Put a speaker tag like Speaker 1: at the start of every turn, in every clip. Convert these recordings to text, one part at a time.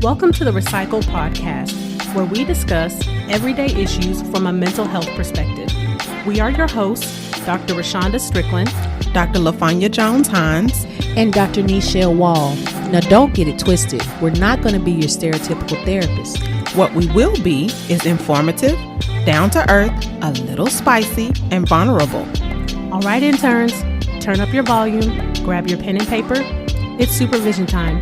Speaker 1: Welcome to the Recycle Podcast, where we discuss everyday issues from a mental health perspective. We are your hosts, Dr. Rashonda Strickland,
Speaker 2: Dr. LaFonya Jones-Hines,
Speaker 3: and Dr. Micheal Wall. Now, don't get it twisted. We're not going to be your stereotypical therapist.
Speaker 2: What we will be is informative, down to earth, a little spicy, and vulnerable.
Speaker 1: All right, interns, turn up your volume, grab your pen and paper. It's supervision time.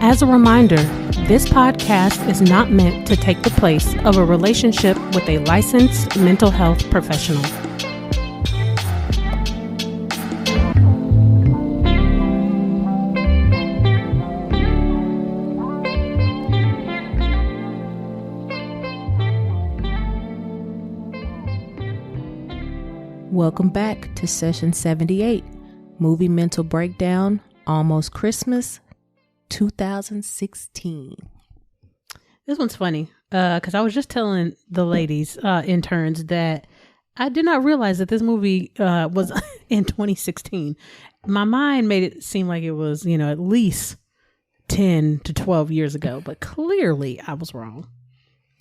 Speaker 1: As a reminder, this podcast is not meant to take the place of a relationship with a licensed mental health professional.
Speaker 3: Welcome back to session 78, Movie Mental Breakdown, Almost Christmas, 2016.
Speaker 1: This one's funny because I was just telling the ladies, interns, that I did not realize that this movie was in 2016. My mind made it seem like it was, at least 10 to 12 years ago, but clearly I was wrong.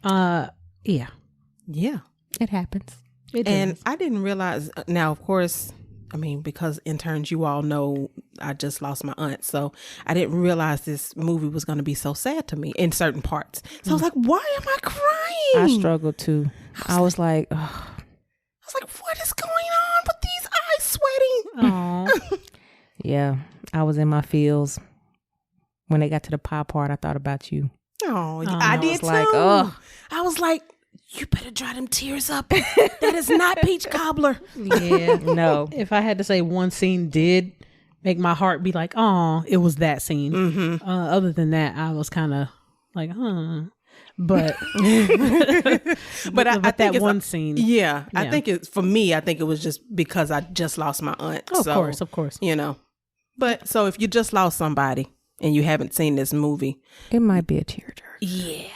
Speaker 1: Yeah.
Speaker 3: It happens.
Speaker 2: And I didn't realize, now, of course, because interns, you all know I just lost my aunt. So I didn't realize this movie was going to be so sad to me in certain parts. So I was like, why am I crying?
Speaker 3: I struggled too. I was like, what
Speaker 2: is going on with these eyes sweating?
Speaker 1: Oh,
Speaker 3: yeah, I was in my feels. When they got to the pie part, I thought about you.
Speaker 2: Oh, I did too. I was like, you better dry them tears up. That is not peach cobbler.
Speaker 1: yeah.
Speaker 3: No.
Speaker 1: If I had to say one scene did make my heart be like, oh, it was that scene.
Speaker 2: Mm-hmm.
Speaker 1: Other than that, I was kind of like, But
Speaker 2: I think
Speaker 1: that one scene.
Speaker 2: Yeah. I think it was just because I just lost my aunt.
Speaker 1: Of course.
Speaker 2: But so if you just lost somebody and you haven't seen this movie,
Speaker 3: it might be a tearjerker.
Speaker 2: Yeah.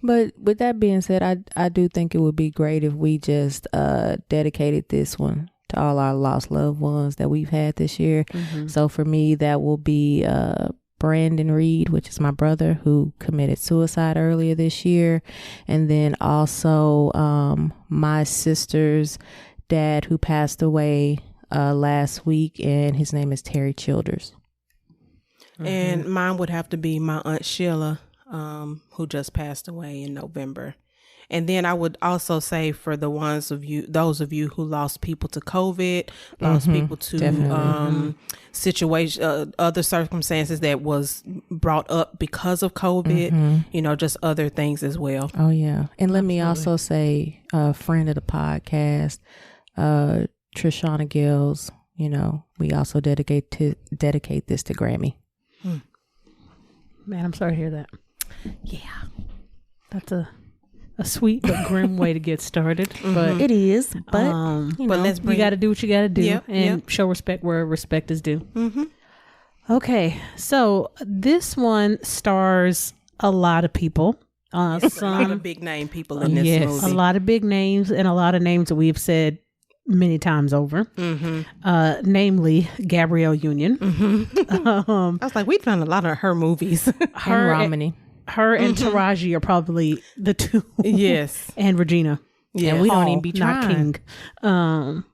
Speaker 3: But with that being said, I do think it would be great if we just dedicated this one to all our lost loved ones that we've had this year. Mm-hmm. So for me, that will be Brandon Reed, which is my brother who committed suicide earlier this year. And then also my sister's dad who passed away last week, and his name is Terry Childers.
Speaker 2: Mm-hmm. And mine would have to be my Aunt Sheila, who just passed away in November. And then I would also say for those of you who lost people to COVID, lost people to other circumstances that was brought up because of COVID, just other things as well.
Speaker 3: Oh yeah. And let me also say a friend of the podcast, Trishana Gills, we also dedicate this to Grammy.
Speaker 1: Man, I'm sorry to hear that.
Speaker 2: Yeah.
Speaker 1: That's a sweet but grim way to get started. But
Speaker 3: it is. But
Speaker 1: you got to do what you got to do and show respect where respect is due.
Speaker 2: Mm-hmm.
Speaker 1: Okay, so this one stars a lot of people.
Speaker 2: A lot of big name people in this movie.
Speaker 1: A lot of big names and a lot of names that we've said many times over. Mm-hmm. Namely Gabrielle Union.
Speaker 2: Mm-hmm. I was like, we've done a lot of her movies.
Speaker 3: Her and Romany.
Speaker 1: Her and Taraji are probably the two.
Speaker 2: Yes.
Speaker 1: And Regina.
Speaker 3: Yeah. And we don't even be trying.
Speaker 1: Not King.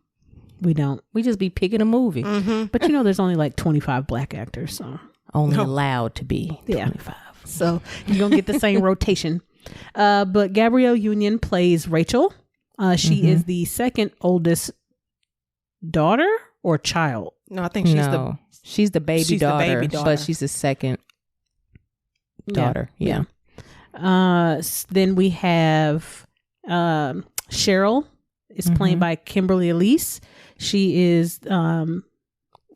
Speaker 1: We don't.
Speaker 3: We just be picking a movie.
Speaker 2: Mm-hmm.
Speaker 1: But there's only like 25 black actors. So
Speaker 3: only allowed to be 25.
Speaker 1: So you don't get the same rotation. But Gabrielle Union plays Rachel. She is the second oldest daughter or child.
Speaker 2: No, I think
Speaker 3: she's the baby daughter, but she's the second daughter. Yeah.
Speaker 1: Then we have Cheryl is played by Kimberly Elise. She is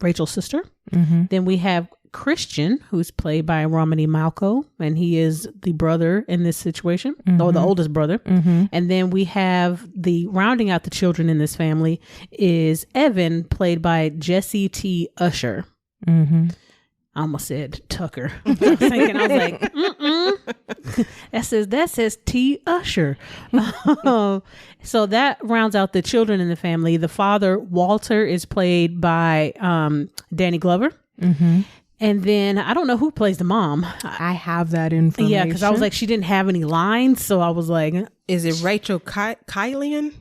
Speaker 1: Rachel's sister. Mm-hmm. Then we have Christian, who's played by Romany Malco, and he is the brother in this situation, or the oldest brother. Mm-hmm. And then we have rounding out the children in this family is Evan, played by Jessie T. Usher. Mm-hmm. I almost said Tucker. I was like, that says T. Usher. So that rounds out the children in the family. The father, Walter, is played by Danny Glover. Mm-hmm. And then I don't know who plays the mom.
Speaker 3: I have that information.
Speaker 1: Yeah, because I was like, she didn't have any lines, so I was like,
Speaker 2: is it Rachel Kylian?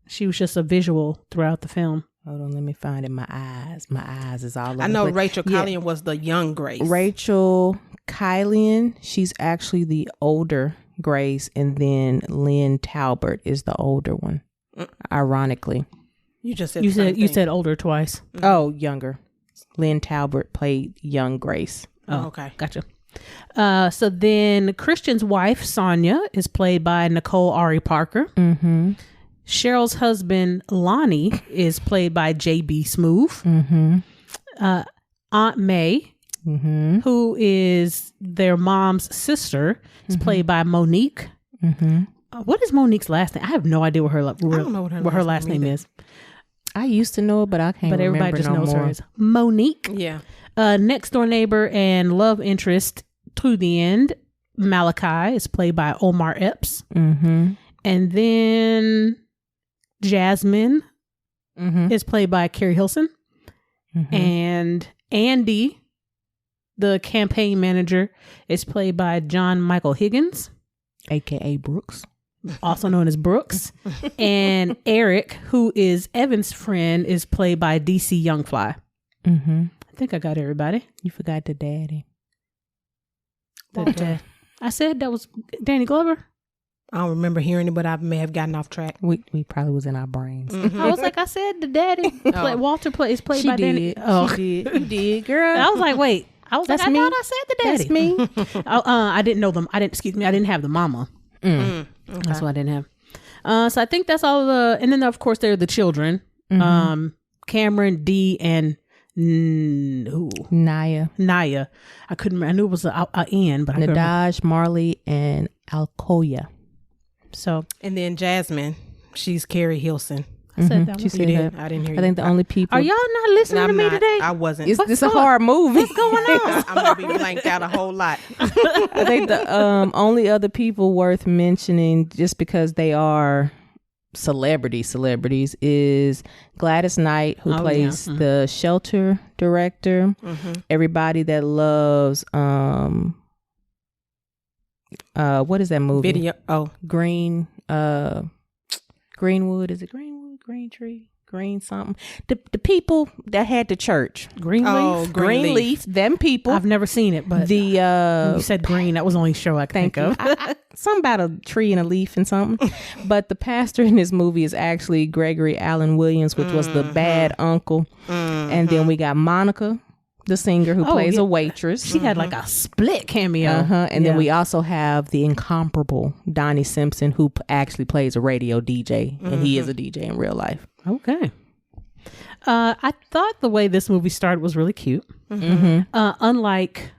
Speaker 1: She was just a visual throughout the film.
Speaker 3: Hold on, let me find it. My eyes is all over.
Speaker 2: I know Rachel Kylian was the young Grace.
Speaker 3: Rachel Kylian, she's actually the older Grace, and then Lynn Talbert is the older one. Ironically,
Speaker 2: you just said
Speaker 1: you said older twice.
Speaker 3: Mm-hmm. Oh, younger. Lynn Talbert played young Grace.
Speaker 2: Oh, okay,
Speaker 1: gotcha. So then Christian's wife Sonya is played by Nicole Ari Parker.
Speaker 3: Mm-hmm.
Speaker 1: Cheryl's husband Lonnie is played by J.B. Smoove.
Speaker 3: Mm-hmm.
Speaker 1: Aunt May,
Speaker 3: mm-hmm.
Speaker 1: who is their mom's sister, is played by Monique.
Speaker 3: Mm-hmm.
Speaker 1: What is Monique's last name? I have no idea what her last name is.
Speaker 3: I used to know it, but I can't.
Speaker 1: But
Speaker 3: remember
Speaker 1: everybody just
Speaker 3: no
Speaker 1: knows
Speaker 3: more.
Speaker 1: her as Monique.
Speaker 2: Yeah.
Speaker 1: Next door neighbor and love interest to the end, Malachi, is played by Omar Epps.
Speaker 3: Mm-hmm.
Speaker 1: And then Jasmine
Speaker 3: Mm-hmm.
Speaker 1: is played by Keri Hilson.
Speaker 3: Mm-hmm.
Speaker 1: And Andy, the campaign manager, is played by John Michael Higgins,
Speaker 3: AKA Brooks,
Speaker 1: also known as Brooks. And Eric, who is Evan's friend, is played by DC Youngfly.
Speaker 3: Mm-hmm.
Speaker 1: I think I got everybody.
Speaker 3: You forgot the daddy.
Speaker 1: I said that was Danny Glover.
Speaker 2: I don't remember hearing it, but I may have gotten off track.
Speaker 3: We probably was in our brains.
Speaker 2: Mm-hmm.
Speaker 1: I was like, I said the daddy. Walter is played by Danny. Oh,
Speaker 3: She did. You did, girl.
Speaker 1: I was like, wait. I was
Speaker 3: That's
Speaker 1: like,
Speaker 3: me.
Speaker 1: I thought I said the daddy.
Speaker 3: That's me.
Speaker 1: I didn't know them. I didn't have the mama.
Speaker 3: Mm.
Speaker 2: Okay.
Speaker 1: That's what I didn't have. So I think that's all and then of course there are the children.
Speaker 3: Mm-hmm.
Speaker 1: Cameron, Dee, and
Speaker 3: Naya,
Speaker 1: I couldn't remember. I knew it was a N, but I couldn't remember.
Speaker 3: Nadaj, Marley, and Alkoya.
Speaker 1: So
Speaker 2: And then Jasmine, she's Keri Hilson.
Speaker 1: I said that
Speaker 3: She
Speaker 1: one.
Speaker 3: said
Speaker 2: You did?
Speaker 3: that.
Speaker 2: I didn't hear you.
Speaker 3: I think the only people.
Speaker 1: Are y'all not listening to me today?
Speaker 2: I wasn't.
Speaker 3: This a hard movie.
Speaker 1: What's going on?
Speaker 2: I'm gonna be blanked out a whole lot.
Speaker 3: I think the only other people worth mentioning, just because they are celebrities, is Gladys Knight, who plays the shelter director.
Speaker 2: Mm-hmm.
Speaker 3: Everybody that loves what is that movie?
Speaker 2: Video. Oh,
Speaker 3: Greenwood. Is it Greenwood? Green Tree? Green something? The people that had the church.
Speaker 1: Greenleaf.
Speaker 3: Greenleaf. Them people.
Speaker 1: I've never seen it, but
Speaker 3: the
Speaker 1: you said green. That was the only show I could think of.
Speaker 3: Something about a tree and a leaf and something. But the pastor in this movie is actually Gregory Allen Williams, which was the bad uncle. And then we got Monica, the singer who plays a waitress.
Speaker 1: She had like a split cameo.
Speaker 3: And then we also have the incomparable Donnie Simpson, who actually plays a radio DJ, and he is a DJ in real life.
Speaker 1: Okay. I thought the way this movie started was really cute. Unlike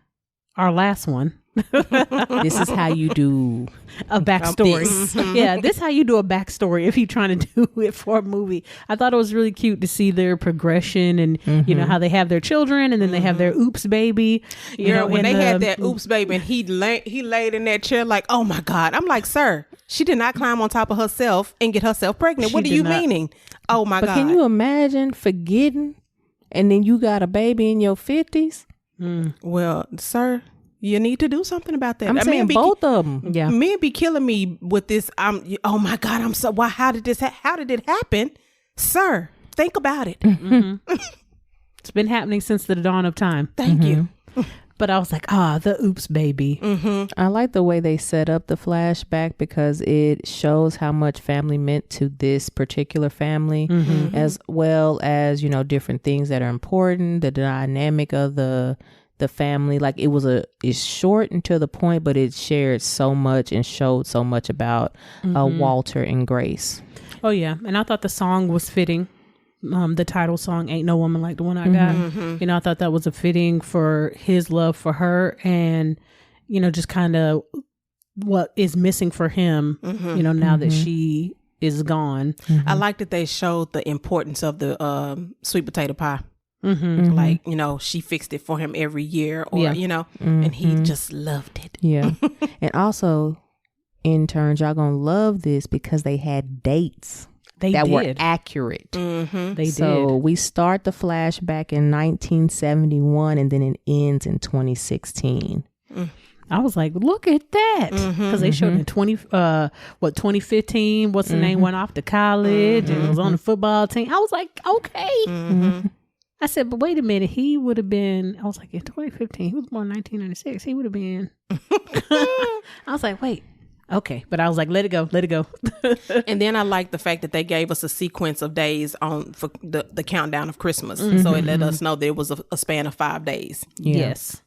Speaker 1: our last one.
Speaker 3: This is how you do
Speaker 1: a backstory. Yeah, this is how you do a backstory if you're trying to do it for a movie. I thought it was really cute to see their progression and you know how they have their children and then they have their oops baby. You know,
Speaker 2: when they had that oops baby and he laid in that chair like, oh my God. I'm like, sir, she did not climb on top of herself and get herself pregnant. What are you meaning? Oh my God.
Speaker 3: But can you imagine forgetting and then you got a baby in your 50s?
Speaker 2: Well, sir, you need to do something about that.
Speaker 3: I'm saying both of them.
Speaker 1: Yeah.
Speaker 2: Men be killing me with this. Oh my God. I'm so, why, how did it happen? Sir, think about it.
Speaker 1: It's been happening since the dawn of time.
Speaker 2: Thank you.
Speaker 1: But I was like, the oops baby.
Speaker 3: I like the way they set up the flashback because it shows how much family meant to this particular family, as well as, you know, different things that are important, the dynamic of the family. Like it's short and to the point, but it shared so much and showed so much about Walter and Grace.
Speaker 1: Oh yeah. And I thought the song was fitting. The title song, Ain't No Woman Like the One I Got. You know, I thought that was a fitting for his love for her and, you know, just kind of what is missing for him, you know, now that she is gone.
Speaker 2: I like that they showed the importance of the sweet potato pie. Like, you know, she fixed it for him every year or, you know, and he just loved it.
Speaker 3: Yeah. And also, interns, y'all gonna love this because they had dates. that were accurate.
Speaker 1: They did.
Speaker 3: So we start the flashback in 1971 and then it ends in 2016.
Speaker 1: I was like, look at that. Because they showed in 2015, what's the name, went off to college and was on the football team. I was like, okay. I said, but wait a minute, he would have been, I was like, in 2015, he was born in 1996. He would have been, I was like, wait, okay. But I was like, let it go.
Speaker 2: And then I like the fact that they gave us a sequence of days for the countdown of Christmas. So it let us know there was a span of 5 days.
Speaker 1: Yes.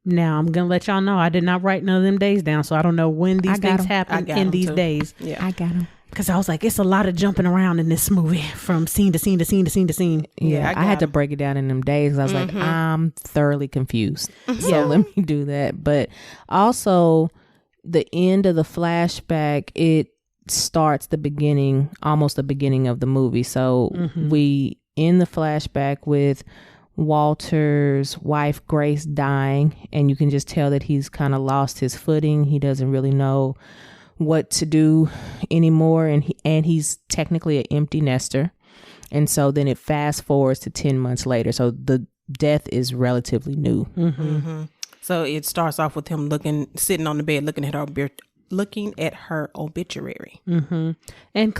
Speaker 1: Now, I'm going to let y'all know, I did not write none of them days down, so I don't know when these things happen in these days.
Speaker 2: Yeah,
Speaker 3: I got them.
Speaker 1: Because I was like, it's a lot of jumping around in this movie from scene to scene to scene to scene to scene.
Speaker 3: Yeah, I had to break it down in them days. I was like, I'm thoroughly confused. So let me do that. But also, the end of the flashback, it starts almost the beginning of the movie. So we end the flashback with Walter's wife Grace dying, and you can just tell that he's kind of lost his footing. He doesn't really know what to do anymore, and he's technically an empty nester. And so then it fast forwards to 10 months later, so the death is relatively new.
Speaker 2: So it starts off with him sitting on the bed looking at her obituary,
Speaker 1: and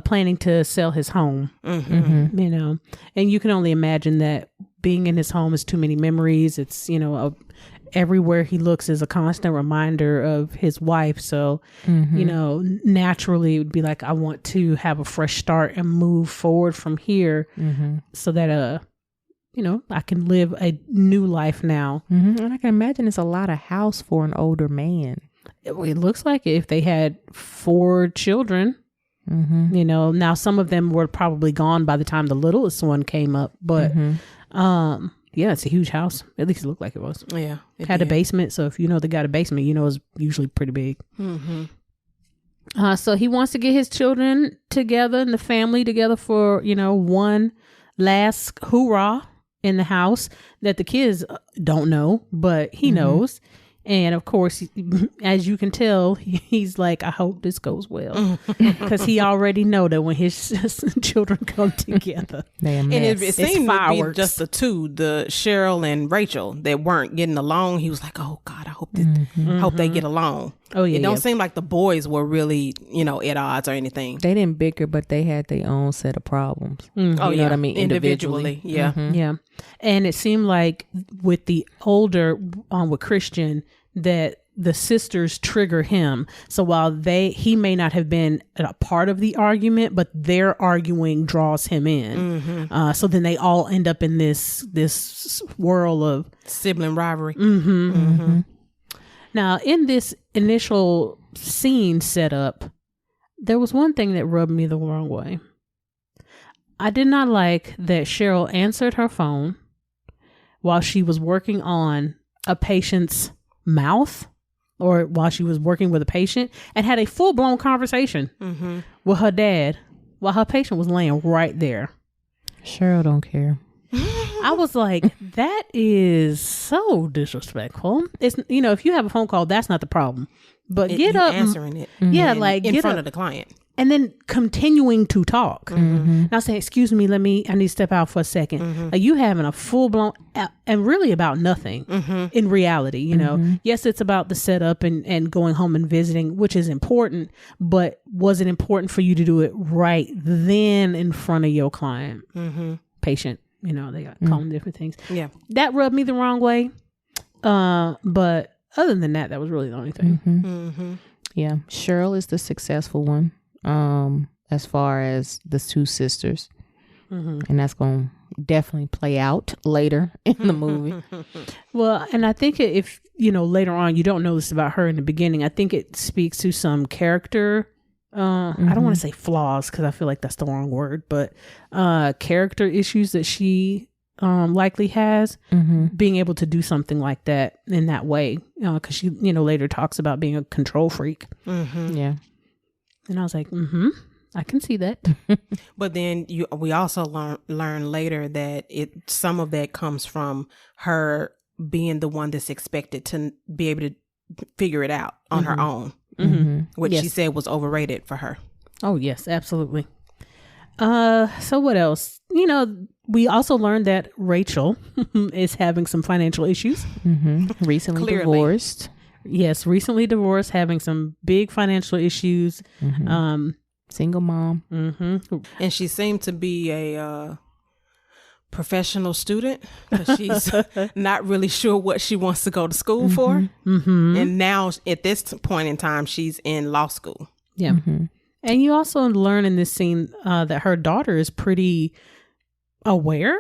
Speaker 1: planning to sell his home. You know, and you can only imagine that being in his home is too many memories. It's, everywhere he looks is a constant reminder of his wife. So, naturally it would be like, I want to have a fresh start and move forward from here so that, I can live a new life now.
Speaker 3: And I can imagine it's a lot of house for an older man.
Speaker 1: It looks like it, if they had 4 children, now some of them were probably gone by the time the littlest one came up, but, yeah, it's a huge house. At least it looked like it was.
Speaker 2: Yeah.
Speaker 1: It had a basement. So if they got a basement, it's usually pretty big. So he wants to get his children together and the family together for, one last hoorah in the house that the kids don't know, but he knows. And of course, as you can tell, he's like, I hope this goes well, because he already know that when his children come together,
Speaker 2: and it seemed to be just the two, the Cheryl and Rachel, that weren't getting along. He was like, oh God, I hope hope they get along.
Speaker 1: Oh yeah,
Speaker 2: it don't seem like the boys were really, at odds or anything.
Speaker 3: They didn't bicker, but they had their own set of problems.
Speaker 2: Oh, you know what I mean? Individually. Yeah.
Speaker 1: Yeah. And it seemed like with the older with Christian, that the sisters trigger him. So while he may not have been a part of the argument, but their arguing draws him in. So then they all end up in this whirl of
Speaker 2: sibling rivalry.
Speaker 1: Now, in this initial scene setup, there was one thing that rubbed me the wrong way. I did not like that Cheryl answered her phone while she was working on a patient's mouth, or while she was working with a patient, and had a full-blown conversation with her dad while her patient was laying right there.
Speaker 3: Cheryl don't care.
Speaker 1: I was like, that is so disrespectful. It's, if you have a phone call, that's not the problem. But get up
Speaker 2: answering it.
Speaker 1: Yeah, like
Speaker 2: in front of the client.
Speaker 1: And then continuing to talk. Now say, excuse me, I need to step out for a second. Like, you having a full blown, and really about nothing in reality, Yes, it's about the setup and going home and visiting, which is important, but was it important for you to do it right then in front of your client, patient? They got call them different things.
Speaker 2: Yeah.
Speaker 1: That rubbed me the wrong way. But other than that, that was really the only thing.
Speaker 3: Yeah. Cheryl is the successful one. As far as the 2 sisters, and that's going to definitely play out later in the movie.
Speaker 1: Well, and I think if later on, you don't know this about her in the beginning, I think it speaks to some character. I don't want to say flaws, because I feel like that's the wrong word, but character issues that she likely has, being able to do something like that in that way, because she later talks about being a control freak.
Speaker 3: Yeah.
Speaker 1: And I was like, I can see that.
Speaker 2: But then we also learn later that some of that comes from her being the one that's expected to be able to figure it out on her own, which she said was overrated for her.
Speaker 1: Oh yes, absolutely. So what else? We also learned that Rachel is having some financial issues.
Speaker 3: Recently
Speaker 2: Clearly.
Speaker 3: divorced.
Speaker 1: Yes, recently divorced, having some big financial issues.
Speaker 3: Single mom.
Speaker 2: And she seemed to be a professional student because she's not really sure what she wants to go to school for. And now at this point in time, she's in law school.
Speaker 1: Yeah. And you also learn in this scene that her daughter is pretty aware.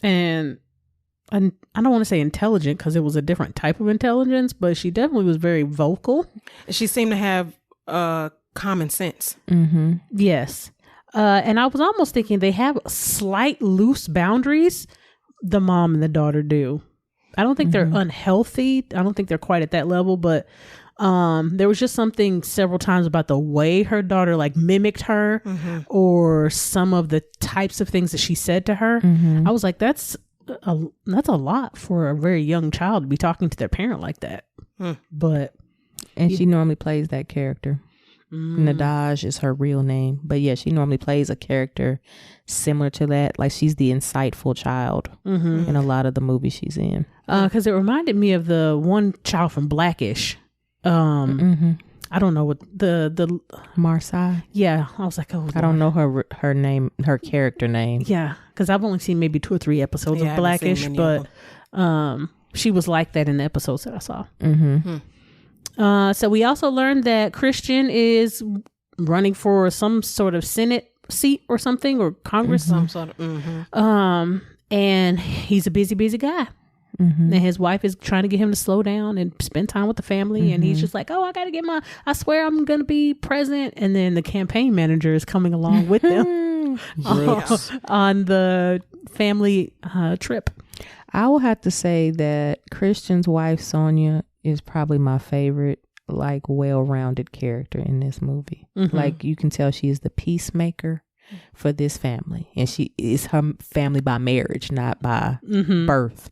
Speaker 1: And I don't want to say intelligent because it was a different type of intelligence, but she definitely was very vocal.
Speaker 2: She seemed to have common sense.
Speaker 1: Yes. And I was almost thinking they have slight loose boundaries. The mom and the daughter do. I don't think they're unhealthy. I don't think they're quite at that level, but there was just something several times about the way her daughter like mimicked her or some of the types of things that she said to her. I was like, that's a lot for a very young child to be talking to their parent like that. But
Speaker 3: she normally plays that character. Nadaj is her real name, but yeah, she normally plays a character similar to that. Like she's the insightful child in a lot of the movies she's in.
Speaker 1: Because it reminded me of the one child from Blackish. I don't know what the
Speaker 3: Marseille.
Speaker 1: Yeah, I was like, oh,
Speaker 3: I don't know her name, her character name.
Speaker 1: Yeah, because I've only seen maybe 2 or 3 episodes of Blackish, but she was like that in the episodes that I saw. So we also learned that Christian is running for some sort of Senate seat or something, or Congress,
Speaker 2: Some sort of.
Speaker 1: And he's a busy guy. And his wife is trying to get him to slow down and spend time with the family. And he's just like, oh, I got to get I swear I'm going to be president. And then the campaign manager is coming along with them on the family trip.
Speaker 3: I will have to say that Christian's wife, Sonya, is probably my favorite, like, well-rounded character in this movie. Like, you can tell she is the peacemaker for this family, and she is her family by marriage, not by birth.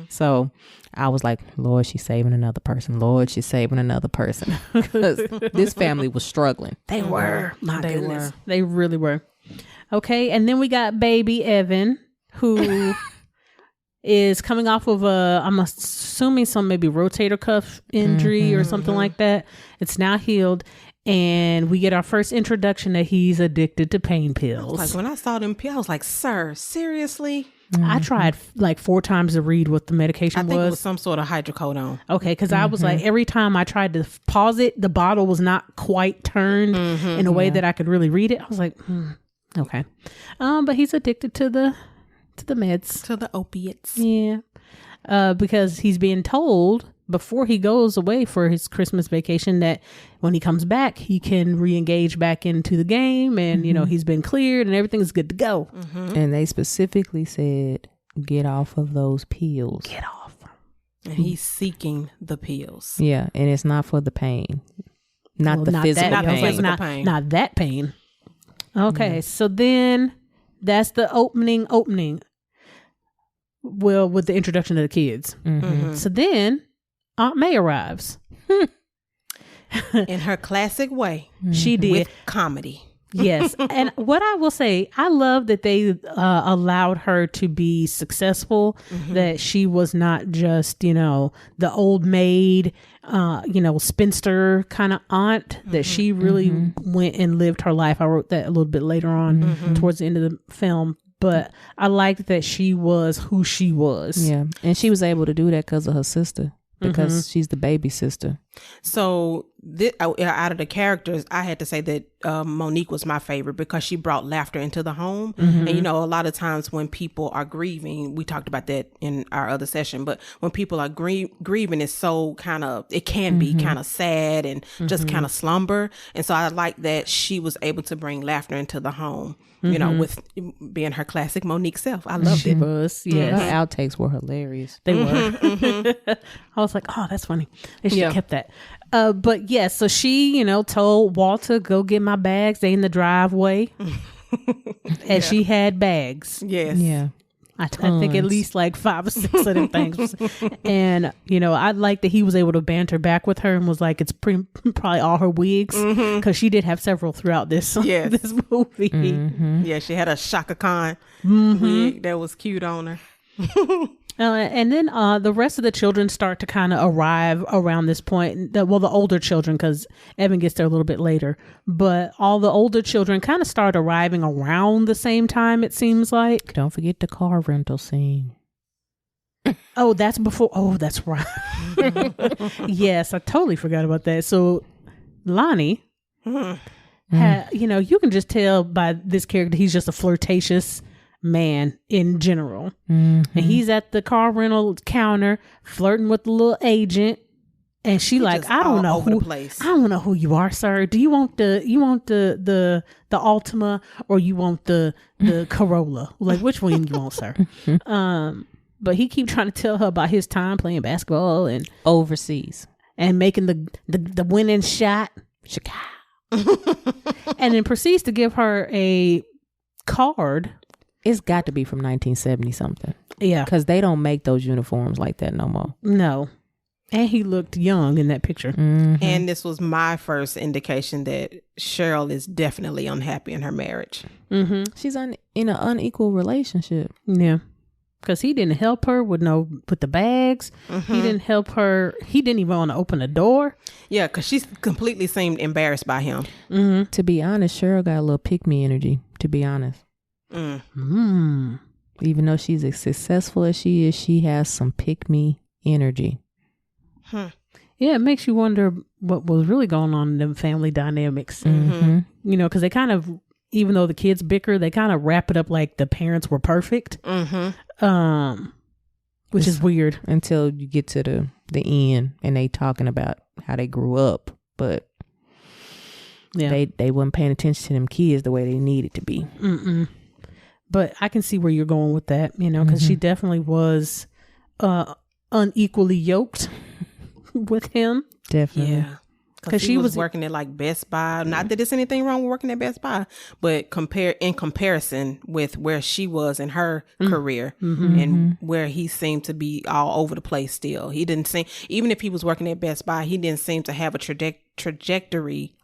Speaker 3: So I was like, Lord, she's saving another person. Lord, she's saving another person, because this family was struggling.
Speaker 1: They were. My goodness. They really were. Okay, and then we got baby Evan, who is coming off of I'm assuming some maybe rotator cuff injury or something like that. It's now healed. And we get our first introduction that he's addicted to pain pills.
Speaker 2: Like when I saw them pills, I was like, sir, seriously?
Speaker 1: I tried like 4 times to read what the medication was.
Speaker 2: I think it was some sort of hydrocodone.
Speaker 1: Okay, because I was like, every time I tried to pause it, the bottle was not quite turned in a way that I could really read it. I was like, okay. But he's addicted to the meds.
Speaker 2: To the opiates.
Speaker 1: Yeah. Because he's being told before he goes away for his Christmas vacation that when he comes back, he can re-engage back into the game, and he's been cleared and everything's good to go.
Speaker 3: And they specifically said, get off of those pills.
Speaker 1: Get off.
Speaker 2: And he's seeking the pills.
Speaker 3: Yeah, and it's not for the pain. Not physical
Speaker 2: pain.
Speaker 1: Not that pain. Okay, so then that's the opening. Well, with the introduction of the kids. So then Aunt May arrives.
Speaker 2: In her classic way.
Speaker 1: She did.
Speaker 2: With comedy.
Speaker 1: Yes. And what I will say, I love that they allowed her to be successful, that she was not just, the old maid, spinster kind of aunt, that she really went and lived her life. I wrote that a little bit later on towards the end of the film. But I liked that she was who she was.
Speaker 3: Yeah. And she was able to do that because of her sister. Because she's the baby sister.
Speaker 2: So out of the characters, I had to say that Monique was my favorite because she brought laughter into the home. And a lot of times when people are grieving, we talked about that in our other session, but when people are grieving, it's so it can be kind of sad and just kind of slumber. And so I like that she was able to bring laughter into the home. With being her classic Monique self. I loved it.
Speaker 1: She was, yes.
Speaker 3: Her outtakes were hilarious.
Speaker 1: They were. I was like, oh, that's funny. They should have kept that. But yes, so she, told Walter, go get my bags. They in the driveway. And she had bags.
Speaker 2: Yes.
Speaker 3: Yeah.
Speaker 1: I think at least like 5 or 6 of them things. And, you know, I like that he was able to banter back with her and was like, it's probably all her wigs, because she did have several throughout this movie.
Speaker 2: Yeah, she had a Shaka Khan wig that was cute on her.
Speaker 1: And then the rest of the children start to kind of arrive around this point. The older children, because Evan gets there a little bit later. But all the older children kind of start arriving around the same time, it seems like.
Speaker 3: Don't forget the car rental scene.
Speaker 1: Oh, that's before. Oh, that's right. Yes, I totally forgot about that. So Lonnie, you know, you can just tell by this character, he's just a flirtatious man in general. And he's at the car rental counter flirting with the little agent, and she like, I don't know who you are, sir. Do you want the Altima, or you want the Corolla? Like, which one you want, sir? But he keep trying to tell her about his time playing basketball and
Speaker 3: overseas
Speaker 1: and making the winning shot, and then proceeds to give her a card.
Speaker 3: It's got to be from 1970 something.
Speaker 1: Yeah.
Speaker 3: Because they don't make those uniforms like that no more.
Speaker 1: No. And he looked young in that picture.
Speaker 2: And this was my first indication that Cheryl is definitely unhappy in her marriage.
Speaker 3: She's in an unequal relationship.
Speaker 1: Yeah. Because he didn't help her with the bags. He didn't help her. He didn't even want to open the door.
Speaker 2: Yeah, because she completely seemed embarrassed by him.
Speaker 3: To be honest, Cheryl got a little pick-me energy, to be honest. Even though she's as successful as she is, she has some pick-me energy.
Speaker 1: Yeah, it makes you wonder what was really going on in them family dynamics. You know, because they kind of, even though the kids bicker, they kind of wrap it up like the parents were perfect. Which is weird.
Speaker 3: Until you get to the end and they talking about how they grew up. But yeah, they weren't paying attention to them kids the way they needed to be.
Speaker 1: But I can see where you're going with that, you know, because she definitely was unequally yoked with him.
Speaker 3: Definitely.
Speaker 2: Yeah. Because she was working at like Best Buy. Not that there's anything wrong with working at Best Buy, but in comparison with where she was in her career and where he seemed to be all over the place still. He didn't seem, even if he was working at Best Buy, he didn't seem to have a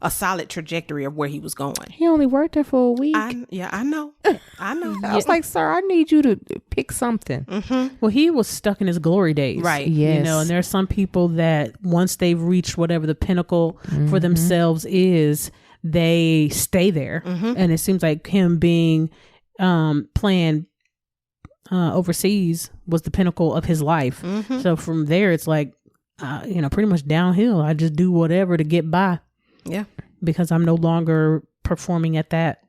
Speaker 2: a solid trajectory of where he was going.
Speaker 3: He only worked there for a week.
Speaker 2: I know.
Speaker 3: I was like, sir, I need you to pick something.
Speaker 1: Well, he was stuck in his glory days.
Speaker 2: Right.
Speaker 1: Yes. You know, and there are some people that once they've reached whatever the pinnacle for themselves is, they stay there. And it seems like him being playing overseas was the pinnacle of his life. So from there, it's like, you know, pretty much downhill. I just do whatever to get by.
Speaker 2: Yeah.
Speaker 1: Because I'm no longer performing at that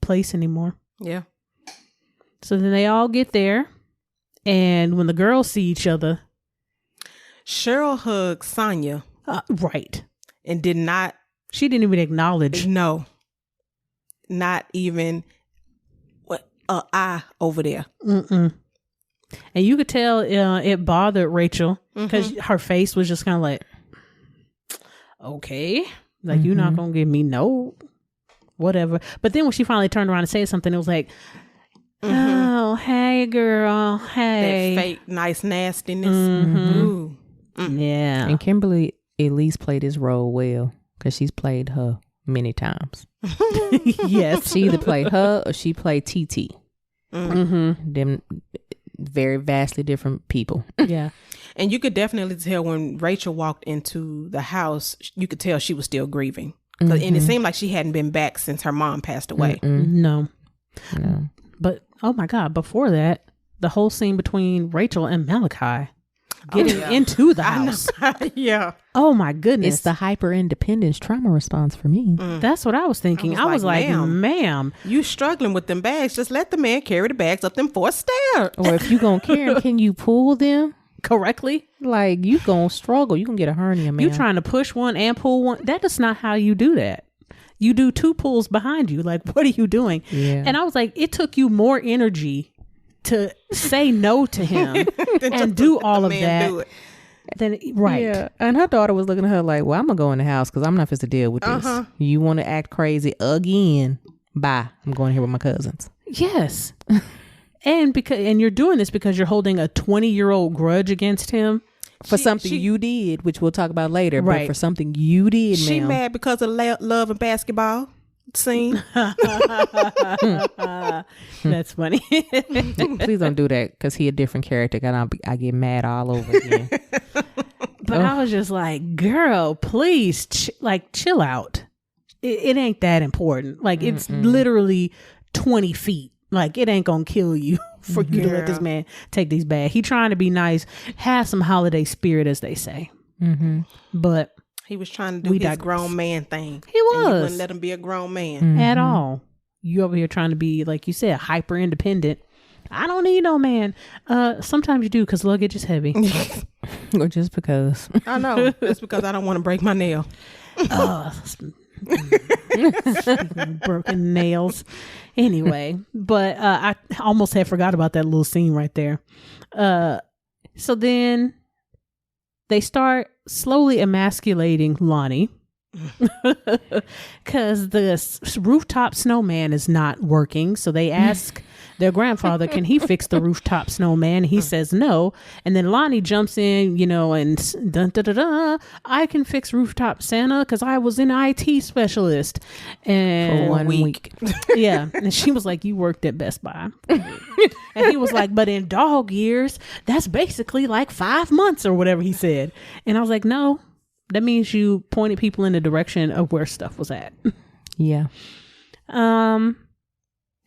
Speaker 1: place anymore.
Speaker 2: Yeah.
Speaker 1: So then they all get there. And when the girls see each other,
Speaker 2: Cheryl hugged Sonya.
Speaker 1: Right.
Speaker 2: And she
Speaker 1: didn't even acknowledge.
Speaker 2: No. Not even eye over there.
Speaker 1: And you could tell it bothered Rachel because her face was just kind of like, okay, like you're not going to give me no whatever. But then when she finally turned around and said something, it was like, oh, hey, girl, hey.
Speaker 2: That fake, nice nastiness.
Speaker 1: Yeah.
Speaker 3: And Kimberly Elise played his role well because she's played her many times.
Speaker 1: Yes.
Speaker 3: She either played her or she played TT. Them very vastly different people.
Speaker 1: Yeah.
Speaker 2: And you could definitely tell when Rachel walked into the house, you could tell she was still grieving. And it seemed like she hadn't been back since her mom passed away.
Speaker 1: No. But, oh my God, before that, the whole scene between Rachel and Malachi getting into the house.
Speaker 2: Yeah.
Speaker 1: Oh my goodness.
Speaker 3: It's the hyper independence trauma response for me.
Speaker 1: That's what I was thinking. I was like, ma'am,
Speaker 2: you struggling with them bags. Just let the man carry the bags up them 4 stairs.
Speaker 3: Or if you gonna carry them, can you pull them
Speaker 1: correctly?
Speaker 3: Like, you gonna struggle. You gonna get a hernia, man.
Speaker 1: You trying to push one and pull one. That is not how you do that. You do 2 pulls behind you. Like, what are you doing?
Speaker 3: Yeah.
Speaker 1: And I was like, it took you more energy to say no to him and do all of that. Then right.
Speaker 3: Yeah. And her daughter was looking at her like, well, I'm gonna go in the house because I'm not supposed to deal with this. You want to act crazy again? Bye. I'm going here with my cousins.
Speaker 1: Yes. And you're doing this because you're holding a 20-year-old grudge against him
Speaker 3: for something you did, which we'll talk about later.
Speaker 1: Right.
Speaker 3: But for something you did,
Speaker 2: she mad because of love and basketball scene.
Speaker 1: That's funny.
Speaker 3: Please don't do that, because he a different character, and I get mad all over again.
Speaker 1: But I was just like, girl, please, chill out. It ain't that important. Like, it's literally 20 feet. Like, it ain't gonna kill you for you to let this man take these bags. He trying to be nice, have some holiday spirit, as they say. But
Speaker 2: he was trying to do his grown man thing.
Speaker 1: He was.
Speaker 2: And you wouldn't let him be a grown man
Speaker 1: at all. You over here trying to be, like you said, hyper independent. I don't need no man. Sometimes you do, because luggage is heavy.
Speaker 3: Or just because.
Speaker 2: I know. It's because I don't want to break my nail.
Speaker 1: Broken nails. Anyway, but I almost had forgot about that little scene right there. So then they start slowly emasculating Lonnie because the rooftop snowman is not working. So they ask their grandfather, can he fix the rooftop snowman? He says no. And then Lonnie jumps in, and dun, da, da, da, I can fix rooftop Santa because I was an IT specialist. And
Speaker 3: for 1 week.
Speaker 1: Yeah. And she was like, you worked at Best Buy. And he was like, but in dog years, that's basically like 5 months or whatever he said. And I was like, no, that means you pointed people in the direction of where stuff was at.
Speaker 3: Yeah.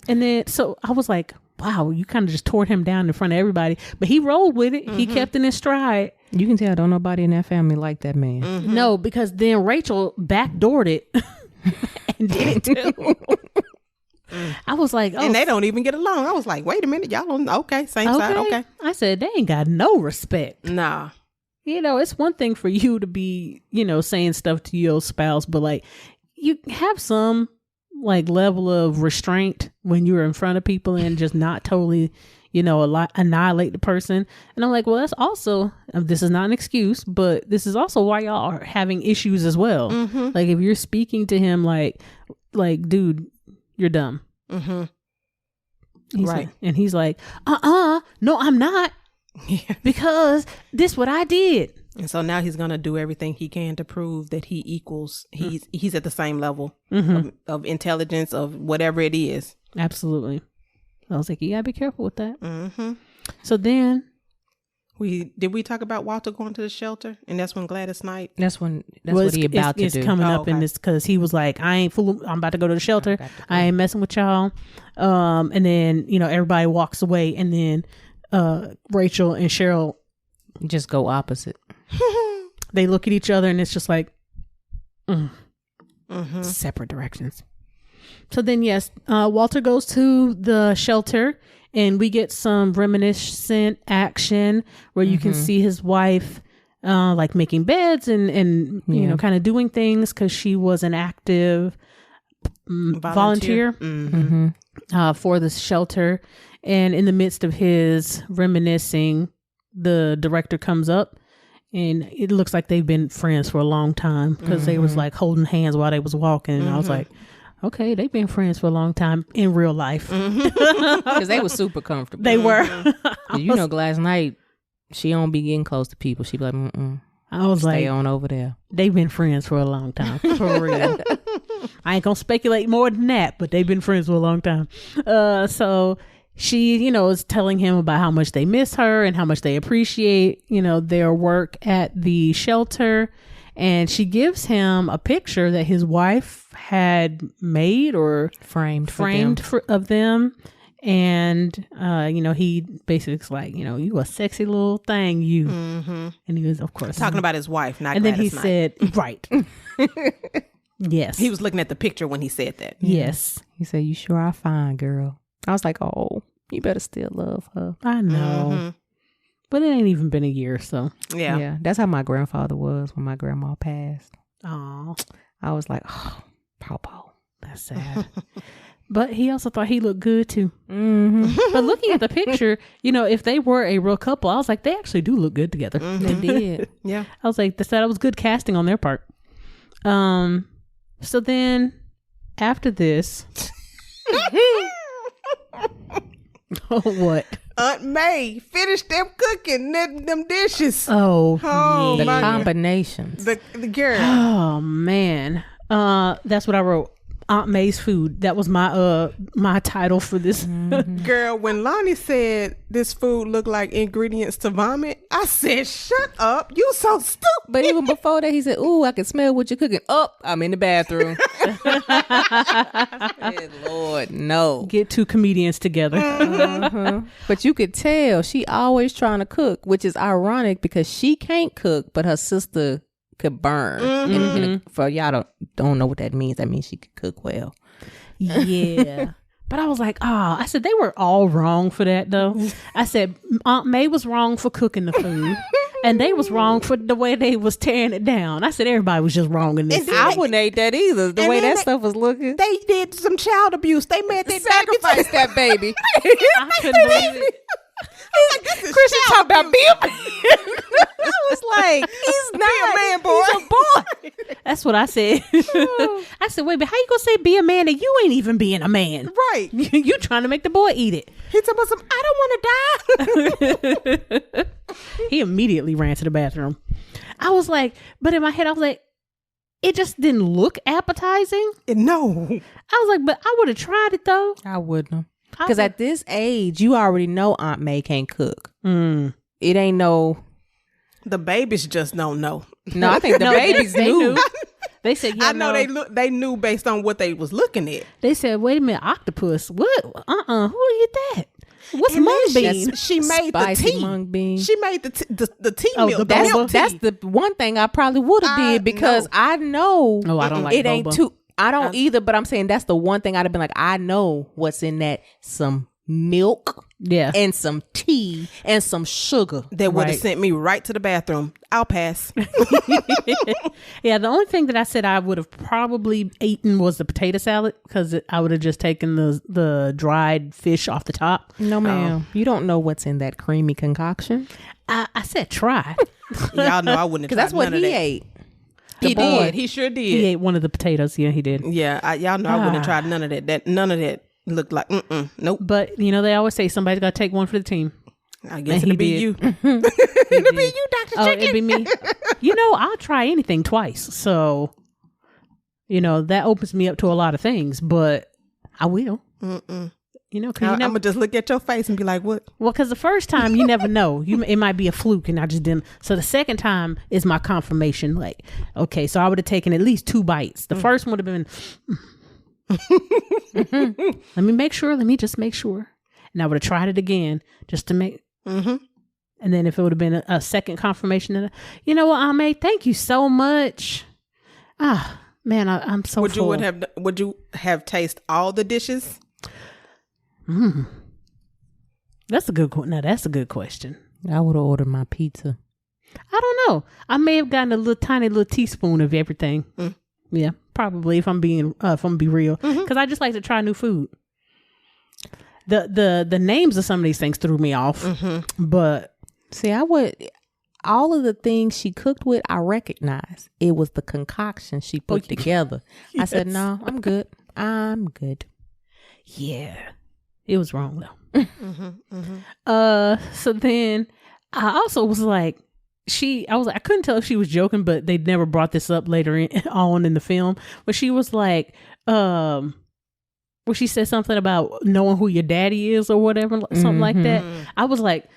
Speaker 1: And then, so I was like, wow, you kind of just tore him down in front of everybody. But he rolled with it. He kept it in stride.
Speaker 3: You can tell don't nobody in that family like that man.
Speaker 1: No, because then Rachel backdoored it and did it too. I was like, oh.
Speaker 2: And they don't even get along. I was like, wait a minute. Y'all don't, okay, same side, okay.
Speaker 1: I said, they ain't got no respect.
Speaker 2: Nah.
Speaker 1: It's one thing for you to be, saying stuff to your spouse, but like, you have some like level of restraint when you're in front of people and just not totally, annihilate the person. And I'm like, well, that's also, this is not an excuse, but this is also why y'all are having issues as well. Like, if you're speaking to him like, dude, you're dumb.
Speaker 2: Right.
Speaker 1: Like, and he's like, no, I'm not. Because this what I did.
Speaker 2: And so now he's gonna do everything he can to prove that he equals. He's at the same level of intelligence, of whatever it is.
Speaker 1: Absolutely. I was like, you gotta be careful with that. So then
Speaker 2: did we talk about Walter going to the shelter? And that's when Gladys Knight.
Speaker 3: That's what he about to do.
Speaker 1: It's coming up in this, because he was like, I'm about to go to the shelter. I ain't messing with y'all. And then everybody walks away, and then Rachel and Cheryl
Speaker 3: just go opposite.
Speaker 1: They look at each other, and it's just like separate directions. So then, yes, Walter goes to the shelter, and we get some reminiscent action where you can see his wife like making beds and kind of doing things, because she was an active volunteer for the shelter. And in the midst of his reminiscing, the director comes up, and it looks like they've been friends for a long time, because they was like holding hands while they was walking. And I was like, okay, they've been friends for a long time in real life.
Speaker 3: Because they were super comfortable.
Speaker 1: They were.
Speaker 3: Gladys Knight, she don't be getting close to people. She be like,
Speaker 1: I was
Speaker 3: stay on over there.
Speaker 1: They've been friends for a long time. For real. I ain't gonna speculate more than that, but they've been friends for a long time. So she, is telling him about how much they miss her and how much they appreciate, their work at the shelter. And she gives him a picture that his wife had made or framed of them. And, he basically was like, you a sexy little thing, you. And he was, of course,
Speaker 2: talking about his wife, not
Speaker 1: and
Speaker 2: Gladys
Speaker 1: then he
Speaker 2: Knight.
Speaker 1: said, right. Yes.
Speaker 2: He was looking at the picture when he said that.
Speaker 1: Yes.
Speaker 3: He said, you sure are fine, girl. I was like, oh, you better still love her.
Speaker 1: I know. But it ain't even been a year, so.
Speaker 3: Yeah. That's how my grandfather was when my grandma passed.
Speaker 1: Oh.
Speaker 3: I was like, oh, Pawpaw.
Speaker 1: That's sad. But he also thought he looked good too. But looking at the picture, if they were a real couple, I was like, they actually do look good together.
Speaker 3: They did.
Speaker 1: Yeah. I was like, that was good casting on their part. So then after this, What?
Speaker 2: Aunt May finished them cooking them dishes.
Speaker 1: Oh,
Speaker 3: The
Speaker 2: my
Speaker 3: combinations.
Speaker 2: The girl.
Speaker 1: Oh man. That's what I wrote. Aunt May's food. That was my title for this.
Speaker 2: Girl, when Lonnie said this food looked like ingredients to vomit, I said, shut up. You so stupid.
Speaker 3: But even before that, he said, "Ooh, I can smell what you're cooking." I'm in the bathroom. Hey, Lord, no.
Speaker 1: Get two comedians together.
Speaker 3: But you could tell she always trying to cook, which is ironic because she can't cook, but her sister could burn. And for y'all don't know what that means. That means she could cook well.
Speaker 1: Yeah. But I was like, I said they were all wrong for that though. I said Aunt May was wrong for cooking the food. And they was wrong for the way they was tearing it down. I said everybody was just wrong in this.
Speaker 3: I wouldn't eat that either. The way that stuff was looking.
Speaker 2: They did some child abuse. They made that
Speaker 3: Sacrifice that baby.
Speaker 1: I couldn't believe it.
Speaker 3: Christian talk about being a man. I was like, he's not a man, boy. He's a boy.
Speaker 1: That's what I said. I said, wait, but how you gonna say be a man and you ain't even being a man?
Speaker 2: Right.
Speaker 1: You trying to make the boy eat it.
Speaker 2: He told me I don't want to die.
Speaker 1: He immediately ran to the bathroom. I was like, but in my head, I was like, it just didn't look appetizing.
Speaker 2: No.
Speaker 1: I was like, but I would have tried it though.
Speaker 3: I wouldn't. Because at this age, you already know Aunt May can't cook. It ain't no.
Speaker 2: The babies just don't know.
Speaker 3: No, I think the babies knew.
Speaker 1: They said, yeah,
Speaker 2: I know they knew based on what they was looking at.
Speaker 1: They said, wait a minute, octopus. What? Who eat that? What's mung bean?
Speaker 2: She made the tea.
Speaker 3: Mung bean.
Speaker 2: She made the tea milk.
Speaker 3: That's the one thing I probably would have did because I know.
Speaker 1: Oh, I don't like
Speaker 3: it.
Speaker 1: boba.
Speaker 3: Ain't too. I don't either, but I'm saying that's the one thing I'd have been like, I know what's in that. Some milk, and some tea and some sugar.
Speaker 2: That would have sent me right to the bathroom. I'll pass.
Speaker 1: Yeah, the only thing that I said I would have probably eaten was the potato salad because I would have just taken the dried fish off the top.
Speaker 3: No, ma'am. You don't know what's in that creamy concoction.
Speaker 1: I said try.
Speaker 2: Y'all know I wouldn't have tried
Speaker 3: that's what
Speaker 2: none
Speaker 3: he
Speaker 2: of that.
Speaker 3: ate.
Speaker 2: He did. He sure did.
Speaker 1: He ate one of the potatoes. Yeah, he did.
Speaker 2: Yeah, y'all know I wouldn't have tried none of that. None of that looked like nope.
Speaker 1: But you know they always say somebody's got to take one for the team.
Speaker 2: I guess it'll be you. It'll be you, Dr. Chicken.
Speaker 1: It'll be me. You know, I'll try anything twice. So, you know, that opens me up to a lot of things. But I will. You know, because
Speaker 2: I'm gonna just look at your face and be like, "What?"
Speaker 1: Well, because the first time you never know, it might be a fluke, and I just didn't. So the second time is my confirmation. Like, okay, so I would have taken at least 2 bites. The first one would have been, let me just make sure, and I would have tried it again just to make. And then if it would have been a second confirmation, then, you know what, Ame, thank you so much. Ah, man, I'm so.
Speaker 2: Would you have tasted all the dishes?
Speaker 1: That's a good one. Now that's a good question.
Speaker 3: I would have ordered my pizza.
Speaker 1: I don't know. I may have gotten a tiny little teaspoon of everything. Yeah, probably if I'm being be real, because I just like to try new food. The names of some of these things threw me off, but
Speaker 3: see, all of the things she cooked with, I recognize. It was the concoction she put together. Yes. I said, no, I'm good.
Speaker 1: Yeah. It was wrong though. So then I also was like, I couldn't tell if she was joking, but they never brought this up later on in the film. But she was like, where she said something about knowing who your daddy is or whatever, something like that. I was like,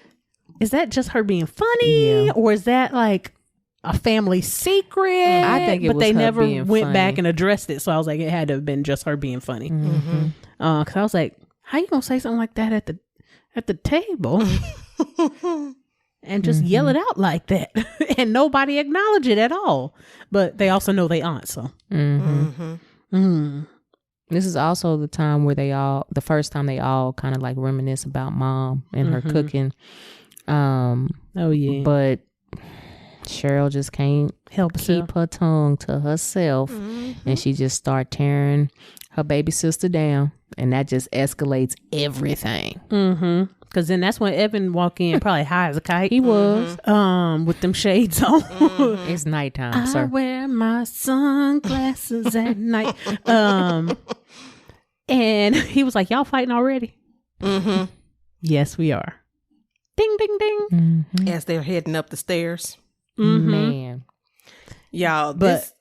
Speaker 1: is that just her being funny, or is that like a family secret?
Speaker 3: I think it was
Speaker 1: they
Speaker 3: her
Speaker 1: never
Speaker 3: being
Speaker 1: went
Speaker 3: funny.
Speaker 1: back and addressed it. So I was like, it had to have been just her being funny. Because I was like, how you gonna say something like that at the table and just yell it out like that and nobody acknowledge it at all? But they also know they aren't. So
Speaker 3: this is also the time where the first time they all kind of like reminisce about mom and her cooking.
Speaker 1: Oh yeah,
Speaker 3: but Cheryl just can't keep her tongue to herself, and she just start tearing her baby sister down, and that just escalates everything.
Speaker 1: Because then that's when Evan walked in, probably high as a kite.
Speaker 3: He was
Speaker 1: with them shades on.
Speaker 3: It's nighttime, sir.
Speaker 1: I wear my sunglasses at night. And he was like, "Y'all fighting already?" Yes, we are. Ding, ding, ding.
Speaker 3: Mm-hmm.
Speaker 2: As they're heading up the stairs.
Speaker 1: Mm-hmm.
Speaker 3: Man.
Speaker 2: Y'all,
Speaker 1: But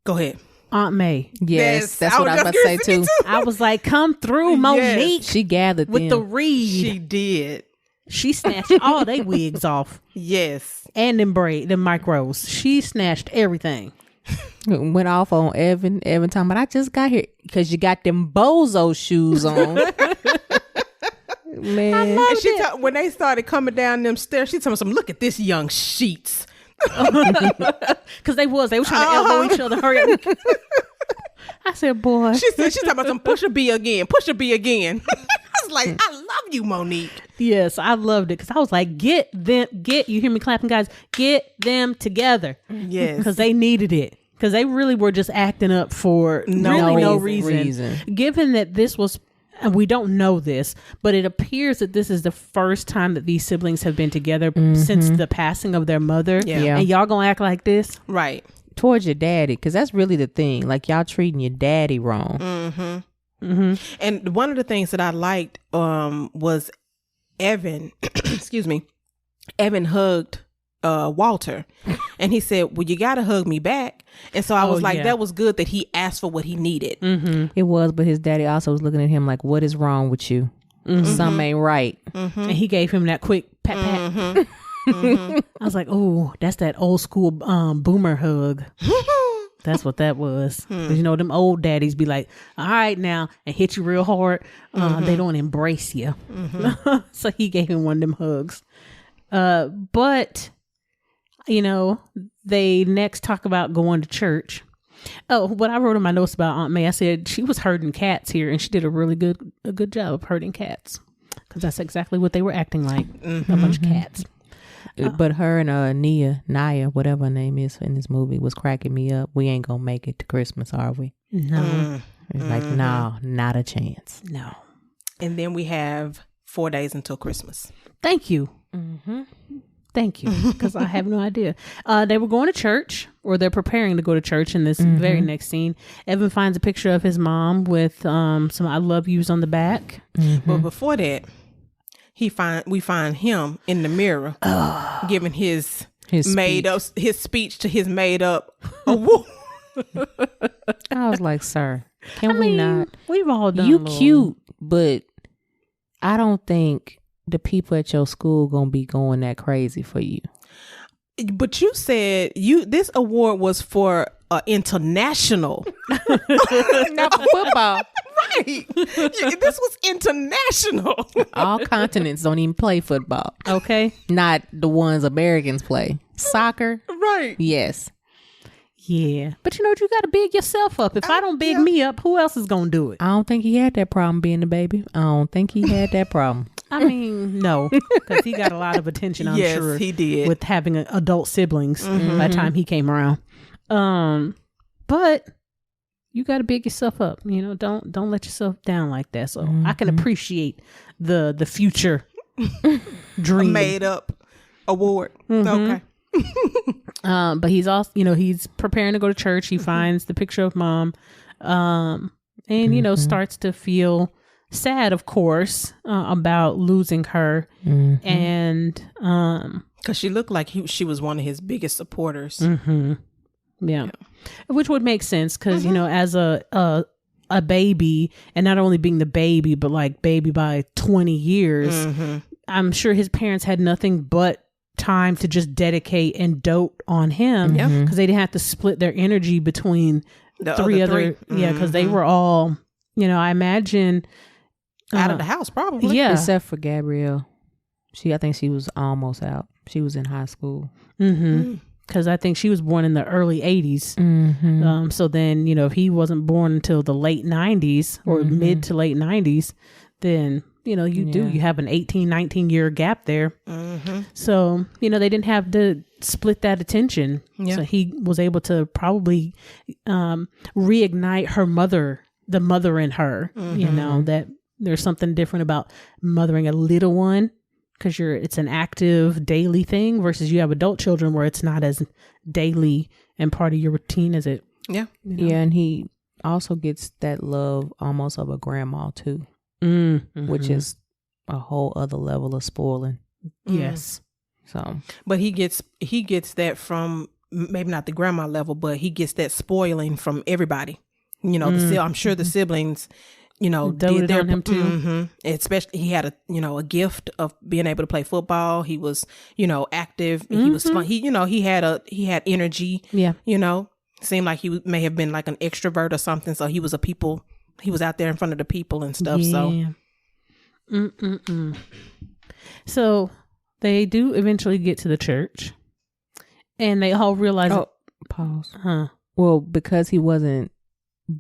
Speaker 2: go ahead.
Speaker 1: Aunt May.
Speaker 3: Yes, that's what I was about to say too.
Speaker 1: I was like, come through, Monique.
Speaker 3: She gathered
Speaker 1: with
Speaker 3: them.
Speaker 1: the reed.
Speaker 2: She did.
Speaker 1: She snatched all they wigs off.
Speaker 2: Yes.
Speaker 1: And them micros. She snatched everything.
Speaker 3: Went off on Evan. Evan talking about, I just got here because you got them bozo shoes on. Man.
Speaker 2: And she when they started coming down them stairs, she told me, look at this young sheets.
Speaker 1: Because they were trying to elbow each other. Hurry up. I said, boy.
Speaker 2: She's talking about some push a B again. I was like, I love you, Monique.
Speaker 1: Yes, I loved it because I was like, you hear me clapping, guys, get them together.
Speaker 2: Yes.
Speaker 1: Because they needed it. Because they really were just acting up for no reason. Given that this was, and we don't know this, but it appears that this is the first time that these siblings have been together since the passing of their mother.
Speaker 2: Yeah.
Speaker 1: And y'all gonna act like this?
Speaker 2: Right.
Speaker 3: Towards your daddy, because that's really the thing. Like, y'all treating your daddy wrong.
Speaker 2: Mm-hmm. Mm-hmm. And one of the things that I liked was Evan, excuse me, Evan hugged Walter. And he said, well, you got to hug me back. And so I was like, that was good that he asked for what he needed.
Speaker 1: Mm-hmm.
Speaker 3: It was, but his daddy also was looking at him like, what is wrong with you? Something ain't right.
Speaker 1: And he gave him that quick pat pat. I was like, oh, that's that old school boomer hug. That's what that was. 'Cause you know, them old daddies be like, all right now, and hit you real hard. They don't embrace you. So he gave him one of them hugs. But, you know, they next talk about going to church. Oh, what I wrote in my notes about Aunt May, I said she was herding cats here, and she did a really good job of herding cats. Because that's exactly what they were acting like, a bunch of cats.
Speaker 3: But her and Naya, whatever her name is in this movie, was cracking me up. We ain't gonna make it to Christmas, are we?
Speaker 1: No.
Speaker 3: It's like, no, not a chance.
Speaker 1: No.
Speaker 2: And then we have 4 days until Christmas.
Speaker 1: Thank you. Thank you. Because I have no idea. They were going to church, or they're preparing to go to church in this very next scene. Evan finds a picture of his mom with some I love yous on the back.
Speaker 2: But before that, we find him in the mirror giving his made up his speech to his made up award.
Speaker 3: I was like, sir, can we not?
Speaker 1: We've all done.
Speaker 3: You cute, but I don't think the people at your school gonna be going that crazy for you.
Speaker 2: But you said this award was for international,
Speaker 3: not for football.
Speaker 2: Right? This was international.
Speaker 3: All continents don't even play football.
Speaker 1: Okay,
Speaker 3: not the ones Americans play. Soccer,
Speaker 2: right?
Speaker 3: Yes.
Speaker 1: Yeah, but you know what? You got to big yourself up. If I don't big me up, who else is gonna do it?
Speaker 3: I don't think he had that problem being the baby. I don't think he had that problem.
Speaker 1: I mean, no, because he got a lot of attention, I'm sure.
Speaker 2: Yes, he did.
Speaker 1: With having adult siblings by the time he came around. But you got to big yourself up. You know, don't let yourself down like that. So I can appreciate the future dream.
Speaker 2: Made up award. Okay.
Speaker 1: But he's also, you know, he's preparing to go to church. He finds the picture of mom, and you know, starts to feel sad, of course, about losing her, and
Speaker 2: because she looked like she was one of his biggest supporters.
Speaker 1: Yeah, which would make sense because you know, as a baby, and not only being the baby, but like baby by 20 years, I'm sure his parents had nothing but time to just dedicate and dote on him because they didn't have to split their energy between the three other because they were all, you know, I imagine
Speaker 2: out of the house probably,
Speaker 3: except for Gabrielle. I think she was almost out. She was in high school because I think she was born in the early 80s. So then, you know, if he wasn't born until the late 90s or mid to late 90s, then you know, you have an 18, 19 year gap there. So, you know, they didn't have to split that attention. So he was able to probably reignite her mother, the mother in her, you know, that there's something different about mothering a little one because it's an active daily thing versus you have adult children where it's not as daily and part of your routine as it.
Speaker 2: Yeah.
Speaker 3: You know? Yeah. And he also gets that love almost of a grandma too. Which is a whole other level of spoiling.
Speaker 1: Yes.
Speaker 3: So,
Speaker 2: but he gets that from maybe not the grandma level, but he gets that spoiling from everybody. You know, I'm sure the siblings, you know,
Speaker 1: did on him too.
Speaker 2: Especially he had a gift of being able to play football. He was, you know, active. He was fun. He had energy.
Speaker 1: Yeah.
Speaker 2: You know, seemed like he may have been like an extrovert or something. So he was out there in front of the people and stuff.
Speaker 1: Yeah. So they do eventually get to the church, and they all realize.
Speaker 3: Oh, pause. Well, because he wasn't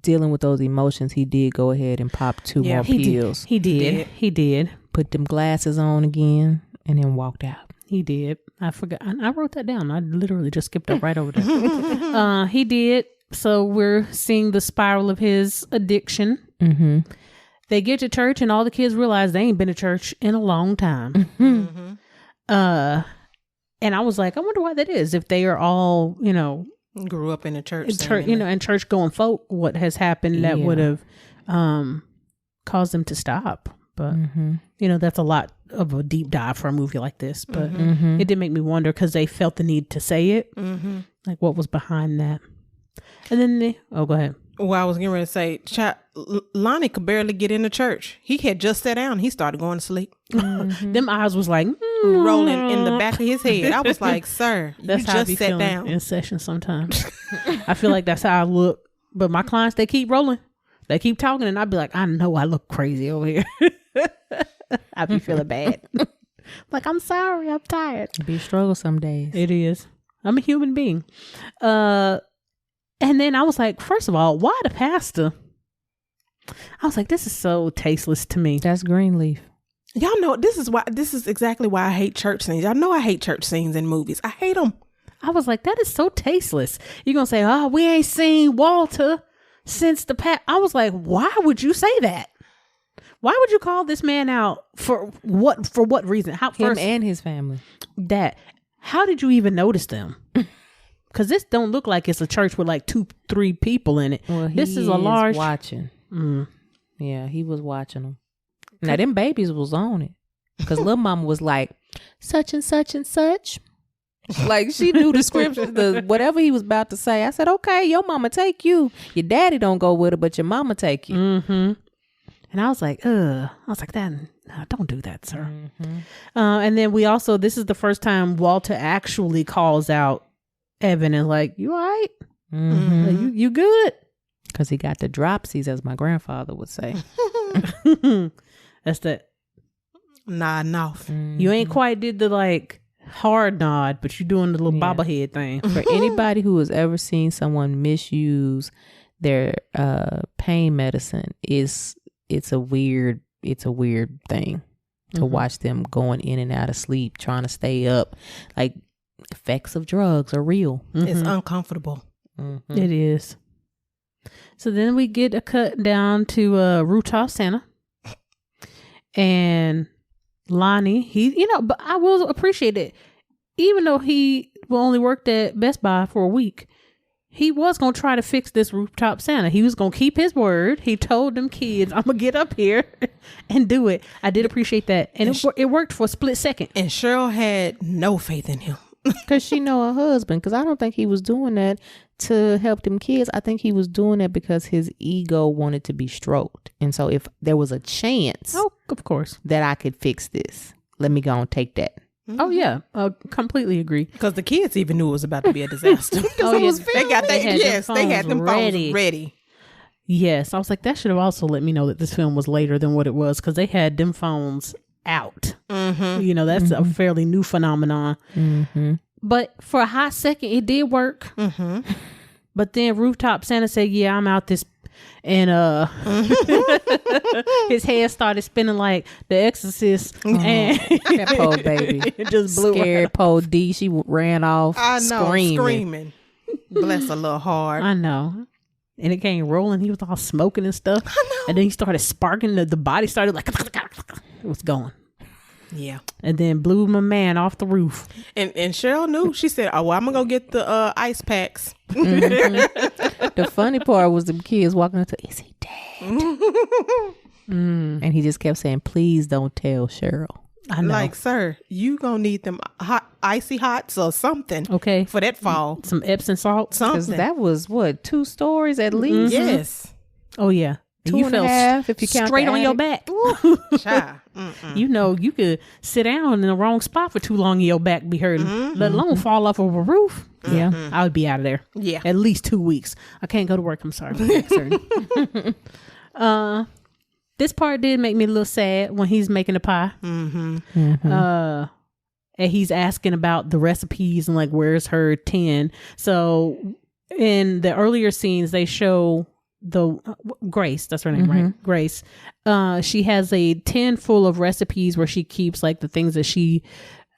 Speaker 3: dealing with those emotions, he did go ahead and pop 2 more pills.
Speaker 1: He did.
Speaker 3: Put them glasses on again, and then walked out.
Speaker 1: He did. I forgot. I wrote that down. I literally just skipped up right over there. He did. So we're seeing the spiral of his addiction. Mm-hmm. They get to church, and all the kids realize they ain't been to church in a long time. And I was like, I wonder why that is. If they are all, you know,
Speaker 2: grew up in a church,
Speaker 1: and church going folk, what has happened that would have caused them to stop. But you know, that's a lot of a deep dive for a movie like this. But it did make me wonder, because they felt the need to say it, like what was behind that. And then go ahead.
Speaker 2: Well, I was getting ready to say, Lonnie could barely get into church. He had just sat down. He started going to sleep.
Speaker 1: Them eyes was like
Speaker 2: rolling in the back of his head. I was like, sir, that's you how just sat down
Speaker 1: in session sometimes. I feel like that's how I look. But my clients, they keep rolling. They keep talking, and I'd be like, I know I look crazy over here. I be feeling bad. Like, I'm sorry, I'm tired.
Speaker 3: It'd be a struggle some days.
Speaker 1: It is. I'm a human being. And then I was like, first of all, why the pastor? I was like, this is so tasteless to me.
Speaker 3: That's Greenleaf.
Speaker 2: Y'all know, this is exactly why I hate church scenes. Y'all know I hate church scenes in movies. I hate them.
Speaker 1: I was like, that is so tasteless. You're going to say, oh, we ain't seen Walter since the past. I was like, why would you say that? Why would you call this man out for what reason?
Speaker 3: Him and his family.
Speaker 1: How did you even notice them? Because this don't look like it's a church with like 2-3 people in it.
Speaker 3: Well,
Speaker 1: this is a large
Speaker 3: watching. Yeah, he was watching them. Now them babies was on it, because little mama was like such and such and such. Like, she knew the scripture, whatever he was about to say. I said, okay, your mama take you. Your daddy don't go with her, but your mama take you.
Speaker 1: And I was like, don't do that, sir. And then this is the first time Walter actually calls out Evan and like, you all right? Like, you good?
Speaker 3: Because he got the dropsies, as my grandfather would say.
Speaker 1: That's that
Speaker 2: nod off.
Speaker 1: You ain't quite did the like hard nod, but you doing the little bobblehead thing.
Speaker 3: For anybody who has ever seen someone misuse their pain medicine, it's a weird thing to watch them going in and out of sleep, trying to stay up. Like, effects of drugs are real.
Speaker 2: It's uncomfortable.
Speaker 1: It is. So then we get a cut down to Rooftop Santa, and Lonnie, but I will appreciate it. Even though he only worked at Best Buy for a week, he was going to try to fix this Rooftop Santa. He was going to keep his word. He told them kids, I'm going to get up here and do it. I did appreciate that. And it worked for a split second.
Speaker 2: And Cheryl had no faith in him.
Speaker 3: Because she know her husband. Because I don't think he was doing that to help them kids. I think he was doing that because his ego wanted to be stroked. And so if there was a chance,
Speaker 1: of course,
Speaker 3: that I could fix this, let me go and take that.
Speaker 1: Oh yeah, completely agree.
Speaker 2: Because the kids even knew it was about to be a disaster. They had them phones ready.
Speaker 1: Yes, I was like, that should have also let me know that this film was later than what it was, because they had them phones out. That's a fairly new phenomenon. But for a hot second, it did work. But then Rooftop Santa said, "Yeah, I'm out this," and his head started spinning like The Exorcist, and
Speaker 3: that poor baby
Speaker 1: it just blew
Speaker 3: scared. Poor D, she ran off.
Speaker 2: I know, screaming. Bless her little heart.
Speaker 1: I know. And it came rolling. He was all smoking and stuff.
Speaker 2: I know.
Speaker 1: And then he started sparking. The body started like it was going.
Speaker 2: Yeah.
Speaker 1: And then blew my man off the roof.
Speaker 2: And Cheryl knew. She said, "Oh, well, I'm gonna go get the ice packs."
Speaker 3: The funny part was the kids walking up to, "Is he dead?" And he just kept saying, please don't tell Cheryl.
Speaker 1: I know.
Speaker 2: Like, sir, you gonna need them hot, icy hots or something.
Speaker 1: Okay.
Speaker 2: For that fall.
Speaker 1: Some Epsom salt.
Speaker 3: Because that was, 2 stories at least?
Speaker 2: Yes.
Speaker 1: Oh, yeah.
Speaker 3: 2.5 if you count
Speaker 1: straight on your back.
Speaker 2: Child.
Speaker 1: You know, you could sit down in the wrong spot for too long and your back be hurting, let alone fall off of a roof. Yeah, I would be out of there.
Speaker 2: Yeah.
Speaker 1: At least 2 weeks. I can't go to work. I'm sorry. My back's hurting. This part did make me a little sad when he's making the pie. And he's asking about the recipes and like, where's her tin? So in the earlier scenes, they show the Grace, that's her name, right? Grace. She has a tin full of recipes where she keeps like the things that she,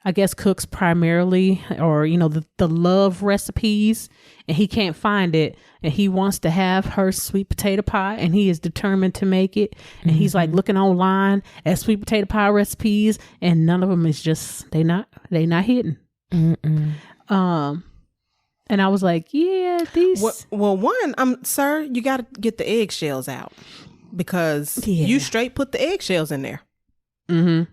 Speaker 1: I guess, cooks primarily, or, you know, the love recipes, and he can't find it, and he wants to have her sweet potato pie, and he is determined to make it, and he's like looking online at sweet potato pie recipes, and none of them is just, they not hitting. And I was like, yeah, these.
Speaker 2: Well, one, sir, you got to get the eggshells out, because you straight put the eggshells in there. And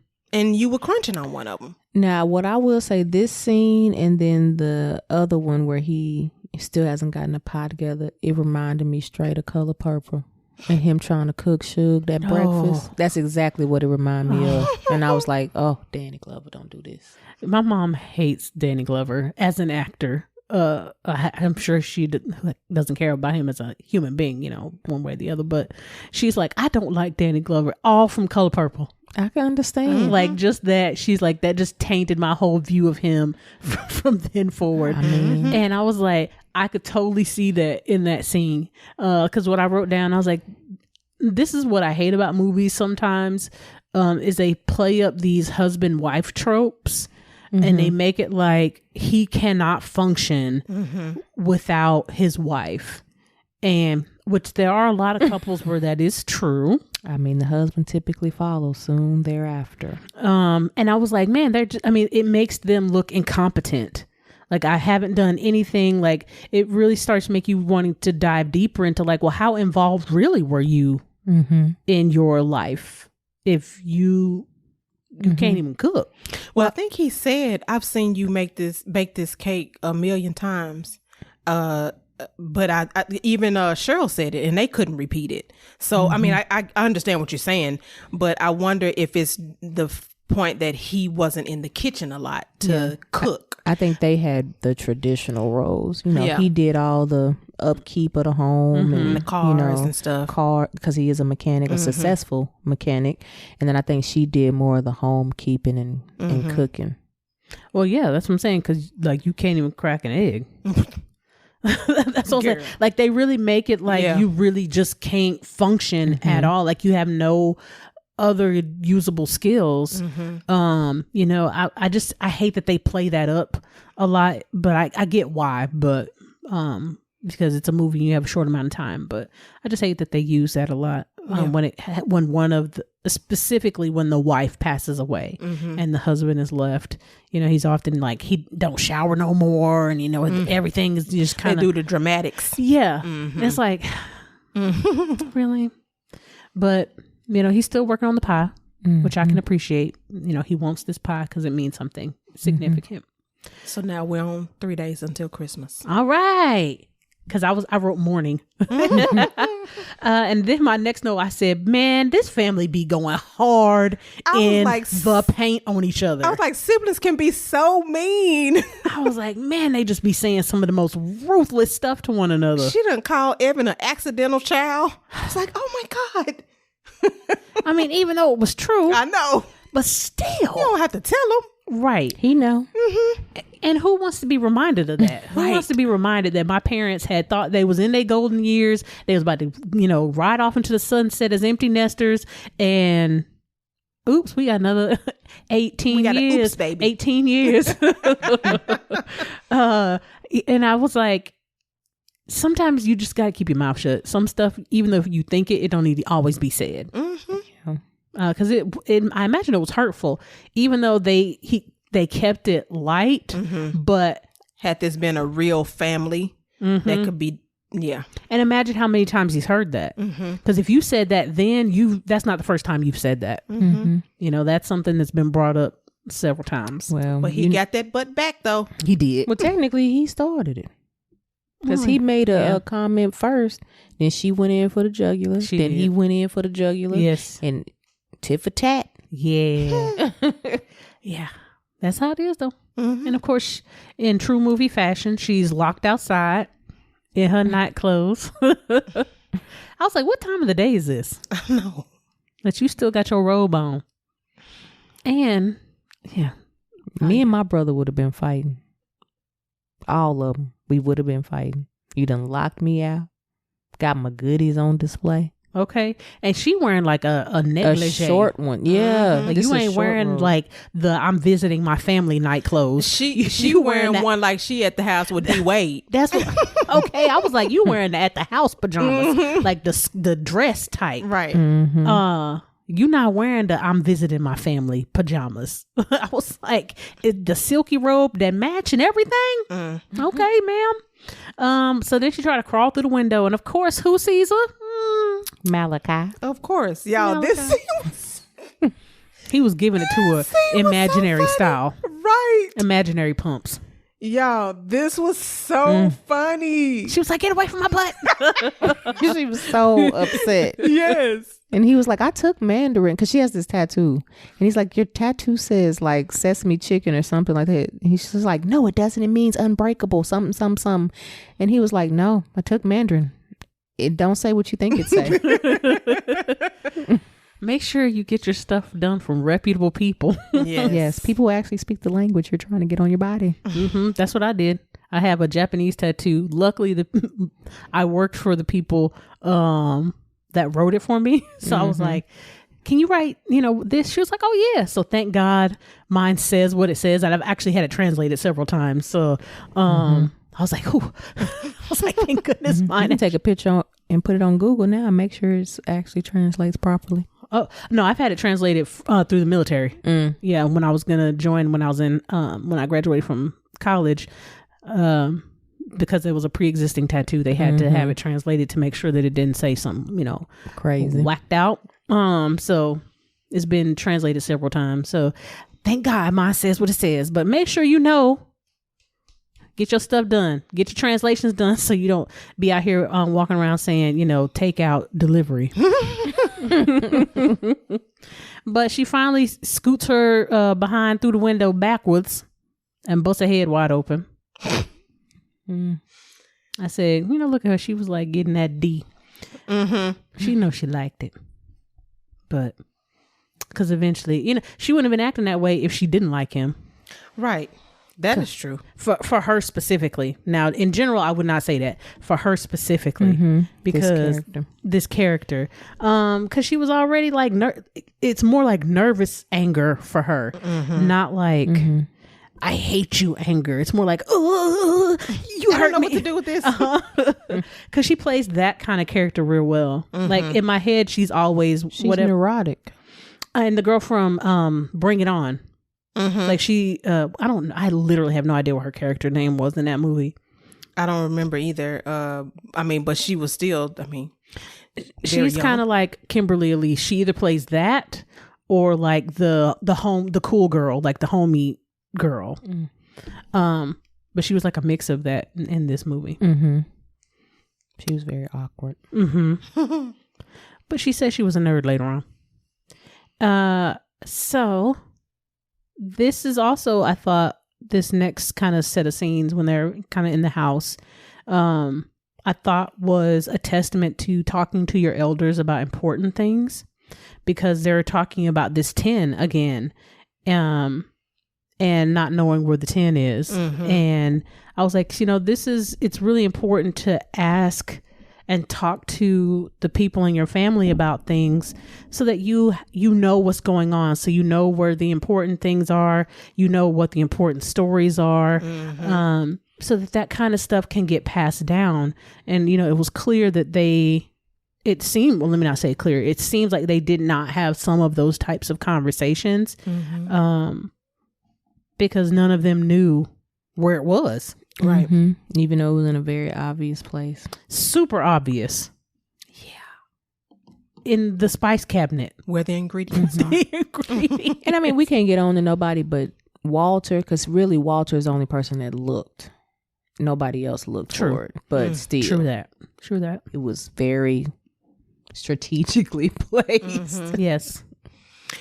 Speaker 2: you were crunching on one of them.
Speaker 3: Now, what I will say, this scene and then the other one where he still hasn't gotten a pie together, it reminded me straight of Color Purple and him trying to cook Suge that breakfast. That's exactly what it reminded me of. And I was like, oh, Danny Glover, don't do this.
Speaker 1: My mom hates Danny Glover as an actor. I'm sure she doesn't care about him as a human being, you know, one way or the other. But she's like, I don't like Danny Glover, all from Color Purple.
Speaker 3: I can understand.
Speaker 1: Like, just that, she's like, that just tainted my whole view of him from then forward. And I was like, I could totally see that in that scene. Because what I wrote down, I was like, this is what I hate about movies sometimes, is they play up these husband-wife tropes. And they make it like he cannot function without his wife. And which there are a lot of couples where that is true.
Speaker 3: I mean, the husband typically follows soon thereafter.
Speaker 1: And I was like, man, it makes them look incompetent. Like, I haven't done anything. Like, it really starts to make you wanting to dive deeper into like, well, how involved really were you in your life if you can't even cook?
Speaker 2: Well, I think he said, I've seen you bake this cake 1,000,000 times. But I even Cheryl said it and they couldn't repeat it. So, I mean, I understand what you're saying, but I wonder if it's the point that he wasn't in the kitchen a lot to cook.
Speaker 3: I think they had the traditional roles. You know, he did all the upkeep of the home and
Speaker 2: the cars and stuff.
Speaker 3: Because he is a mechanic, a successful mechanic. And then I think she did more of the home keeping and cooking.
Speaker 1: Well, yeah, that's what I'm saying. Because like, you can't even crack an egg. That's what I'm saying. Like, they really make it like you really just can't function at all. Like, you have no other usable skills. You know, I hate that they play that up a lot, but I get why. But because it's a movie, you have a short amount of time. But I just hate that they use that a lot when one of the, specifically when the wife passes away and the husband is left. You know, he's often like, he don't shower no more, and you know, everything is just kind of
Speaker 2: do the dramatics.
Speaker 1: It's like really, but you know, he's still working on the pie, which I can appreciate. You know, he wants this pie because it means something significant.
Speaker 2: So now we're on 3 days until Christmas.
Speaker 1: All right. Because I wrote morning. And then my next note, I said, man, this family be going hard in like, the paint on each other.
Speaker 2: I was like, siblings can be so mean.
Speaker 1: I was like, man, they just be saying some of the most ruthless stuff to one another.
Speaker 2: She done call Evan an accidental child. I was like, oh my God.
Speaker 1: I mean, even though it was true.
Speaker 2: I know.
Speaker 1: But still.
Speaker 2: You don't have to tell him.
Speaker 1: Right.
Speaker 3: He know.
Speaker 1: And who wants to be reminded of that? Who wants to be reminded that my parents had thought they was in their golden years, they was about to, you know, ride off into the sunset as empty nesters, and oops, we got another 18 years.
Speaker 2: Oops, baby.
Speaker 1: 18 years. And I was like, sometimes you just got to keep your mouth shut. Some stuff, even though you think it don't need to always be said. Because I imagine it was hurtful, even though they kept it light. But
Speaker 2: had this been a real family, that could be Yeah.
Speaker 1: And imagine how many times he's heard that. Because if you said that then, that's not the first time you've said that. You know, that's something that's been brought up several times.
Speaker 3: Well,
Speaker 2: but he got that butt back though.
Speaker 1: He did.
Speaker 3: Well, technically he started it. Because he made a comment first, then she went in for the jugular, he went in for the jugular.
Speaker 1: Yes.
Speaker 3: And tit for tat.
Speaker 1: Yeah. Yeah. That's how it is though. And of course, in true movie fashion, she's locked outside in her night clothes. I was like, what time of the day is this?
Speaker 2: I know.
Speaker 1: But you still got your robe on. And, yeah.
Speaker 3: Me and my brother would have been fighting. All of them. We would have been fighting. You done locked me out. Got my goodies on display.
Speaker 1: Okay. And she wearing like a negligee.
Speaker 3: A short one. Yeah.
Speaker 1: Like you ain't wearing robe. Like the I'm visiting my family night clothes.
Speaker 2: She wearing one like she at the house with D Wade.
Speaker 1: That's what, okay. I was like, you wearing the at the house pajamas. Like the dress type.
Speaker 2: Right.
Speaker 1: You not wearing the I'm visiting my family pajamas. I was like, the silky robe that match and everything. Okay, ma'am. So then she tried to crawl through the window, and of course, who sees her?
Speaker 3: Malachi.
Speaker 2: Of course, y'all. Malachi.
Speaker 1: He was giving it to her imaginary style,
Speaker 2: right?
Speaker 1: Imaginary pumps.
Speaker 2: Y'all, this was so funny.
Speaker 1: She was like, "Get away from my butt."
Speaker 3: She was so upset.
Speaker 2: Yes.
Speaker 3: And he was like, I took Mandarin because she has this tattoo. And he's like, your tattoo says like sesame chicken or something like that. And he's just like, no, it doesn't. It means unbreakable, something. And he was like, no, I took Mandarin. It don't say what you think it say.
Speaker 1: Make sure you get your stuff done from reputable people.
Speaker 3: Yes. People who actually speak the language you're trying to get on your body.
Speaker 1: That's what I did. I have a Japanese tattoo. Luckily, I worked for the people that wrote it for me. So I was like, can you write, this? She was like, oh yeah. So thank God mine says what it says. And I've actually had it translated several times. So I was like, ooh. I was like, thank goodness mine.
Speaker 3: You can take a picture and put it on Google now and make sure it actually translates properly.
Speaker 1: Oh, no, I've had it translated through the military. Yeah. When I was going to join, when I graduated from college, because it was a pre-existing tattoo, they had to have it translated to make sure that it didn't say something,
Speaker 3: crazy,
Speaker 1: whacked out. So it's been translated several times. So thank God mine says what it says. But make sure get your stuff done, get your translations done, so you don't be out here walking around saying, takeout delivery. But she finally scoots her behind through the window backwards and busts her head wide open. I said, look at her. She was like getting that D. She knows she liked it. But because eventually, she wouldn't have been acting that way if she didn't like him. Right. That is true. For her specifically. Now, in general, I would not say that. For her specifically. Because this character. Because she was already like, it's more like nervous anger for her. Not like... I hate you anger. It's more like, oh, you hurt me. I don't know what to do with this. Because she plays that kind of character real well. Like in my head, she's always
Speaker 3: neurotic.
Speaker 1: And the girl from Bring It On. Like I literally have no idea what her character name was in that movie.
Speaker 2: I don't remember either. But she was still,
Speaker 1: she's kind of like Kimberly Elise. She either plays that or like the cool girl, like the homie girl. But she was like a mix of that in this movie.
Speaker 3: She was very awkward.
Speaker 1: But she said she was a nerd later on. So this is also, I thought, this next kind of set of scenes when they're kind of in the house, I thought was a testament to talking to your elders about important things, because they're talking about this 10 again. And not knowing where the 10 is. And I was like, it's really important to ask and talk to the people in your family about things so that you know what's going on. So you know where the important things are, what the important stories are, so that kind of stuff can get passed down. And, it was clear that it seemed like they did not have some of those types of conversations. Because none of them knew where it was.
Speaker 2: Right.
Speaker 3: Even though it was in a very obvious place.
Speaker 1: Super obvious. In the spice cabinet
Speaker 2: where the ingredients are.
Speaker 3: And I mean, we can't get on to nobody but Walter, because really Walter is the only person that looked. Nobody else looked for it, but still.
Speaker 1: True that.
Speaker 3: It was very strategically placed.
Speaker 1: Yes.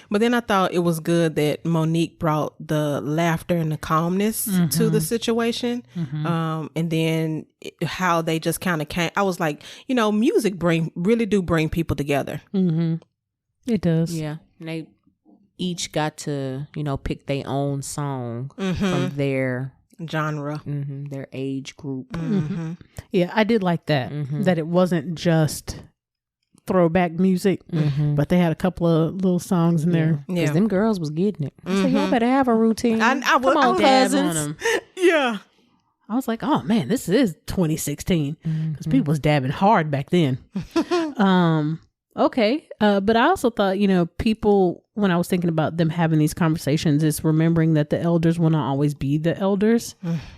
Speaker 2: But then I thought it was good that Monique brought the laughter and the calmness to the situation. And then how they just kind of came. I was like, music really do bring people together.
Speaker 1: It does.
Speaker 3: Yeah. And they each got to, pick their own song from their
Speaker 2: genre,
Speaker 3: their age group.
Speaker 1: Yeah, I did like that. That it wasn't just throwback music, but they had a couple of little songs in there.
Speaker 3: Because them girls was getting it. So y'all better have a routine.
Speaker 2: I
Speaker 3: Come on, cousins.
Speaker 1: On
Speaker 2: yeah.
Speaker 1: I was like, oh man, this is 2016 because people was dabbing hard back then. Okay. But I also thought, people, when I was thinking about them having these conversations, is remembering that the elders will not always be the elders,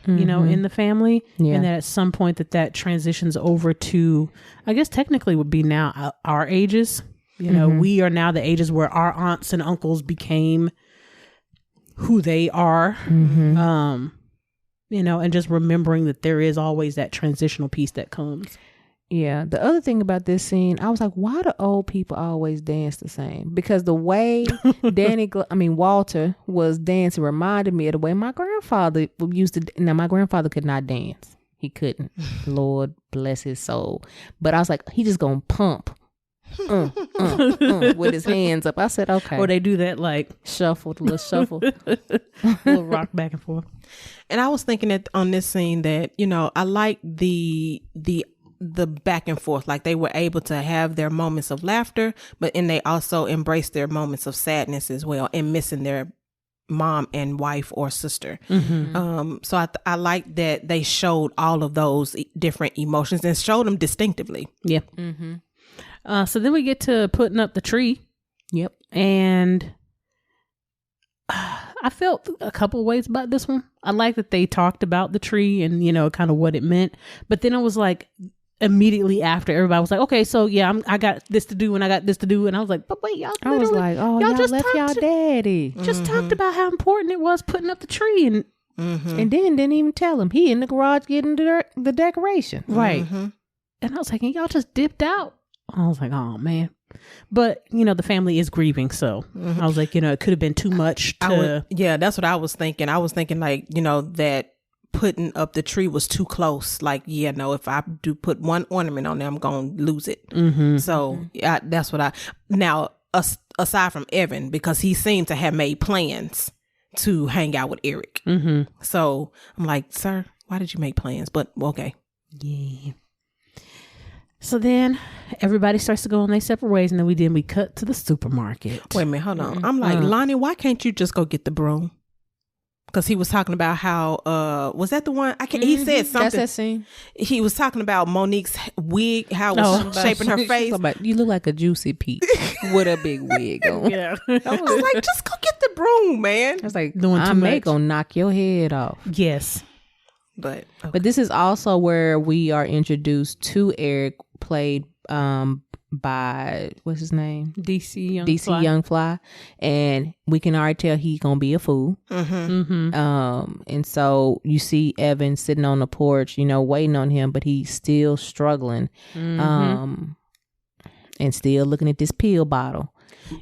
Speaker 1: in the family. Yeah. And that at some point that transitions over to, I guess technically would be now our ages. We are now the ages where our aunts and uncles became who they are. And just remembering that there is always that transitional piece that comes.
Speaker 3: Yeah. The other thing about this scene, I was like, why do old people always dance the same? Because the way Walter was dancing reminded me of the way my grandfather used to. Now, my grandfather could not dance. He couldn't. Lord bless his soul. But I was like, he just gonna pump with his hands up. I said, okay.
Speaker 1: Or they do that like
Speaker 3: shuffle, the little shuffle.
Speaker 1: Little rock back and forth.
Speaker 2: And I was thinking that on this scene that, I like the back and forth, like they were able to have their moments of laughter, and they also embrace their moments of sadness as well, and missing their mom and wife or sister. So I like that they showed all of those different emotions and showed them distinctively.
Speaker 1: Yeah. So then we get to putting up the tree. Yep. And I felt a couple ways about this one. I like that they talked about the tree and, kind of what it meant. But then it was like immediately after, everybody was like, okay, so yeah, I got this to do and I got this to do. And I was like, but wait, y'all.
Speaker 3: I was like, oh, y'all just left y'all daddy.
Speaker 1: Just talked about how important it was putting up the tree. And
Speaker 3: and then didn't even tell him. He in the garage getting the decoration.
Speaker 1: Right. And I was like, and y'all just dipped out. I was like, oh man. But the family is grieving, so I was like, it could have been too much
Speaker 2: that's what I was thinking. I was thinking like, that putting up the tree was too close. Like, if I do put one ornament on there, I'm gonna lose it. So that's what aside from Evan, because he seemed to have made plans to hang out with Eric. So I'm like, sir, why did you make plans? But okay.
Speaker 1: Yeah. So then everybody starts to go on their separate ways, and then we cut to the supermarket.
Speaker 2: Wait a minute, hold on. I'm like, Lonnie, why can't you just go get the broom? Because he was talking about how was that the one? He said something.
Speaker 3: That's that scene.
Speaker 2: He was talking about Monique's wig, how it was shaping her face.
Speaker 3: You look like a juicy peach with a big wig on.
Speaker 2: Yeah, I was like, just go get the broom, man.
Speaker 3: I was like, I'm gonna knock your head off.
Speaker 1: Yes.
Speaker 2: But
Speaker 3: this is also where we are introduced to Eric, played by what's his name, DC Young Fly, and we can already tell he's gonna be a fool. And so you see Evan sitting on the porch, waiting on him, but he's still struggling, and still looking at this pill bottle.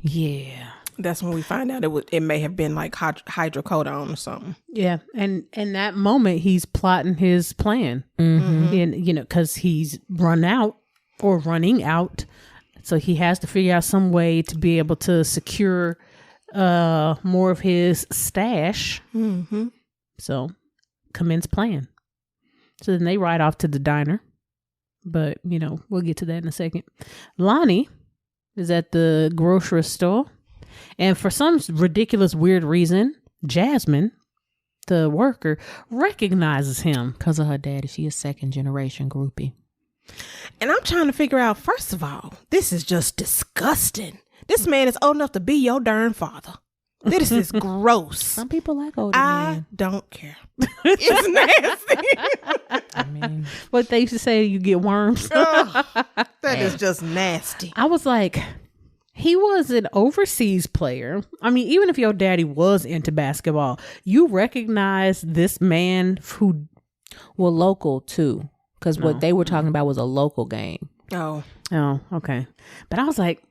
Speaker 1: Yeah.
Speaker 2: That's when we find out it may have been like hydrocodone or something.
Speaker 1: Yeah, and in that moment he's plotting his plan, and because he's running out, so he has to figure out some way to be able to secure more of his stash. So commence plan. So then they ride off to the diner, but we'll get to that in a second. Lonnie is at the grocery store. And for some ridiculous, weird reason, Jasmine, the worker, recognizes him.
Speaker 3: Because of her daddy. She is second generation groupie.
Speaker 2: And I'm trying to figure out, first of all, this is just disgusting. This man is old enough to be your darn father. This is gross.
Speaker 3: Some people like older
Speaker 2: I
Speaker 3: men.
Speaker 2: don't care. It's nasty.
Speaker 3: I mean,
Speaker 1: What they used to say, you get worms.
Speaker 2: That is just nasty.
Speaker 1: I was like, he was an overseas player. I mean, even if your daddy was into basketball, you recognize this man who...
Speaker 3: well, local too. Because what they were talking about was a local game.
Speaker 2: Oh,
Speaker 1: okay. But I was like,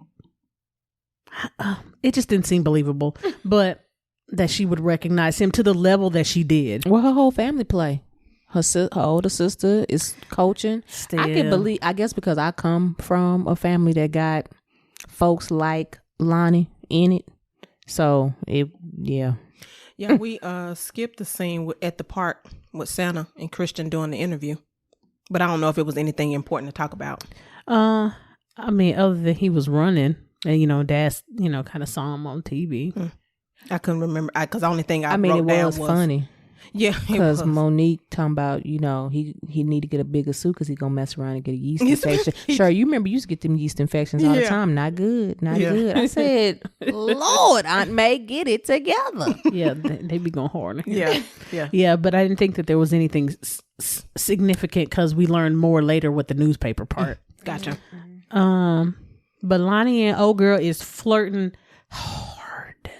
Speaker 1: it just didn't seem believable. But that she would recognize him to the level that she did.
Speaker 3: Well, her whole family play. Her older sister is coaching.
Speaker 1: Still.
Speaker 3: I can believe, I guess because I come from a family that got folks like Lonnie in it. So, yeah.
Speaker 2: Yeah, we skipped the scene at the park with Santa and Christian doing the interview. But I don't know if it was anything important to talk about.
Speaker 1: I mean, other than he was running and, Dad, kind of saw him on TV.
Speaker 2: I couldn't remember because the only thing I
Speaker 3: mean,
Speaker 2: wrote
Speaker 3: it
Speaker 2: down
Speaker 3: was funny.
Speaker 2: Yeah,
Speaker 3: because Monique talking about, he need to get a bigger suit because he gonna mess around and get a yeast infection. Sure, you remember you used to get them yeast infections all the time. Not good, not good. I said, Lord, Aunt May, get it together.
Speaker 1: Yeah, they be going hard.
Speaker 2: Yeah.
Speaker 1: But I didn't think that there was anything significant because we learned more later with the newspaper part.
Speaker 2: Gotcha.
Speaker 1: But Lonnie and old girl is flirting hard,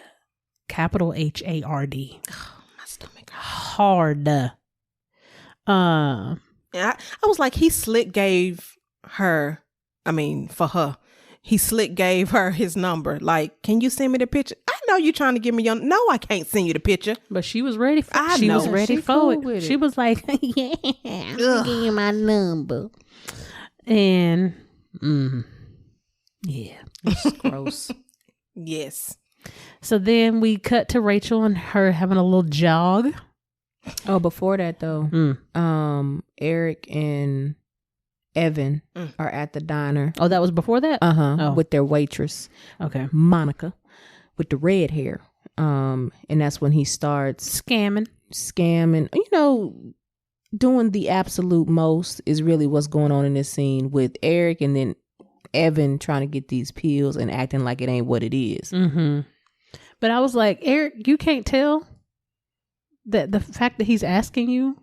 Speaker 1: capital HARD. Hard. I
Speaker 2: was like, he slick gave her, he slick gave her his number. Like, can you send me the picture? I know you trying to give me your, no, I can't send you the picture.
Speaker 1: But she was ready for
Speaker 2: it.
Speaker 1: She was ready for it. She was like, yeah,
Speaker 3: I'll give you my number.
Speaker 1: And, yeah,
Speaker 3: it's gross.
Speaker 2: Yes.
Speaker 1: So then we cut to Rachel and her having a little jog.
Speaker 3: Oh, before that though, Eric and Evan are at the diner.
Speaker 1: Oh, that was before that?
Speaker 3: With their waitress.
Speaker 1: Okay.
Speaker 3: Monica with the red hair. And that's when he starts
Speaker 1: scamming.
Speaker 3: Doing the absolute most is really what's going on in this scene with Eric and then Evan trying to get these pills and acting like it ain't what it is.
Speaker 1: Mm-hmm. But I was like, Eric, you can't tell that the fact that he's asking you,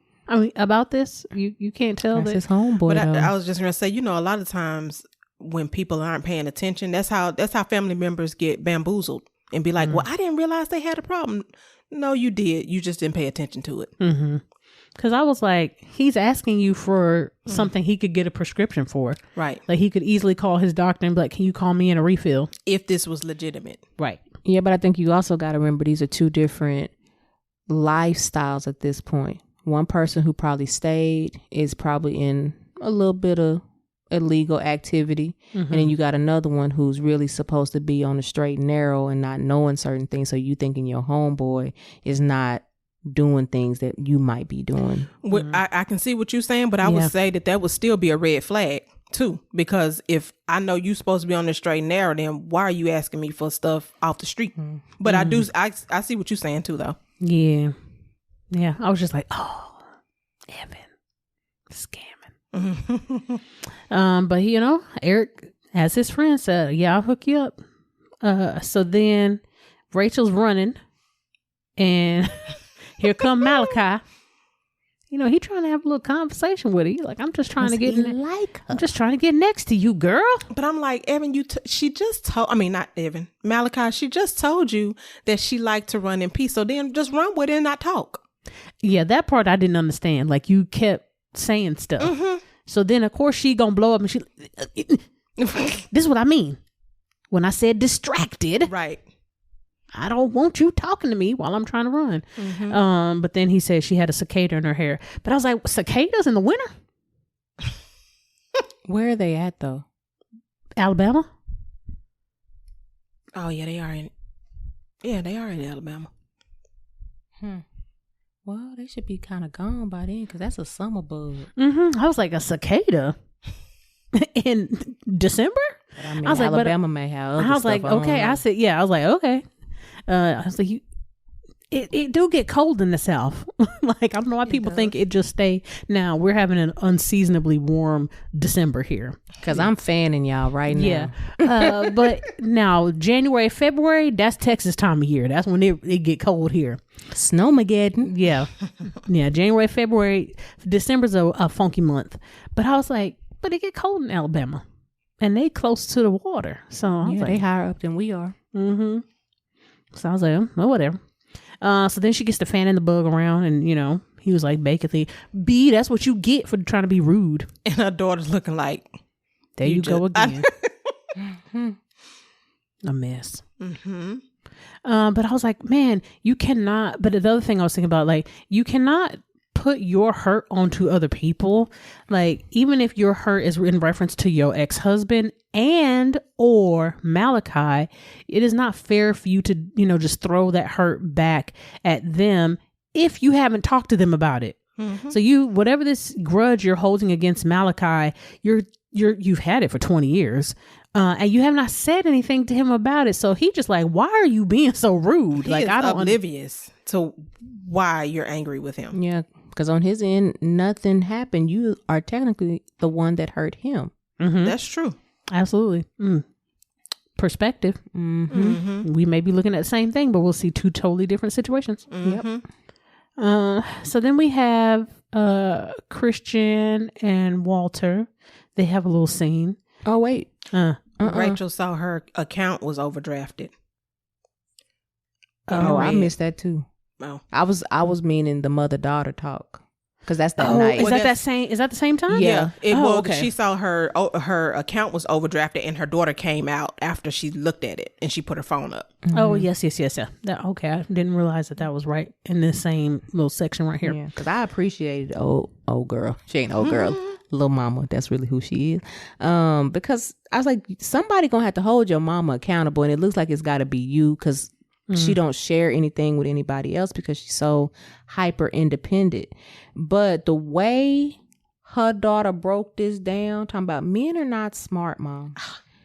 Speaker 1: about this, you can't tell.
Speaker 3: That's his homeboy.
Speaker 2: But I was just gonna say, a lot of times when people aren't paying attention, that's how family members get bamboozled and be like, well, I didn't realize they had a problem. No, you did. You just didn't pay attention to it.
Speaker 1: Mm-hmm. Because I was like, he's asking you for something he could get a prescription for.
Speaker 2: Right.
Speaker 1: Like he could easily call his doctor and be like, can you call me in a refill?
Speaker 2: If this was legitimate.
Speaker 1: Right.
Speaker 3: Yeah, but I think you also got to remember these are two different lifestyles at this point. One person who probably stayed is probably in a little bit of illegal activity. And then you got another one who's really supposed to be on the straight and narrow and not knowing certain things. So you thinking your homeboy is not doing things that you might be doing.
Speaker 2: I can see what you're saying, but I would say that would still be a red flag too, because if I know you're supposed to be on the straight and narrow, then why are you asking me for stuff off the street? But I see what you're saying too, though.
Speaker 1: Yeah. I was just like, oh, Evan, scamming. But Eric, as his friend said, yeah, I'll hook you up. So then Rachel's running and here come Malachi. He trying to have a little conversation with her. Like, I'm just trying to get I'm just trying to get next to you, girl.
Speaker 2: But I'm like, Evan, she just told, not Evan, Malachi, she just told you that she liked to run in peace. So then just run with it and not talk.
Speaker 1: Yeah, that part I didn't understand. Like, you kept saying stuff. So then, of course, she gonna blow up and she, this is what I mean. When I said distracted.
Speaker 2: Right.
Speaker 1: I don't want you talking to me while I'm trying to run. But then he said she had a cicada in her hair. But I was like, cicadas in the winter?
Speaker 3: Where are they at though?
Speaker 1: Alabama?
Speaker 2: Oh yeah, they are in Alabama.
Speaker 3: Well, they should be kind of gone by then because that's a summer bug.
Speaker 1: I was like, a cicada in December?
Speaker 3: I was Alabama may have other
Speaker 1: I was like,
Speaker 3: stuff.
Speaker 1: okay. I said, yeah. I was like, okay. I was like, it do get cold in the South. Like, I don't know why people think it just stay. Now, we're having an unseasonably warm December here.
Speaker 3: Because I'm fanning y'all right now.
Speaker 1: Yeah. But now, January, February, that's Texas time of year. That's when it get cold here.
Speaker 3: Snowmageddon.
Speaker 1: Yeah. Yeah, January, February, December's a funky month. But I was like, but it get cold in Alabama. And they close to the water. So I was like,
Speaker 3: they higher up than we are.
Speaker 1: Mm-hmm. So I was like, well, whatever. So then she gets to fanning the bug around, and he was like, basically, B, that's what you get for trying to be rude.
Speaker 2: And her daughter's looking like,
Speaker 1: there you go again. A mess.
Speaker 2: Mm-hmm.
Speaker 1: But I was like, man, you cannot. But the other thing I was thinking about, like, you cannot put your hurt onto other people. Like, even if your hurt is in reference to your ex-husband and or Malachi, it is not fair for you to, just throw that hurt back at them if you haven't talked to them about it. Mm-hmm. So whatever this grudge you're holding against Malachi, you've had it for 20 years. And you have not said anything to him about it. So he just like, why are you being so rude?
Speaker 2: He
Speaker 1: like,
Speaker 2: is
Speaker 1: I don't
Speaker 2: oblivious to why you're angry with him.
Speaker 3: Yeah, because on his end, nothing happened. You are technically the one that hurt him.
Speaker 1: Mm-hmm.
Speaker 2: That's true.
Speaker 1: Absolutely. Perspective.
Speaker 3: Mm-hmm.
Speaker 2: Mm-hmm.
Speaker 1: We may be looking at the same thing, but we'll see two totally different situations.
Speaker 2: Mm-hmm.
Speaker 1: Yep. So then we have Christian and Walter. They have a little scene.
Speaker 3: Oh, wait.
Speaker 2: Rachel saw her account was overdrafted.
Speaker 3: Oh, I missed that too.
Speaker 2: Oh.
Speaker 3: I was meaning the mother-daughter talk. Because that's that night.
Speaker 1: Is that the same time?
Speaker 2: Yeah.
Speaker 1: Okay.
Speaker 2: She saw her account was overdrafted, and her daughter came out after she looked at it, and she put her phone up.
Speaker 1: Mm-hmm. Oh, yes. Yeah. Okay. I didn't realize that was right in this same little section right here.
Speaker 3: Yeah, because I appreciated old girl. She ain't old girl. Little mama. That's really who she is. Because I was like, somebody gonna have to hold your mama accountable, and it looks like it's got to be you, because she don't share anything with anybody else because she's so hyper independent. But the way her daughter broke this down, talking about men are not smart, Mom.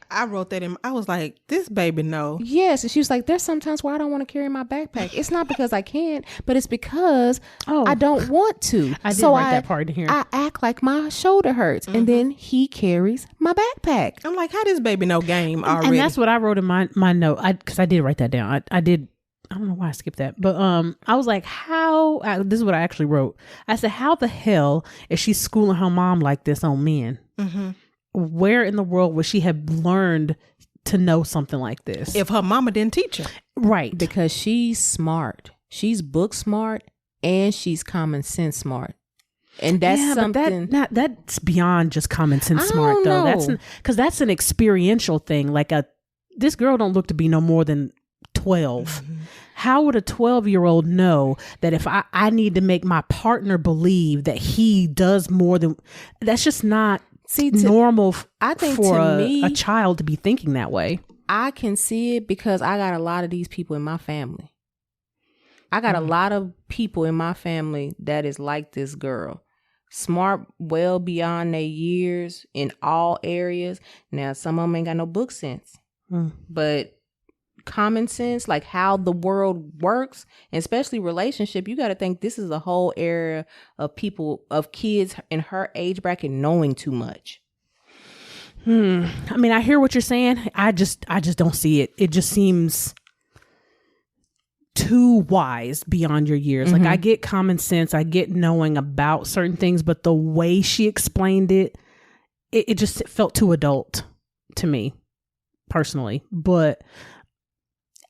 Speaker 2: I wrote that in. I was like, this baby no.
Speaker 3: Yes. And she was like, there's sometimes where I don't want to carry my backpack. It's not because I can't, but it's because I don't want to.
Speaker 1: I didn't write that part in here.
Speaker 3: I act like my shoulder hurts. And then he carries my backpack.
Speaker 2: I'm like, how does baby know game already?
Speaker 1: And that's what I wrote in my note. Because I did write that down. I did. I don't know why I skipped that. But I was like, this is what I actually wrote. I said, how the hell is she schooling her mom like this on men? Mm-hmm. Where in the world would she have learned to know something like this?
Speaker 2: If her mama didn't teach her.
Speaker 1: Right.
Speaker 3: Because she's smart. She's book smart and she's common sense smart. And that's something.
Speaker 1: But that's beyond just common sense smart, though. That's because that's an experiential thing. Like this girl don't look to be no more than 12. Mm-hmm. How would a 12-year-old know that if I need to make my partner believe that he does more than that's just not normal? I think for a child to be thinking that way.
Speaker 3: I can see it because I got a lot of these people in my family. I got a lot of people in my family that is like this girl. Smart well beyond their years in all areas. Now, some of them ain't got no book sense. But common sense, like how the world works, and especially relationship, you got to think this is a whole area of kids in her age bracket knowing too much.
Speaker 1: I mean, I hear what you're saying. I just don't see it. It just seems too wise beyond your years. Like, I get common sense, I get knowing about certain things, but the way she explained it just felt too adult to me personally. But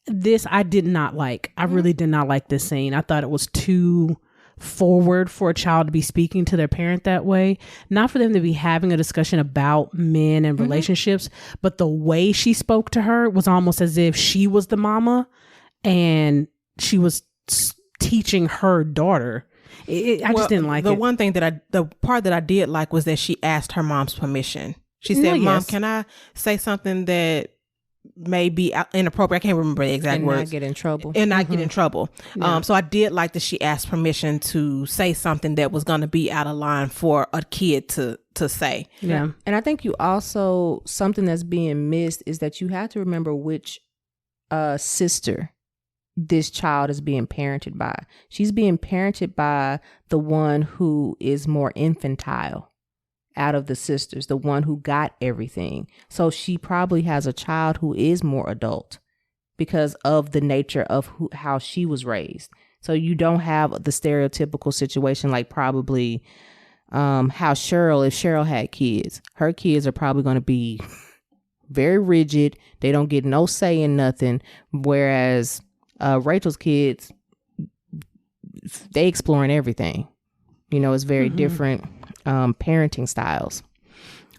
Speaker 1: this I did not like. I really did not like this scene. I thought it was too forward for a child to be speaking to their parent that way. Not for them to be having a discussion about men and relationships, but the way she spoke to her was almost as if she was the mama and she was teaching her daughter. I just didn't like it.
Speaker 2: The part that I did like was that she asked her mom's permission. She said, Mom, can I say something that may be inappropriate? I can't remember the exact words.
Speaker 3: And not get in trouble.
Speaker 2: Get in trouble. Yeah. So I did like that she asked permission to say something that was going to be out of line for a kid to say.
Speaker 1: Yeah.
Speaker 3: And I think you also, something that's being missed is that you have to remember which sister this child is being parented by. She's being parented by the one who is more infantile out of the sisters, the one who got everything. So she probably has a child who is more adult because of the nature of how she was raised. So you don't have the stereotypical situation like probably how Cheryl, if Cheryl had kids, her kids are probably going to be very rigid. They don't get no say in nothing. Whereas Rachel's kids, they exploring everything. You know, it's very different parenting styles.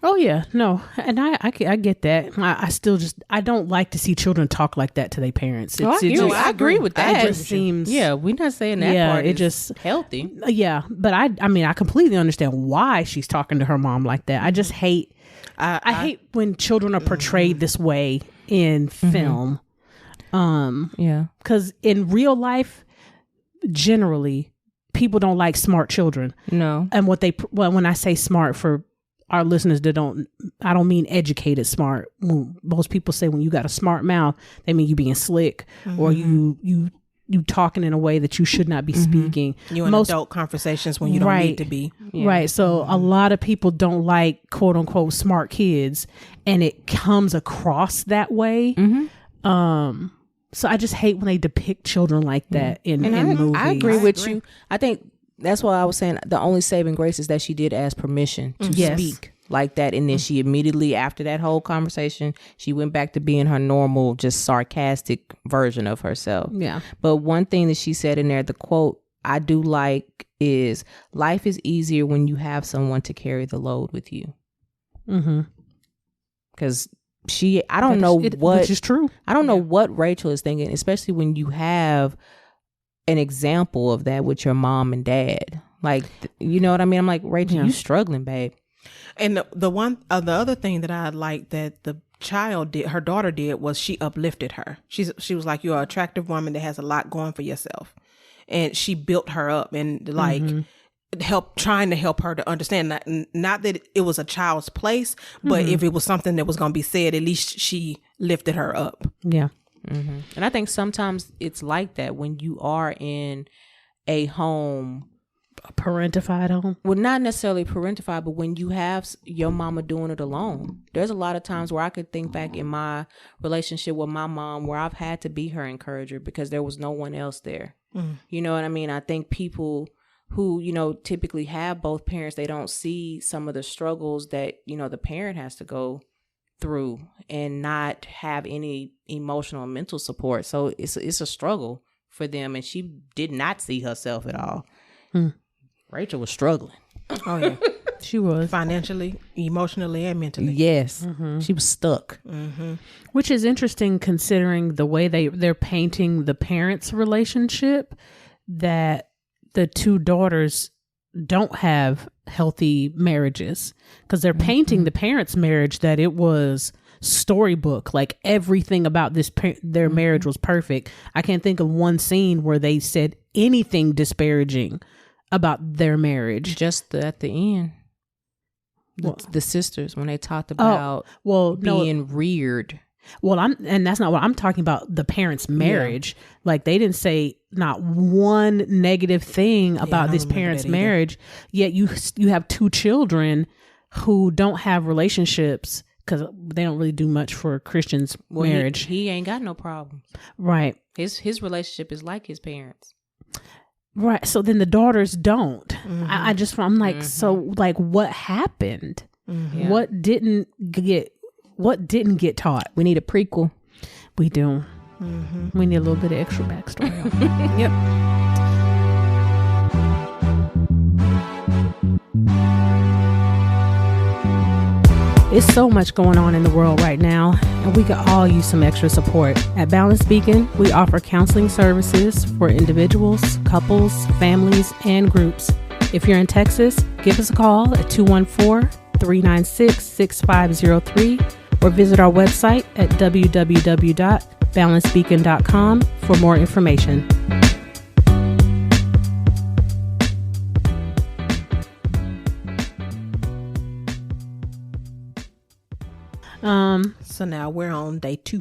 Speaker 1: Oh yeah, no, and I get that. I still I don't like to see children talk like that to their parents.
Speaker 3: I agree with that.
Speaker 1: It just seems,
Speaker 3: we're not saying that part is just healthy.
Speaker 1: Yeah, but I mean I completely understand why she's talking to her mom like that. I just hate I hate when children are portrayed this way in film. Because in real life, generally, people don't like smart children.
Speaker 3: No,
Speaker 1: and when I say smart for our listeners that I don't mean educated smart. Most people say when you got a smart mouth, they mean you being slick or you talking in a way that you should not be speaking.
Speaker 2: You in adult conversations when you don't need to be.
Speaker 1: Yeah. Right. So a lot of people don't like quote unquote smart kids, and it comes across that way. So I just hate when they depict children like that in movies.
Speaker 3: I agree with you. I think that's why I was saying the only saving grace is that she did ask permission to speak like that. And then she immediately, after that whole conversation, she went back to being her normal, just sarcastic version of herself.
Speaker 1: Yeah.
Speaker 3: But one thing that she said in there, the quote I do like is, life is easier when you have someone to carry the load with you. Because I don't know what,
Speaker 1: which is true.
Speaker 3: I don't know what Rachel is thinking, especially when you have an example of that with your mom and dad. Like, you know what I mean? I'm like, Rachel, you struggling, babe.
Speaker 2: And the other thing that I like that the child did, her daughter did, was she uplifted her. She was like, you're an attractive woman that has a lot going for yourself. And she built her up and like trying to help her to understand that, not that it was a child's place, but if it was something that was going to be said, at least she lifted her up.
Speaker 1: Yeah.
Speaker 3: And I think sometimes it's like that when you are in a home,
Speaker 1: a parentified home.
Speaker 3: Well, not necessarily parentified, but when you have your mama doing it alone. There's a lot of times where I could think back in my relationship with my mom where I've had to be her encourager because there was no one else there. You know what I mean? I think people who, you know, typically have both parents, they don't see some of the struggles that, you know, the parent has to go through and not have any emotional and mental support. So it's a struggle for them, and she did not see herself at all. Rachel was struggling.
Speaker 2: Oh yeah.
Speaker 1: She was
Speaker 2: financially, emotionally, and mentally.
Speaker 3: Yes. She was stuck.
Speaker 1: Which is interesting considering the way they're painting the parents' relationship, that the two daughters don't have healthy marriages, because they're painting the parents' marriage that it was storybook, like everything about their marriage was perfect. I can't think of one scene where they said anything disparaging about their marriage.
Speaker 3: Just at the end, the sisters, when they talked about being reared.
Speaker 1: Well, and that's not what I'm talking about. The parents' marriage, like they didn't say not one negative thing about this parents' marriage. Yet you have two children who don't have relationships because they don't really do much for Christian's marriage.
Speaker 3: He ain't got no problems,
Speaker 1: right?
Speaker 3: His relationship is like his parents,
Speaker 1: right? So then the daughters don't. I'm like, so like, what happened? What didn't get taught?
Speaker 3: We need a prequel.
Speaker 1: We do. We need a little bit of extra backstory.
Speaker 2: Yep.
Speaker 1: It's so much going on in the world right now, and we could all use some extra support. At Balance Beacon, we offer counseling services for individuals, couples, families, and groups. If you're in Texas, give us a call at 214-396-6503 or visit our website at www.balancebeacon.com for more information.
Speaker 2: So now we're on day 2.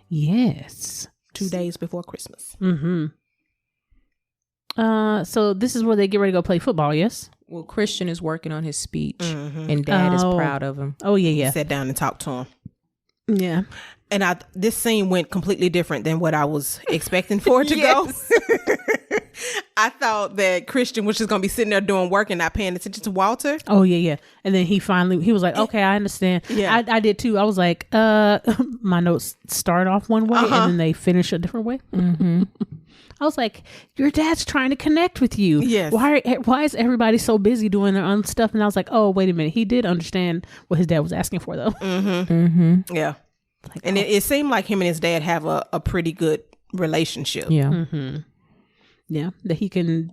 Speaker 1: Yes.
Speaker 2: 2 days before Christmas.
Speaker 1: Mm-hmm. So this is where they get ready to go play football, yes?
Speaker 3: Well, Christian is working on his speech, and Dad is proud of him.
Speaker 1: Oh, yeah.
Speaker 2: Sat down and talked to him.
Speaker 1: Yeah.
Speaker 2: And this scene went completely different than what I was expecting for it to go. I thought that Christian was just going to be sitting there doing work and not paying attention to Walter.
Speaker 1: Oh, yeah. And then he was like, okay, I understand.
Speaker 2: Yeah.
Speaker 1: I did too. I was like, my notes start off one way and then they finish a different way. Mm-hmm. I was like, your dad's trying to connect with you.
Speaker 2: Yes.
Speaker 1: Why is everybody so busy doing their own stuff? And I was like, oh, wait a minute. He did understand what his dad was asking for, though.
Speaker 2: Mm-hmm. Mm-hmm. Yeah. Like, and it seemed like him and his dad have a pretty good relationship.
Speaker 3: Yeah.
Speaker 1: Mm-hmm. Yeah. That he can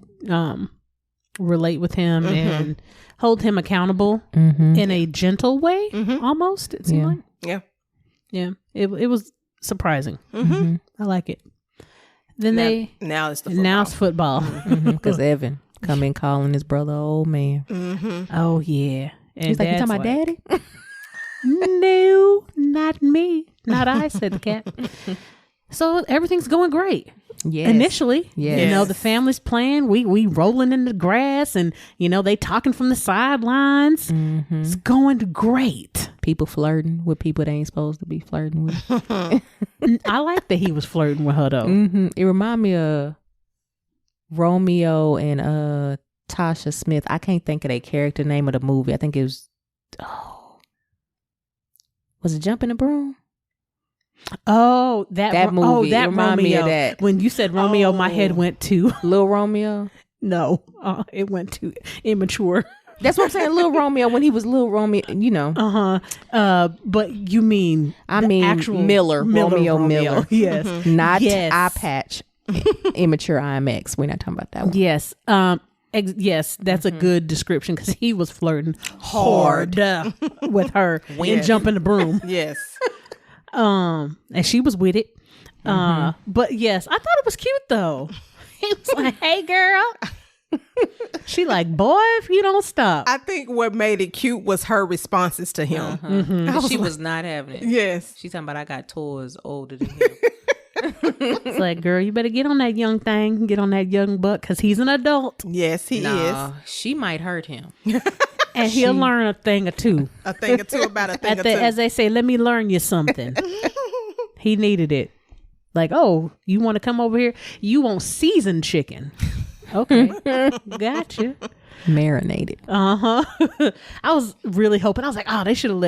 Speaker 1: relate with him and hold him accountable in a gentle way, almost, it seemed like.
Speaker 2: Yeah.
Speaker 1: Yeah. It was surprising.
Speaker 2: Mm-hmm.
Speaker 1: I like it. Then
Speaker 2: now it's the football.
Speaker 1: Now it's football.
Speaker 3: Because Evan come in calling his brother old man.
Speaker 2: Mm-hmm.
Speaker 1: Oh, yeah. And
Speaker 3: he's like, you talking about daddy?
Speaker 1: No, not me. Not I, said the cat. So everything's going great.
Speaker 3: Yes.
Speaker 1: Initially,
Speaker 3: yes.
Speaker 1: You know, the family's playing. We rolling in the grass and, you know, they talking from the sidelines. Mm-hmm. It's going great.
Speaker 3: People flirting with people they ain't supposed to be flirting with.
Speaker 1: I like that he was flirting with her, though.
Speaker 3: Mm-hmm. It reminded me of Romeo and Tasha Smith. I can't think of their character name of the movie. I think it was... Was it Jumping the Broom?
Speaker 1: Oh, that movie. Oh, that
Speaker 3: reminded me of that.
Speaker 1: When you said Romeo, my head went to
Speaker 3: Little Romeo.
Speaker 1: No, it went to Immature.
Speaker 3: That's what I'm saying. Little Romeo, when he was Little Romeo, you know.
Speaker 1: But you mean
Speaker 3: actual Miller Miller.
Speaker 1: Yes,
Speaker 3: not eye patch. Immature IMX. We're not talking about that one.
Speaker 1: Yes. Yes, that's a good description because he was flirting hard with her and jumping the broom.
Speaker 2: Yes.
Speaker 1: And she was with it. But yes, I thought it was cute though. He was like, "Hey, girl." She like, "Boy, if you don't stop."
Speaker 2: I think what made it cute was her responses to him.
Speaker 3: She was not having it.
Speaker 2: Yes.
Speaker 3: She's talking about, I got toys older than him.
Speaker 1: It's like, girl, you better get on that young thing, get on that young buck, because he's an adult.
Speaker 2: Yes, he is.
Speaker 3: She might hurt him.
Speaker 1: And he'll learn a thing or two.
Speaker 2: A thing or two about a thing or two.
Speaker 1: As they say, let me learn you something. He needed it. Like, oh, you want to come over here? You want seasoned chicken. Okay. Gotcha.
Speaker 3: Marinated.
Speaker 1: I was really hoping. I was like, oh, they should have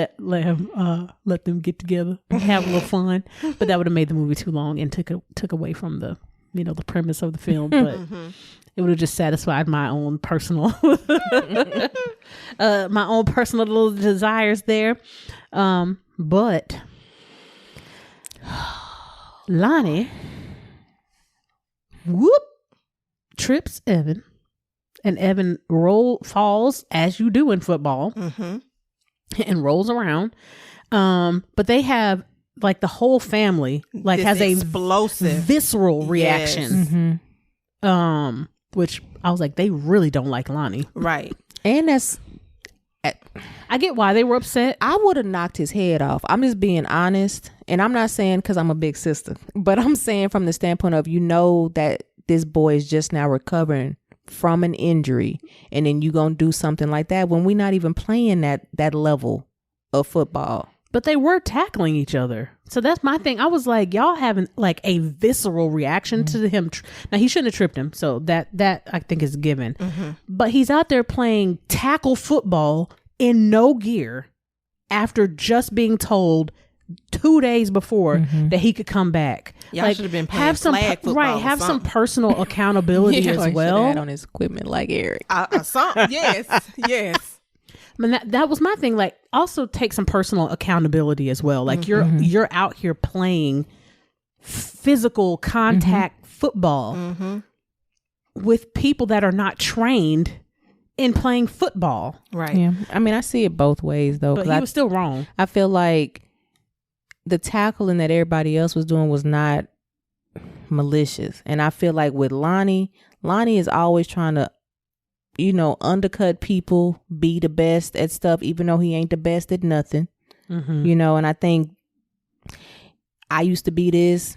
Speaker 1: let them get together and have a little fun. But that would have made the movie too long and took away from the, you know, the premise of the film. But it would have just satisfied my own personal little desires there. But Lonnie trips Evan. And Evan falls, as you do in football, and rolls around. But they have, like, the whole family, like,
Speaker 2: this
Speaker 1: has
Speaker 2: explosive,
Speaker 1: visceral reaction.
Speaker 2: Yes.
Speaker 1: Which I was like, they really don't like Lonnie.
Speaker 2: Right.
Speaker 3: And
Speaker 1: I get why they were upset.
Speaker 3: I would have knocked his head off. I'm just being honest. And I'm not saying because I'm a big sister, but I'm saying from the standpoint of, you know, that this boy is just now recovering from an injury, and then you gonna do something like that when we're not even playing that level of football.
Speaker 1: But they were tackling each other, so that's my thing. I was like, y'all having like a visceral reaction to him. Now he shouldn't have tripped him, so that I think is given. But he's out there playing tackle football in no gear after just being told 2 days before that he could come back.
Speaker 2: Y'all should have been playing flag football.
Speaker 1: Right, have some personal accountability as well.
Speaker 3: Had on his equipment like Eric.
Speaker 2: Yes.
Speaker 1: I mean, that was my thing. Like, also take some personal accountability as well. Like, you're out here playing physical contact football with people that are not trained in playing football.
Speaker 2: Right.
Speaker 3: Yeah. I mean, I see it both ways though.
Speaker 1: But he was still wrong.
Speaker 3: I feel like the tackling that everybody else was doing was not malicious. And I feel like with Lonnie is always trying to, you know, undercut people, be the best at stuff, even though he ain't the best at nothing. You know, and I think I used to be this,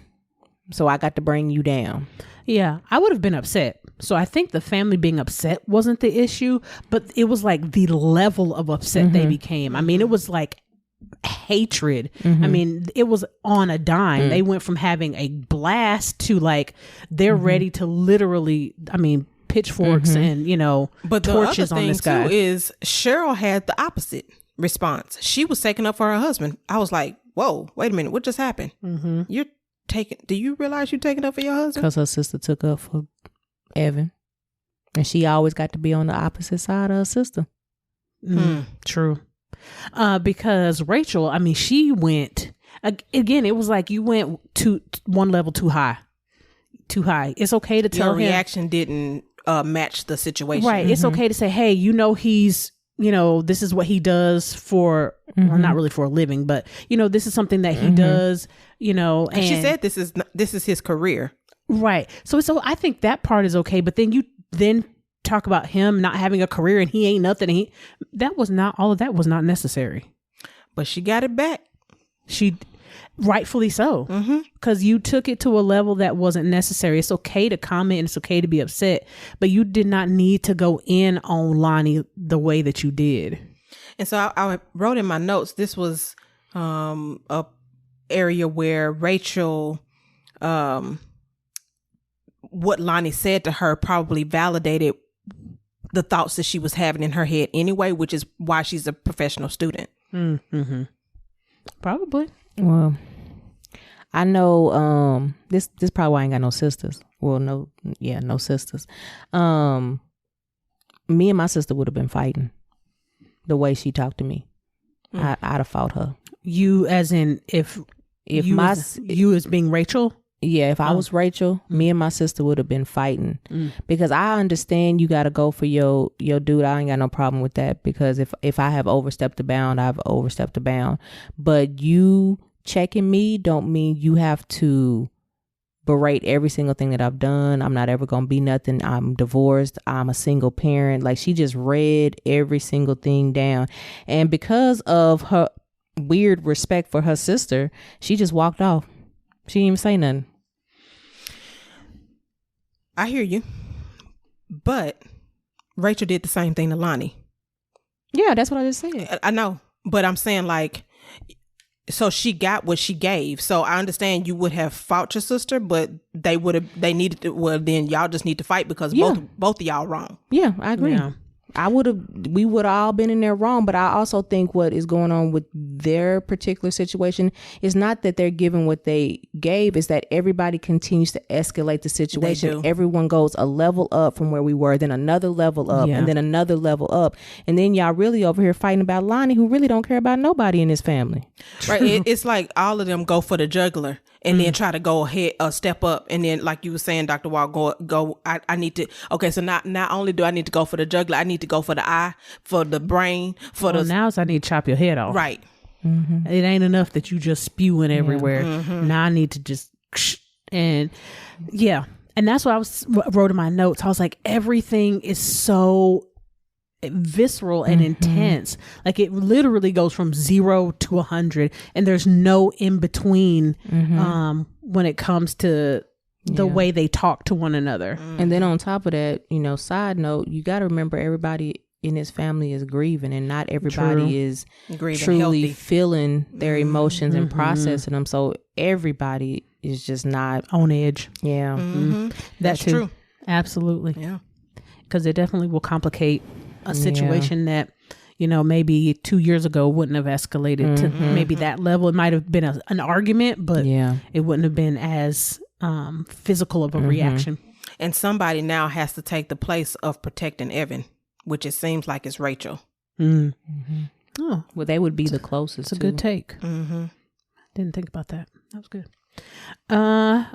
Speaker 3: So I got to bring you down.
Speaker 1: Yeah, I would have been upset. So I think the family being upset wasn't the issue, but it was like the level of upset they became. I mean, it was like hatred. I mean, it was on a dime. They went from having a blast to like they're ready to literally, I mean, pitchforks and, you know,
Speaker 2: but
Speaker 1: torches
Speaker 2: the other
Speaker 1: on
Speaker 2: thing
Speaker 1: this guy.
Speaker 2: too is Cheryl had the opposite response. She was taking up for her husband. I was like, whoa, wait a minute, what just happened? You're taking, do you realize you're taking up for your husband?
Speaker 3: Because her sister took up for Evan. And she always got to be on the opposite side of her sister.
Speaker 1: True. Because Rachel, I mean, she went, again, it was like you went to one level too high. It's okay to tell
Speaker 2: your reaction didn't match the situation.
Speaker 1: Right. It's okay to say, hey, you know, he's, you know, this is what he does for, well, not really for a living, but, you know, this is something that he does, you know. And
Speaker 2: she said this is his career.
Speaker 1: Right. So I think that part is okay. But then you talk about him not having a career and he ain't nothing. All of that was not necessary.
Speaker 2: But she got it back.
Speaker 1: She rightfully so, because you took it to a level that wasn't necessary. It's okay to comment and it's okay to be upset, but you did not need to go in on Lonnie the way that you did.
Speaker 2: And so I wrote in my notes, this was a area where Rachel, what Lonnie said to her probably validated the thoughts that she was having in her head anyway, which is why she's a professional student.
Speaker 1: Probably.
Speaker 3: Well, I know this probably why I ain't got no sisters. Well, no sisters. Me and my sister would have been fighting the way she talked to me. I'd have fought her.
Speaker 1: You as in if you as being Rachel?
Speaker 3: Yeah, if I was Rachel, me and my sister would have been fighting because I understand you got to go for your dude. I ain't got no problem with that because if I have overstepped a bound, I've overstepped a bound. But you checking me don't mean you have to berate every single thing that I've done. I'm not ever going to be nothing. I'm divorced. I'm a single parent. Like she just read every single thing down. And because of her weird respect for her sister, she just walked off. She didn't even say nothing.
Speaker 2: I hear you. But Rachel did the same thing to Lonnie.
Speaker 3: Yeah, that's what I just said.
Speaker 2: I know. But I'm saying like, so she got what she gave. So I understand you would have fought your sister, but they needed to, well, then y'all just need to fight because both of y'all wrong.
Speaker 3: Yeah, I agree.
Speaker 2: Yeah.
Speaker 3: We would have all been in there wrong, but I also think what is going on with their particular situation is not that they're giving what they gave, is that everybody continues to escalate the situation. Everyone goes a level up from where we were, then another level up, and then another level up. And then y'all really over here fighting about Lonnie, who really don't care about nobody in his family.
Speaker 2: Right. It's like all of them go for the juggler. And then try to go ahead, step up. And then, like you were saying, Dr. Wall, go. I need to. Okay, so not only do I need to go for the juggler, I need to go for the eye, for the brain, for the.
Speaker 1: Now I need to chop your head off.
Speaker 2: Right.
Speaker 1: It ain't enough that you just spewing everywhere. Now I need to just and that's what I wrote in my notes. I was like, everything is so visceral and intense. Like it literally goes from 0 to 100 and there's no in between when it comes to the way they talk to one another.
Speaker 3: And then on top of that, side note, you got to remember everybody in his family is grieving and not everybody is
Speaker 2: grieving
Speaker 3: truly
Speaker 2: healthy.
Speaker 3: Feeling their emotions and processing them. So everybody is just not
Speaker 1: on edge.
Speaker 2: That's
Speaker 1: too.
Speaker 2: True.
Speaker 1: Absolutely.
Speaker 2: Yeah.
Speaker 1: Because it definitely will complicate a situation that, maybe 2 years ago wouldn't have escalated to maybe that level. It might have been an argument, but it wouldn't have been as physical of a reaction.
Speaker 2: And somebody now has to take the place of protecting Evan, which it seems like it's Rachel.
Speaker 1: Oh,
Speaker 3: well, they would be the closest.
Speaker 1: It's a good take. Didn't think about that. That was good.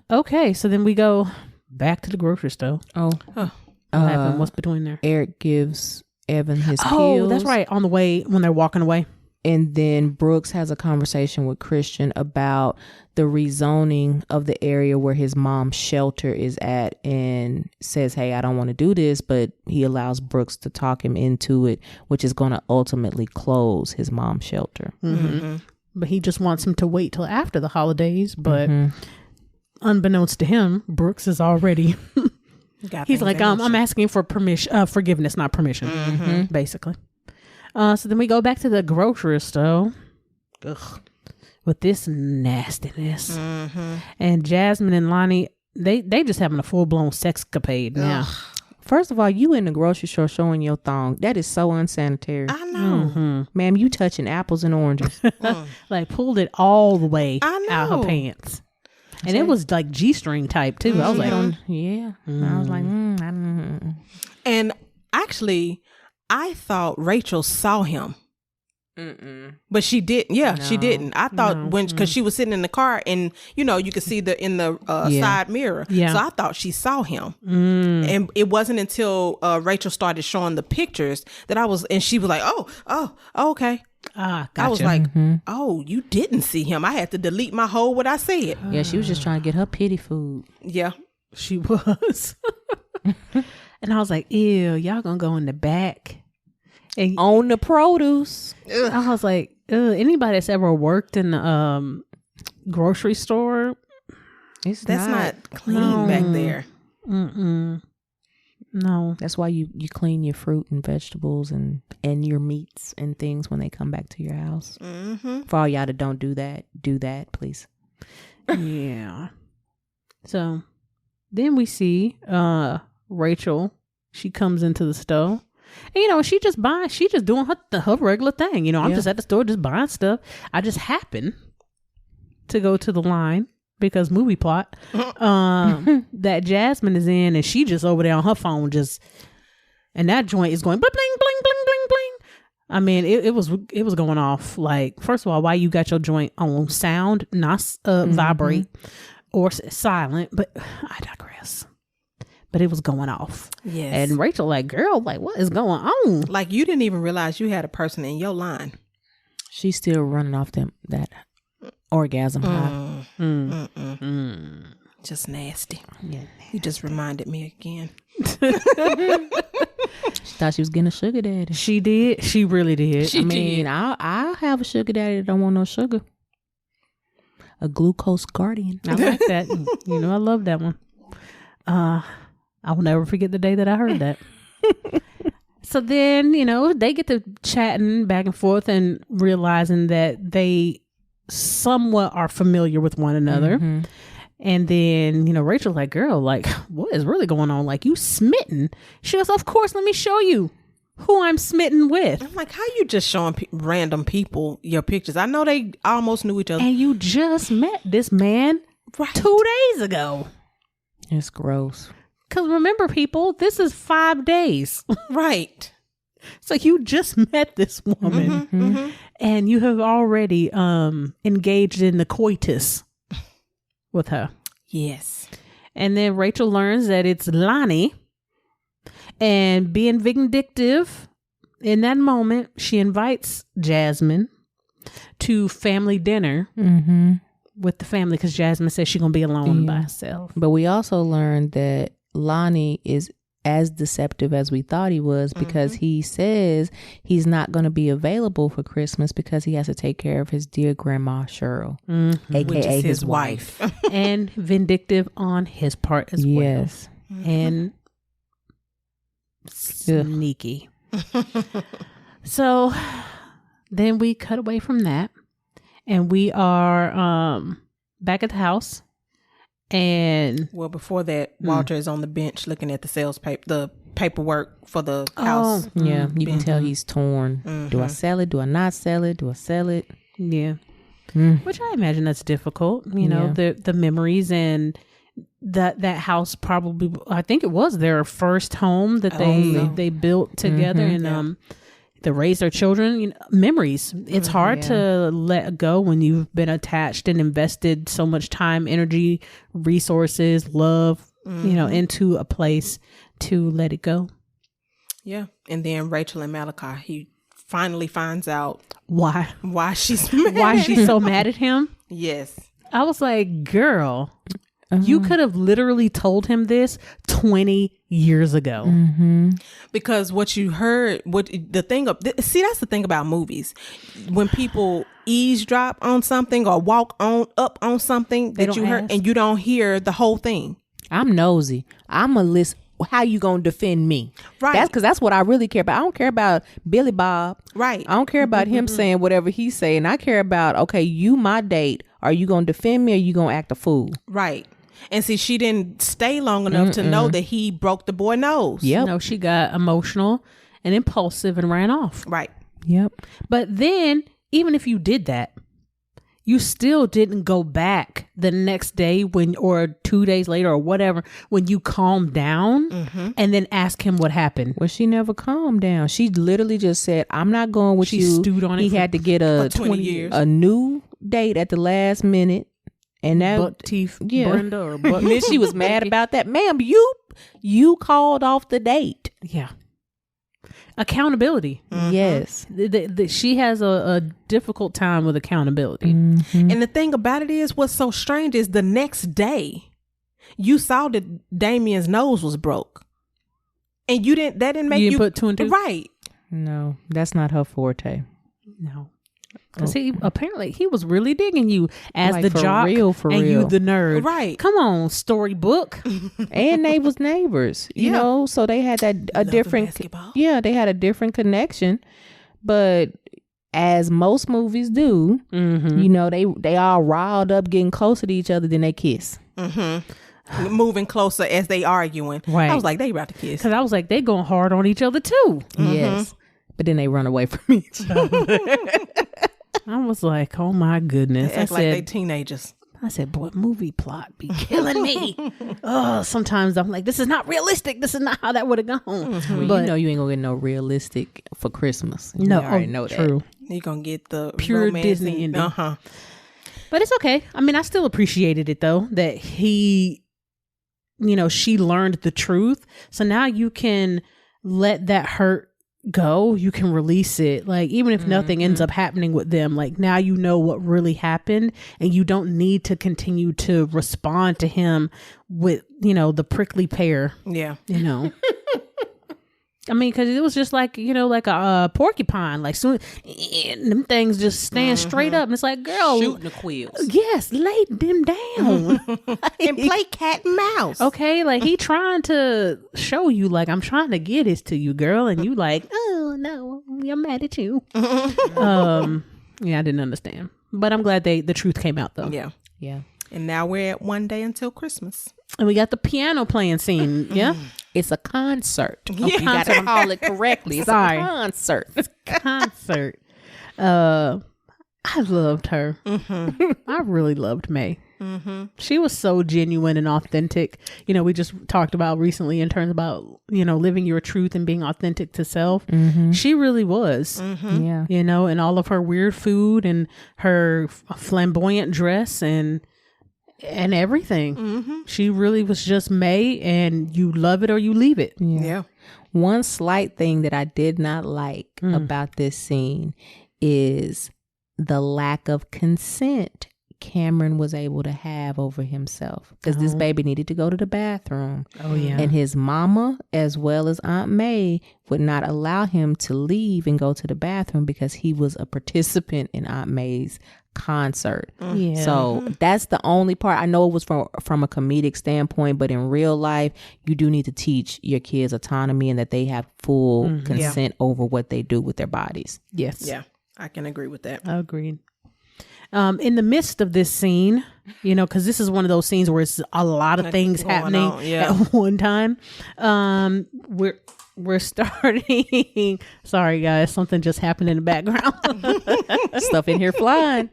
Speaker 1: Okay, so then we go back to the grocery store. What happened? What's between there?
Speaker 3: Eric gives Evan his pills.
Speaker 1: Oh, that's right. On the way, when they're walking away.
Speaker 3: And then Brooks has a conversation with Christian about the rezoning of the area where his mom's shelter is at and says, hey, I don't want to do this, but he allows Brooks to talk him into it, which is going to ultimately close his mom's shelter.
Speaker 1: But he just wants him to wait till after the holidays. But unbeknownst to him, Brooks is already. He's like, I'm asking for permission, forgiveness, not permission, basically. So then we go back to the grocery store. Ugh. With this nastiness. And Jasmine and Lonnie, they just having a full-blown sexcapade now.
Speaker 3: First of all, you in the grocery store showing your thong. That is so unsanitary.
Speaker 2: I know.
Speaker 3: Ma'am, you touching apples and oranges.
Speaker 1: Like pulled it all the way out her pants. And it was like G-string type too. I was like,
Speaker 3: I was like, I don't know.
Speaker 2: And actually, I thought Rachel saw him. But she didn't. Yeah, she didn't. I thought because she was sitting in the car and you could see in the side mirror. So I thought she saw him. And it wasn't until Rachel started showing the pictures that she was like, oh, okay.
Speaker 1: Gotcha.
Speaker 2: I was like, oh, you didn't see him. I had to delete my whole what I said.
Speaker 3: Yeah, she was just trying to get her pity food.
Speaker 2: Yeah,
Speaker 1: she was. And I was like, ew, y'all gonna go in the back. And
Speaker 3: on the produce.
Speaker 1: I was like, anybody that's ever worked in the grocery store,
Speaker 2: that's not clean back there.
Speaker 1: No,
Speaker 3: that's why you clean your fruit and vegetables and your meats and things when they come back to your house. For all y'all that don't do that, please.
Speaker 1: Yeah. So then we see Rachel. She comes into the store. And, she just doing her regular thing. I'm just at the store just buying stuff. I just happen to go to the line because movie plot that Jasmine is in, and she just over there on her phone and that joint is going bling, bling, bling, bling, bling, bling. I mean, it was going off. Like, first of all, why you got your joint on sound, not vibrate or silent, but I digress. But it was going off. Yes. And Rachel like, girl, like, what is going on?
Speaker 2: Like, you didn't even realize you had a person in your line.
Speaker 3: She's still running off that orgasm high.
Speaker 2: Just nasty. Yeah. You just reminded me again.
Speaker 3: She thought she was getting a sugar daddy.
Speaker 1: She did. She really did.
Speaker 3: I'll have a sugar daddy that don't want no sugar. A glucose guardian.
Speaker 1: I like that. I love that one. I will never forget the day that I heard that. So then, they get to chatting back and forth and realizing that they somewhat are familiar with one another. And then, Rachel's like, girl, like, what is really going on? Like, you smitten? She goes, of course, let me show you who I'm smitten with.
Speaker 2: I'm like, how you just showing random people your pictures? I know they almost knew each other.
Speaker 1: And you just met this man 2 days ago.
Speaker 3: It's gross.
Speaker 1: Because remember, people, this is 5 days.
Speaker 2: Right.
Speaker 1: So you just met this woman and you have already engaged in the coitus with her.
Speaker 2: Yes.
Speaker 1: And then Rachel learns that it's Lonnie, and being vindictive in that moment, she invites Jasmine to family dinner with the family because Jasmine says she's going to be alone by herself.
Speaker 3: But we also learned that Lonnie is as deceptive as we thought he was because he says he's not going to be available for Christmas because he has to take care of his dear grandma Cheryl, aka his wife.
Speaker 1: And vindictive on his part as well. Yes. And sneaky. So then we cut away from that and we are back at the house. And
Speaker 2: before that, Walter is on the bench looking at the paperwork for the house.
Speaker 3: Yeah, you can tell he's torn. Do I sell it? Do I not sell it? Do I sell it?
Speaker 1: Yeah. Which I imagine that's difficult. The memories and that house probably, I think it was their first home that they built together and they raised their children. Memories. It's hard to let go when you've been attached and invested so much time, energy, resources, love, into a place to let it go.
Speaker 2: Yeah. And then Rachel and Malachi, he finally finds out
Speaker 1: why
Speaker 2: she's mad.
Speaker 1: Why she's so mad at him.
Speaker 2: Yes.
Speaker 1: I was like, girl. You could have literally told him this 20 years ago.
Speaker 2: Because what you heard, that's the thing about movies. When people eavesdrop on something or walk up on something that you heard and you don't hear the whole thing.
Speaker 3: I'm nosy. I'm a list. How you gonna defend me?
Speaker 2: Right.
Speaker 3: That's because that's what I really care about. I don't care about Billy Bob.
Speaker 2: Right.
Speaker 3: I don't care about him saying whatever he's saying. I care about, okay, you my date. Are you gonna defend me or you gonna act a fool?
Speaker 2: Right. And see, she didn't stay long enough to know that he broke the boy's nose.
Speaker 3: Yep.
Speaker 1: No, she got emotional and impulsive and ran off.
Speaker 2: Right.
Speaker 3: Yep.
Speaker 1: But then, even if you did that, you still didn't go back the next day or 2 days later or whatever when you calmed down and then ask him what happened.
Speaker 3: Well, she never calmed down. She literally just said, "I'm not going with you."
Speaker 1: She stewed on it.
Speaker 3: He had to get a
Speaker 2: 20 years.
Speaker 3: a new date at the last minute. And that
Speaker 1: Butt teeth Brenda or butt.
Speaker 3: And then she was mad about that. Ma'am, you called off the date.
Speaker 1: Yeah. Accountability.
Speaker 3: Yes.
Speaker 1: She has a difficult time with accountability.
Speaker 2: And the thing about it is, what's so strange is the next day you saw that Damien's nose was broke. And that didn't make you
Speaker 1: put two and two?
Speaker 2: Right.
Speaker 3: No, that's not her forte.
Speaker 1: No. Because apparently he was really digging you as
Speaker 3: Like,
Speaker 1: the
Speaker 3: for
Speaker 1: jock
Speaker 3: real.
Speaker 1: and you the nerd.
Speaker 2: Right.
Speaker 1: Come on, storybook.
Speaker 3: And they was neighbors, you know, so they had a different
Speaker 2: basketball.
Speaker 3: Yeah, they had a different connection. But as most movies do, you know, they all riled up getting closer to each other, then they kiss.
Speaker 2: Moving closer as they arguing.
Speaker 1: Right.
Speaker 2: I was like, they about to kiss.
Speaker 1: Because I was like, they going hard on each other too.
Speaker 3: Yes. But then they run away from each other.
Speaker 1: I was like, oh my goodness.
Speaker 2: They act like they teenagers.
Speaker 1: I said, boy, movie plot be killing me. Sometimes I'm like, this is not realistic. This is not how that would have gone.
Speaker 3: Well,
Speaker 1: But
Speaker 3: you know you ain't gonna get no realistic for Christmas.
Speaker 1: no,
Speaker 3: You already know that.
Speaker 1: true.
Speaker 2: You're going to get the
Speaker 1: Pure
Speaker 2: romance
Speaker 1: Disney ending.
Speaker 2: Uh-huh.
Speaker 1: But it's okay. I mean, I still appreciated it though, that he, you know, she learned the truth. So now you can let that hurt go. You can release it. Like, even if nothing ends up happening with them, like now you know what really happened and you don't need to continue to respond to him with, you know, the prickly pear,
Speaker 2: Yeah.
Speaker 1: you know. I mean, because it was just like, you know, like a porcupine. Like, soon them things just stand straight up. And it's like, girl,
Speaker 3: Shooting the quills.
Speaker 1: yes, lay them down.
Speaker 2: And play cat and mouse.
Speaker 1: Okay, like he trying to show you, like, I'm trying to get this to you, girl, and you like, oh no, I'm mad at you. Yeah, I didn't understand, but I'm glad the truth came out though.
Speaker 2: Yeah.
Speaker 3: Yeah.
Speaker 2: And now we're at one day until Christmas.
Speaker 1: And we got the piano playing scene. Yeah,
Speaker 3: It's a concert.
Speaker 2: Yeah.
Speaker 3: You gotta call it correctly. It's
Speaker 1: Sorry.
Speaker 3: a concert.
Speaker 1: concert. I loved her. I really loved May. She was so genuine and authentic. You know, we just talked about recently in terms about, you know, living your truth and being authentic to self. She really was.
Speaker 3: Yeah.
Speaker 1: You know, and all of her weird food and her flamboyant dress and everything. She really was just May, and you love it or you leave it.
Speaker 2: Yeah.
Speaker 3: One slight thing that I did not like about this scene is the lack of consent Cameron was able to have over himself, because this baby needed to go to the bathroom.
Speaker 1: Oh yeah.
Speaker 3: And his mama, as well as Aunt May, would not allow him to leave and go to the bathroom because he was a participant in Aunt May's concert.
Speaker 1: Yeah.
Speaker 3: So that's the only part. I know it was from a comedic standpoint, but in real life, you do need to teach your kids autonomy and that they have full consent over what they do with their bodies.
Speaker 1: Yes.
Speaker 2: Yeah. I can agree with that.
Speaker 1: Agreed. In the midst of this scene, you know, because this is one of those scenes where it's a lot of things
Speaker 2: going
Speaker 1: happening
Speaker 2: on, yeah.
Speaker 1: at one time. We're starting. Sorry, guys, something just happened in the background.
Speaker 3: Stuff in here flying.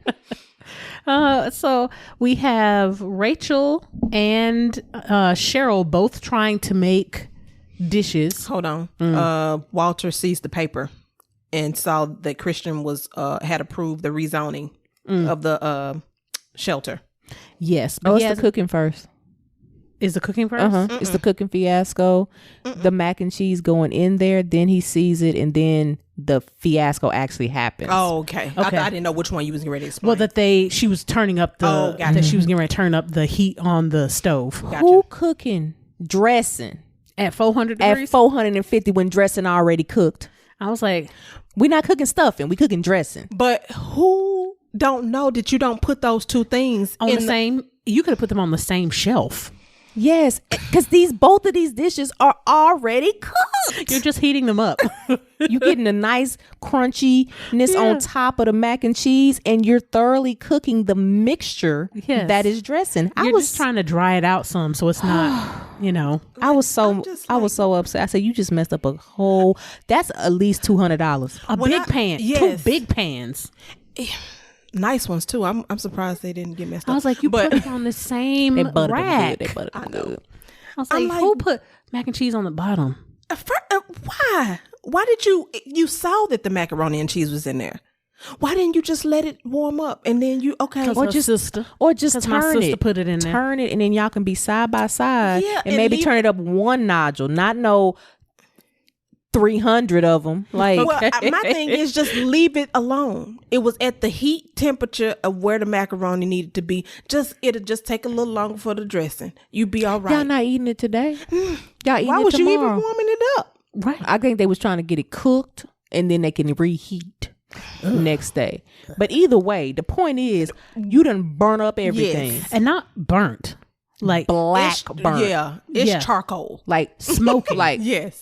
Speaker 1: So we have Rachel and Cheryl both trying to make dishes.
Speaker 2: Hold on. Walter sees the paper and saw that Christian was had approved the rezoning of the shelter.
Speaker 1: Yes,
Speaker 3: Oh, it's the cooking first.
Speaker 1: Is the cooking first?
Speaker 3: It's the cooking fiasco. The mac and cheese going in there. Then he sees it, and then the fiasco actually happens.
Speaker 2: Oh, okay. I didn't know which one you was getting ready to explain.
Speaker 1: Well, that she was turning up the that she was getting ready to turn up the heat on the stove.
Speaker 2: Gotcha.
Speaker 3: Who cooking dressing
Speaker 1: At 400 degrees?
Speaker 3: at 450 when dressing already cooked?
Speaker 1: I was like,
Speaker 3: We're not cooking stuffing, we cooking dressing.
Speaker 2: But who don't know that you don't put those two things
Speaker 1: on the same, you could have put them on the same shelf.
Speaker 3: Yes, because both of these dishes are already cooked.
Speaker 1: You're just heating them up.
Speaker 3: You're getting a nice crunchiness on top of the mac and cheese, and you're thoroughly cooking the mixture that is dressing.
Speaker 1: I was just trying to dry it out some so it's not,
Speaker 3: I was so upset. I said, you just messed up a whole. That's at least $200.
Speaker 1: A big pan,
Speaker 2: yes.
Speaker 1: 2 big pans.
Speaker 2: Nice ones too. I'm surprised they didn't get messed up.
Speaker 1: I was like, put it on the same
Speaker 3: They buttered
Speaker 1: rack.
Speaker 3: them good. They buttered them good.
Speaker 1: I was like, who put mac and cheese on the bottom?
Speaker 2: Why? Why did you saw that the macaroni and cheese was in there? Why didn't you just let it warm up and then you
Speaker 1: or just
Speaker 3: turn
Speaker 1: my sister
Speaker 3: it,
Speaker 1: put it in there.
Speaker 3: Turn it, and then y'all can be side by side, and maybe
Speaker 2: leave,
Speaker 3: turn it up one nodule, not no 300 of them. Like,
Speaker 2: well, my thing is just leave it alone. It was at the heat temperature of where the macaroni needed to be. It'll just take a little longer for the dressing. You be all right.
Speaker 3: Y'all not eating it today. Y'all eating
Speaker 2: Why
Speaker 3: it
Speaker 2: was
Speaker 3: tomorrow.
Speaker 2: you even warming it up?
Speaker 1: Right.
Speaker 3: I think they was trying to get it cooked, and then they can reheat next day. But either way, the point is you done burn up everything.
Speaker 1: Yes. And not burnt, like
Speaker 3: black burnt.
Speaker 2: Yeah, it's charcoal,
Speaker 3: like smoky. Like
Speaker 2: yes.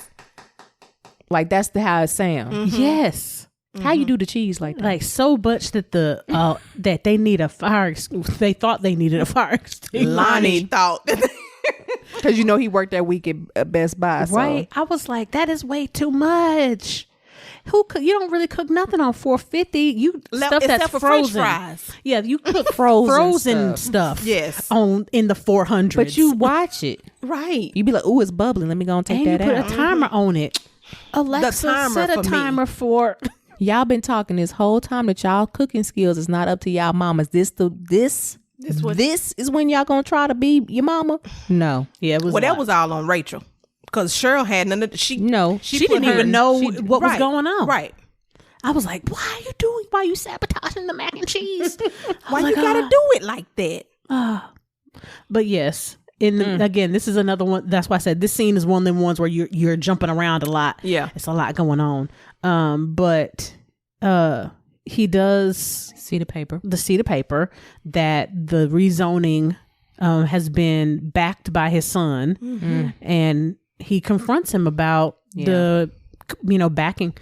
Speaker 3: Like that's how it sounds.
Speaker 1: Mm-hmm. Yes.
Speaker 3: How you do the cheese like that?
Speaker 1: Like so much that that they need a fire. They thought they needed a fire extinguisher.
Speaker 2: Lonnie thought,
Speaker 3: because he worked that week at Best Buy.
Speaker 1: Right.
Speaker 3: So.
Speaker 1: I was like, that is way too much. You don't really cook nothing on 450. You stuff that's
Speaker 2: for
Speaker 1: frozen.
Speaker 2: French fries.
Speaker 1: Yeah, you cook
Speaker 3: frozen
Speaker 1: stuff.
Speaker 2: Yes.
Speaker 1: In the 400s.
Speaker 3: But you watch it.
Speaker 2: Right.
Speaker 3: You be like, ooh, it's bubbling. Let me go and take that out.
Speaker 1: And you put a timer on it. Alexa, set a timer for
Speaker 3: y'all been talking this whole time that y'all cooking skills is not up to y'all mamas. This is when y'all gonna try to be your mama? No.
Speaker 1: Yeah, it was.
Speaker 2: Well, that was all on Rachel because Cheryl had none of she
Speaker 1: didn't even know what was going on.
Speaker 2: Right.
Speaker 1: I was like, why are you sabotaging the mac and cheese?
Speaker 2: Why you gotta do it like that?
Speaker 1: But yes. Again, this is another one. That's why I said this scene is one of them ones where you're jumping around a lot.
Speaker 2: Yeah,
Speaker 1: it's a lot going on. But he does see the paper that the rezoning has been backed by his son, and he confronts him about the backing.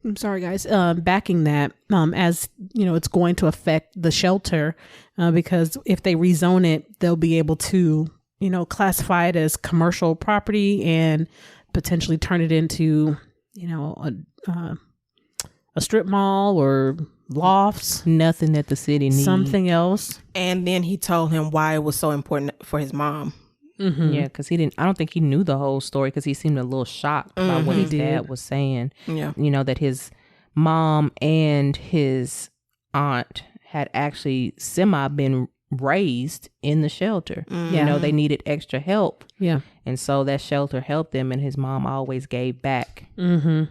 Speaker 1: I'm sorry, guys. Backing that as it's going to affect the shelter because if they rezone it, they'll be able to classify it as commercial property and potentially turn it into a strip mall or lofts.
Speaker 3: Nothing that the city needs.
Speaker 1: Something else.
Speaker 2: And then he told him why it was so important for his mom.
Speaker 3: Mm-hmm. Yeah, because I don't think he knew the whole story because he seemed a little shocked by what his dad was saying. Yeah. That his mom and his aunt had actually been raised in the shelter. They needed extra help.
Speaker 1: Yeah.
Speaker 3: And so that shelter helped them, and his mom always gave back.
Speaker 1: Mm-hmm.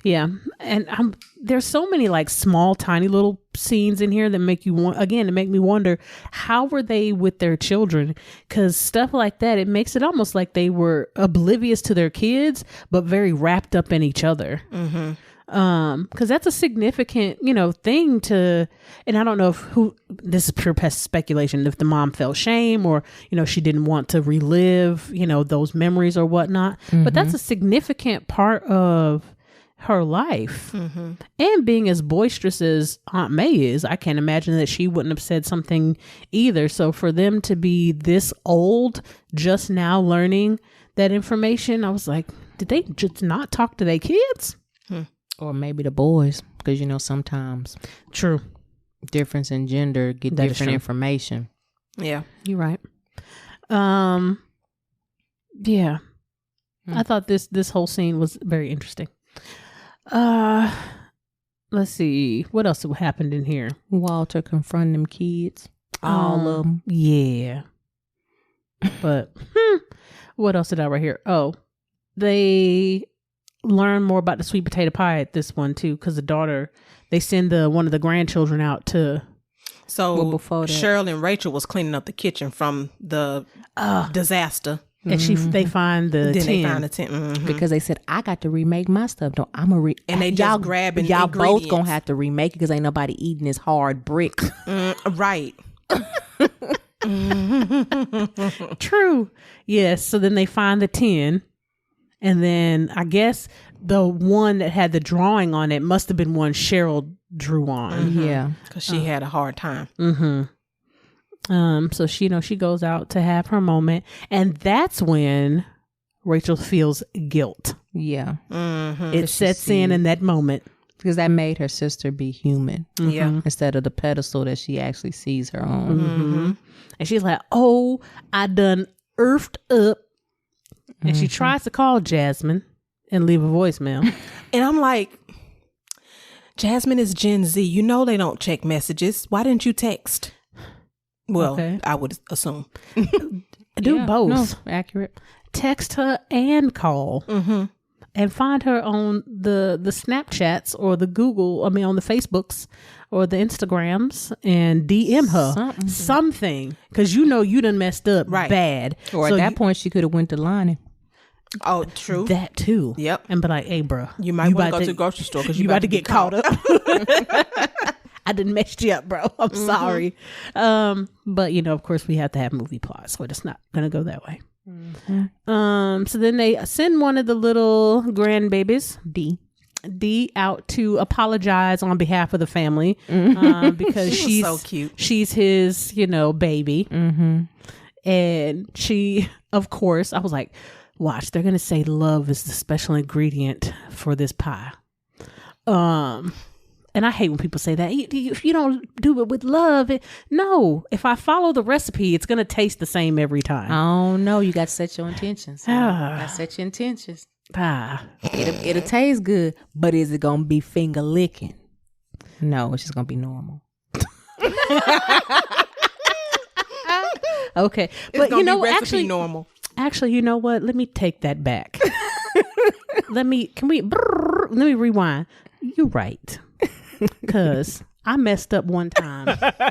Speaker 1: Yeah. And there's so many like small, tiny little scenes in here that make you make me wonder, how were they with their children? Because stuff like that, it makes it almost like they were oblivious to their kids, but very wrapped up in each other. Mm-hmm. Because that's a significant, thing to, and I don't know this is pure speculation, if the mom felt shame or, she didn't want to relive, those memories or whatnot. Mm-hmm. But that's a significant part of her life. Mm-hmm. And being as boisterous as Aunt May is, I can't imagine that she wouldn't have said something either. So for them to be this old, just now learning that information, I was like, did they just not talk to their kids?
Speaker 3: Or maybe the boys, because sometimes
Speaker 1: true
Speaker 3: difference in gender get different information.
Speaker 2: Yeah,
Speaker 1: you're right. Yeah, I thought this whole scene was very interesting. Let's see what else happened in here.
Speaker 3: Walter confronting them kids, all of them.
Speaker 1: Yeah, but what else did I write here? Oh, they learn more about the sweet potato pie at this one too, because the daughter, they send one of the grandchildren out to.
Speaker 2: So before that, Cheryl and Rachel was cleaning up the kitchen from the disaster.
Speaker 1: And they find the tin.
Speaker 2: They find the tin.
Speaker 3: Because they said, I got to remake my stuff. No, I'm a
Speaker 2: and they just grabbing
Speaker 3: y'all
Speaker 2: ingredients.
Speaker 3: both gonna have to remake it because ain't nobody eating this hard brick.
Speaker 2: Right.
Speaker 1: True. Yes. So then they find the tin, and then I guess the one that had the drawing on it must have been one Cheryl drew on.
Speaker 3: Yeah,
Speaker 2: because she had a hard time.
Speaker 1: So she goes out to have her moment, and that's when Rachel feels guilt.
Speaker 3: Yeah,
Speaker 1: it sets in that moment
Speaker 3: because that made her sister be human.
Speaker 2: Yeah,
Speaker 3: instead of the pedestal that she actually sees her on.
Speaker 1: And she's like, "Oh, I done earthed up," and she tries to call Jasmine and leave a voicemail.
Speaker 2: And I'm like, Jasmine is Gen Z. You know they don't check messages. Why didn't you text? Well, okay. I would assume.
Speaker 1: Do both.
Speaker 3: No, accurate.
Speaker 1: Text her and call. And find her on the Snapchats or the on the Facebooks or the Instagrams and DM her something. Because you done messed up bad.
Speaker 3: Or at that point, she could have went to Lonnie.
Speaker 2: Oh, true.
Speaker 1: That too.
Speaker 2: Yep.
Speaker 1: And be like, hey, bro.
Speaker 2: You might want to go to the grocery store because you about to get caught up.
Speaker 1: I didn't mess you up, bro. I'm sorry. But, of course, we have to have movie plots, so it's not going to go that way. So then they send one of the little grandbabies, D, out to apologize on behalf of the family because she's
Speaker 2: so cute.
Speaker 1: She's his, baby. And she, of course, I was like, watch, they're going to say love is the special ingredient for this pie. And I hate when people say that. If you don't do it with love, no. If I follow the recipe, it's going to taste the same every time.
Speaker 3: Oh, no. You got to set your intentions. It'll taste good, but is it going to be finger licking? No, it's just going to be normal.
Speaker 1: Okay.
Speaker 2: But actually normal.
Speaker 1: Actually, you know what? Let me take that back. Let me rewind. You're right. Because I messed up one time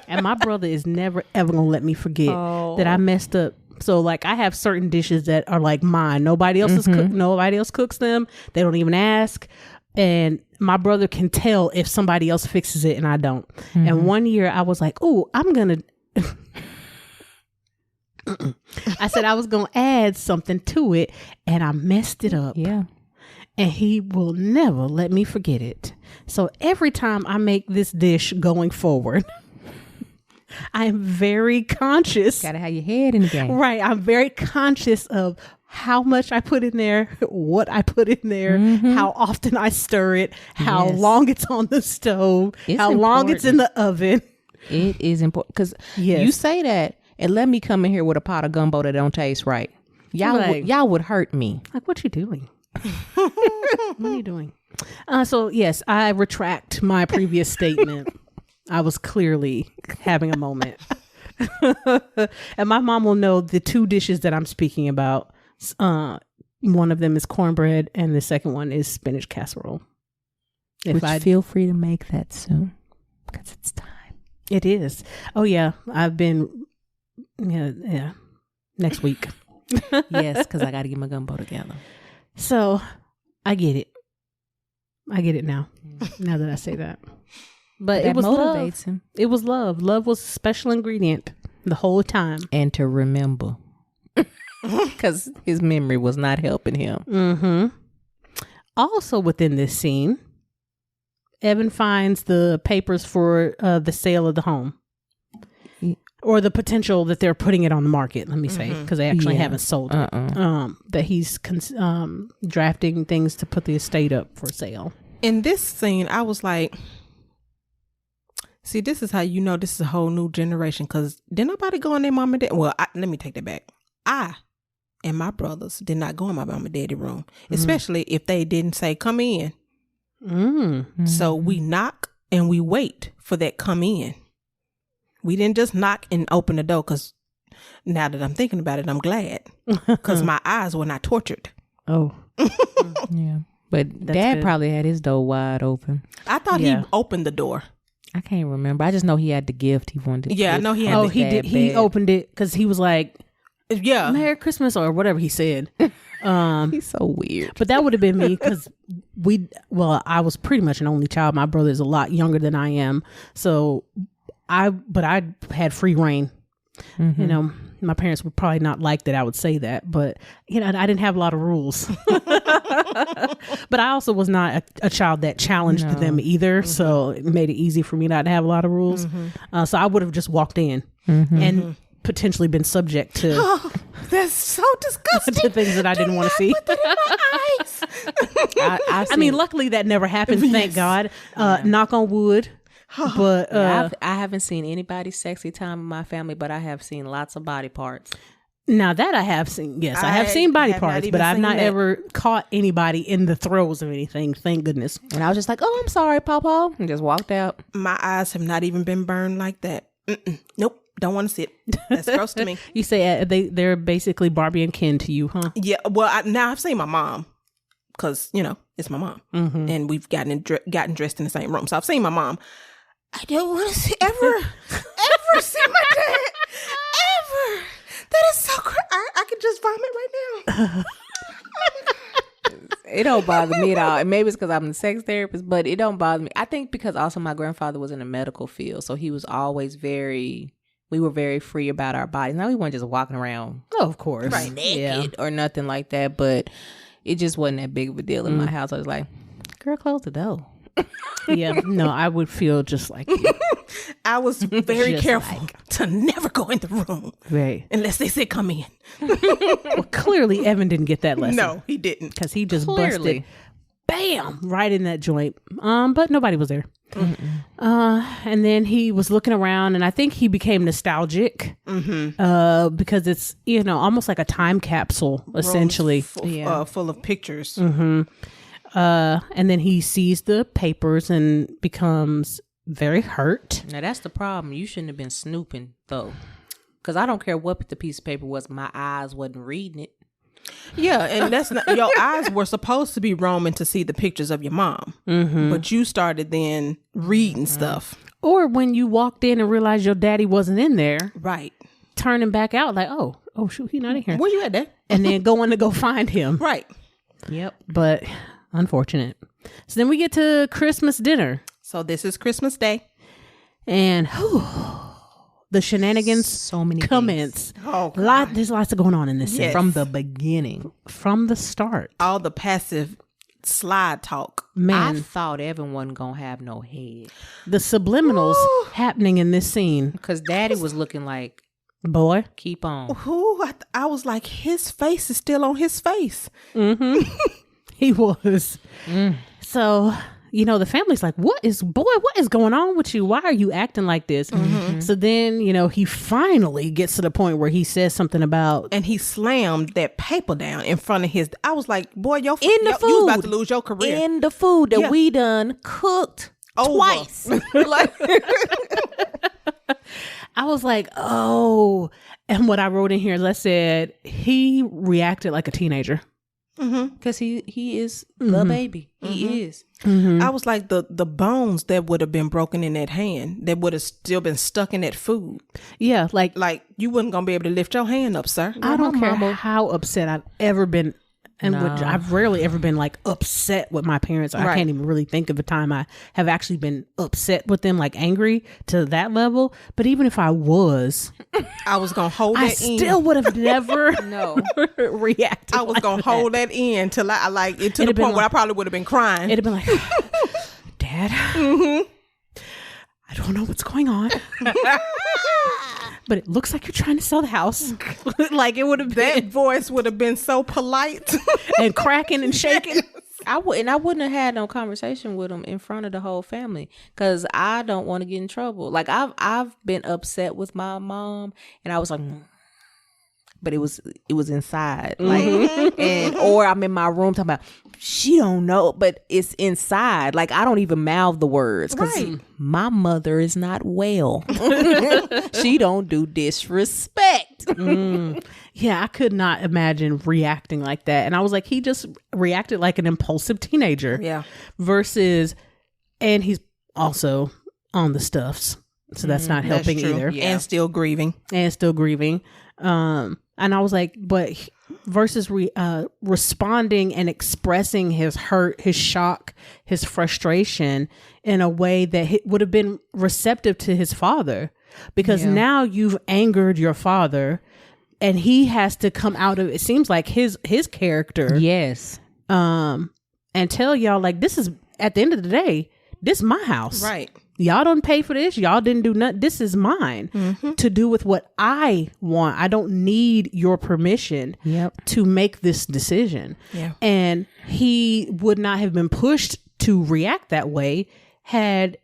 Speaker 1: and my brother is never ever gonna let me forget that I messed up. So like I have certain dishes that are like mine. Nobody else nobody else cooks them. They don't even ask. And my brother can tell if somebody else fixes it and I don't. And one year I was like, oh, I'm gonna I said I was gonna add something to it and I messed it up.
Speaker 3: Yeah.
Speaker 1: And he will never let me forget it. So every time I make this dish going forward, I am very conscious.
Speaker 3: Gotta have your head in the game.
Speaker 1: Right. I'm very conscious of how much I put in there, what I put in there, how often I stir it, how long it's on the stove, how long it's in the oven.
Speaker 3: It is important because you say that and let me come in here with a pot of gumbo that don't taste right. Y'all would hurt me.
Speaker 1: Like, what you doing? What are you doing? So yes, I retract my previous statement. I was clearly having a moment. And my mom will know the two dishes that I'm speaking about. One of them is cornbread and the second one is spinach casserole.
Speaker 3: Feel free to make that soon because it's time.
Speaker 1: It is. Oh yeah, I've been next week.
Speaker 3: Yes, because I got to get my gumbo together.
Speaker 1: So I get it. I get it now. Now that I say that. But it was
Speaker 3: motivates
Speaker 1: him. It was love. Love was a special ingredient the whole time.
Speaker 3: And to remember. Because his memory was not helping him.
Speaker 1: Also within this scene, Evan finds the papers for the sale of the home. Or the potential that they're putting it on the market, let me say, because they actually haven't sold it. That he's drafting things to put the estate up for sale.
Speaker 2: In this scene, I was like, see, this is how you know this is a whole new generation, because did nobody go in their mom and dad? Well, let me take that back. I and my brothers did not go in my mom and daddy room, especially if they didn't say, come in. So we knock and we wait for that come in. We didn't just knock and open the door, because now that I'm thinking about it, I'm glad, because my eyes were not tortured.
Speaker 1: Oh.
Speaker 3: Yeah. But Dad probably had his door wide open.
Speaker 2: I thought he opened the door.
Speaker 3: I can't remember. I just know he had the gift he wanted.
Speaker 2: Yeah, I know he had.
Speaker 1: Oh, he did. He opened it because he was like,
Speaker 2: "Yeah,
Speaker 1: Merry Christmas" or whatever he said.
Speaker 3: He's so weird.
Speaker 1: But that would have been me because I was pretty much an only child. My brother's a lot younger than I am, so I had free reign. You know, my parents would probably not like that I would say that, but you know, I didn't have a lot of rules. But I also was not a child that challenged them either, so it made it easy for me not to have a lot of rules. So I would have just walked in and potentially been subject to.
Speaker 2: Oh, that's so disgusting.
Speaker 1: To things that I didn't want to see.
Speaker 2: Put that in my eyes.
Speaker 1: I mean, luckily that never happened. Thank God. Knock on wood. But
Speaker 3: I haven't seen anybody's sexy time in my family, but I have seen lots of body parts.
Speaker 1: Now that I have seen, yes, I have seen body parts, but I've not ever caught anybody in the throes of anything. Thank goodness.
Speaker 3: And I was just like, "Oh, I'm sorry, Papa," and just walked out.
Speaker 2: My eyes have not even been burned like that. Nope, don't want to see it. That's gross to me.
Speaker 1: You say they're basically Barbie and Ken to you, huh?
Speaker 2: Yeah. Well, now I've seen my mom because you know it's my mom, and we've gotten dressed in the same room. So I've seen my mom. I don't want to see ever see my dad ever. That is so crazy. I could just vomit right now.
Speaker 3: It don't bother me at all. And maybe it's because I'm a sex therapist, but it don't bother me. I think because also my grandfather was in the medical field, so he was always we were very free about our bodies. Now we weren't just walking around,
Speaker 1: of course,
Speaker 3: naked or nothing like that. But it just wasn't that big of a deal in my house. I was like, "Girl, close the door."
Speaker 1: Yeah, no, I would feel just like you.
Speaker 2: I was very careful to never go in the room,
Speaker 1: right?
Speaker 2: Unless they said come in.
Speaker 1: Well, clearly Evan didn't get that lesson.
Speaker 2: No, he didn't,
Speaker 1: because he just busted, bam, right in that joint. But nobody was there. And then he was looking around, and I think he became nostalgic because it's almost like a time capsule, essentially,
Speaker 2: full of pictures.
Speaker 1: And then he sees the papers and becomes very hurt.
Speaker 3: Now that's the problem. You shouldn't have been snooping though, because I don't care what the piece of paper was. My eyes wasn't reading it.
Speaker 2: Yeah, and that's not your eyes were supposed to be roaming to see the pictures of your mom, but you started then reading stuff.
Speaker 1: Or when you walked in and realized your daddy wasn't in there,
Speaker 2: right?
Speaker 1: Turning back out like, oh shoot, he's not in here.
Speaker 2: Where you at, Dad?
Speaker 1: And then going to go find him,
Speaker 2: right?
Speaker 1: Yep. But unfortunate. So then we get to Christmas dinner.
Speaker 2: So this is Christmas Day.
Speaker 1: And the shenanigans
Speaker 3: so many
Speaker 1: commence.
Speaker 2: Oh,
Speaker 1: there's lots of going on in this scene.
Speaker 3: From the beginning.
Speaker 1: From the start.
Speaker 2: All the passive slide talk.
Speaker 3: Man, I thought Evan wasn't going to have no head.
Speaker 1: The subliminals happening in this scene.
Speaker 3: Because Daddy was looking like,
Speaker 1: boy,
Speaker 3: keep on.
Speaker 2: I was like, his face is still on his face.
Speaker 1: He was. So, the family's like, what is going on with you? Why are you acting like this? So then, he finally gets to the point where he says something about.
Speaker 2: And he slammed that paper down in front of his. I was like, boy, you
Speaker 3: was
Speaker 2: about to lose your career.
Speaker 3: In the food that we done cooked twice.
Speaker 1: I was like, oh. And what I wrote in here is I said, he reacted like a teenager.
Speaker 3: Because he is the baby. He is.
Speaker 2: I was like the bones that would have been broken in that hand that would have still been stuck in that food.
Speaker 1: Yeah, like
Speaker 2: you wasn't gonna be able to lift your hand up, sir.
Speaker 1: I don't care how upset I've ever been, and I've rarely ever been like upset with my parents. I can't even really think of a time I have actually been upset with them, like angry to that level. But even if I was
Speaker 2: gonna hold that in.
Speaker 1: I still would have never reacted.
Speaker 2: I was gonna hold that in till I like it to the point where I probably would have been crying.
Speaker 1: It'd have been like, Dad, I don't know what's going on. But it looks like you're trying to sell the house. Like it would have been.
Speaker 2: That voice would have been so polite
Speaker 1: and cracking and shaking.
Speaker 3: I wouldn't have had no conversation with him in front of the whole family because I don't want to get in trouble. Like I've been upset with my mom, and I was like, but it was inside, like, or I'm in my room talking about she don't know, but it's inside. Like, I don't even mouth the words because my mother is not well. She don't do disrespect.
Speaker 1: Yeah, I could not imagine reacting like that. And I was like, he just reacted like an impulsive teenager.
Speaker 2: Yeah.
Speaker 1: Versus, and he's also on the stuffs. So that's not helping either.
Speaker 2: Yeah. And still grieving.
Speaker 1: And I was like, but versus responding and expressing his hurt, his shock, his frustration in a way that would have been receptive to his father, because now you've angered your father and he has to come out of, it seems like his character.
Speaker 3: Yes.
Speaker 1: And tell y'all, like, this is, at the end of the day, this is my house.
Speaker 2: Right.
Speaker 1: Y'all don't pay for this. Y'all didn't do nothing. This is mine to do with what I want. I don't need your permission to make this decision. Yeah. And he would not have been pushed to react that way had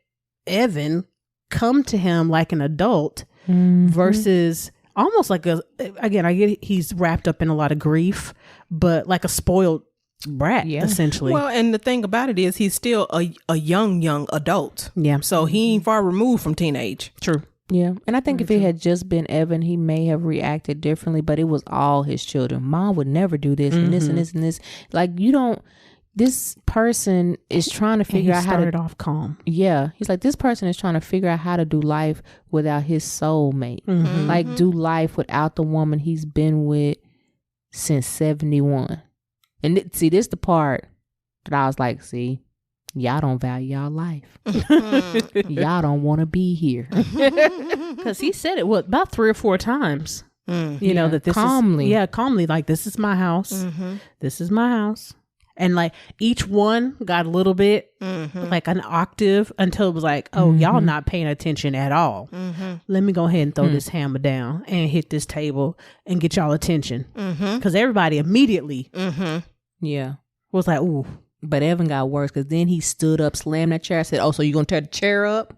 Speaker 1: Evan come to him like an adult versus almost like again, I get he's wrapped up in a lot of grief, but like a spoiled brat, essentially.
Speaker 2: Well, and the thing about it is he's still a young adult. Yeah. So he ain't far removed from teenage.
Speaker 1: True.
Speaker 3: Yeah. And I think if it had just been Evan, he may have reacted differently, but it was all his children. Mom would never do this and this and this and this. Like, you don't, this person is trying to figure out how to
Speaker 1: start off calm.
Speaker 3: Yeah. He's like, this person is trying to figure out how to do life without his soulmate. Like, do life without the woman he's been with since 71. And see, this the part that I was like, see, y'all don't value y'all life. Y'all don't want to be here.
Speaker 1: Because he said it, about 3 or 4 times. You know, that this
Speaker 3: calmly.
Speaker 1: is... calmly. Like, this is my house. This is my house. And like, each one got a little bit, like an octave, until it was like, oh, y'all not paying attention at all. Let me go ahead and throw this hammer down and hit this table and get y'all attention. Because everybody immediately...
Speaker 3: Yeah.
Speaker 1: Was like, ooh.
Speaker 3: But Evan got worse because then he stood up, slammed that chair, said, oh, so you going to tear the chair up?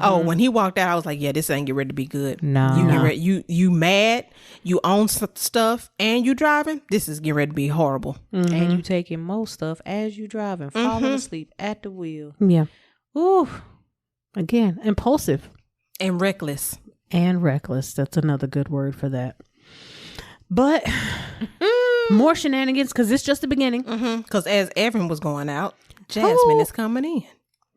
Speaker 2: Oh, when he walked out, I was like, yeah, this ain't get ready to be good.
Speaker 3: No.
Speaker 2: You get ready, you mad, you own stuff, and you driving. This is getting ready to be horrible.
Speaker 3: And you taking most stuff as you driving, falling asleep at the wheel.
Speaker 1: Yeah.
Speaker 3: Ooh.
Speaker 1: Again, impulsive.
Speaker 2: And reckless.
Speaker 1: That's another good word for that. But... more shenanigans, because it's just the beginning.
Speaker 2: Because as Evan was going out, Jasmine is coming in.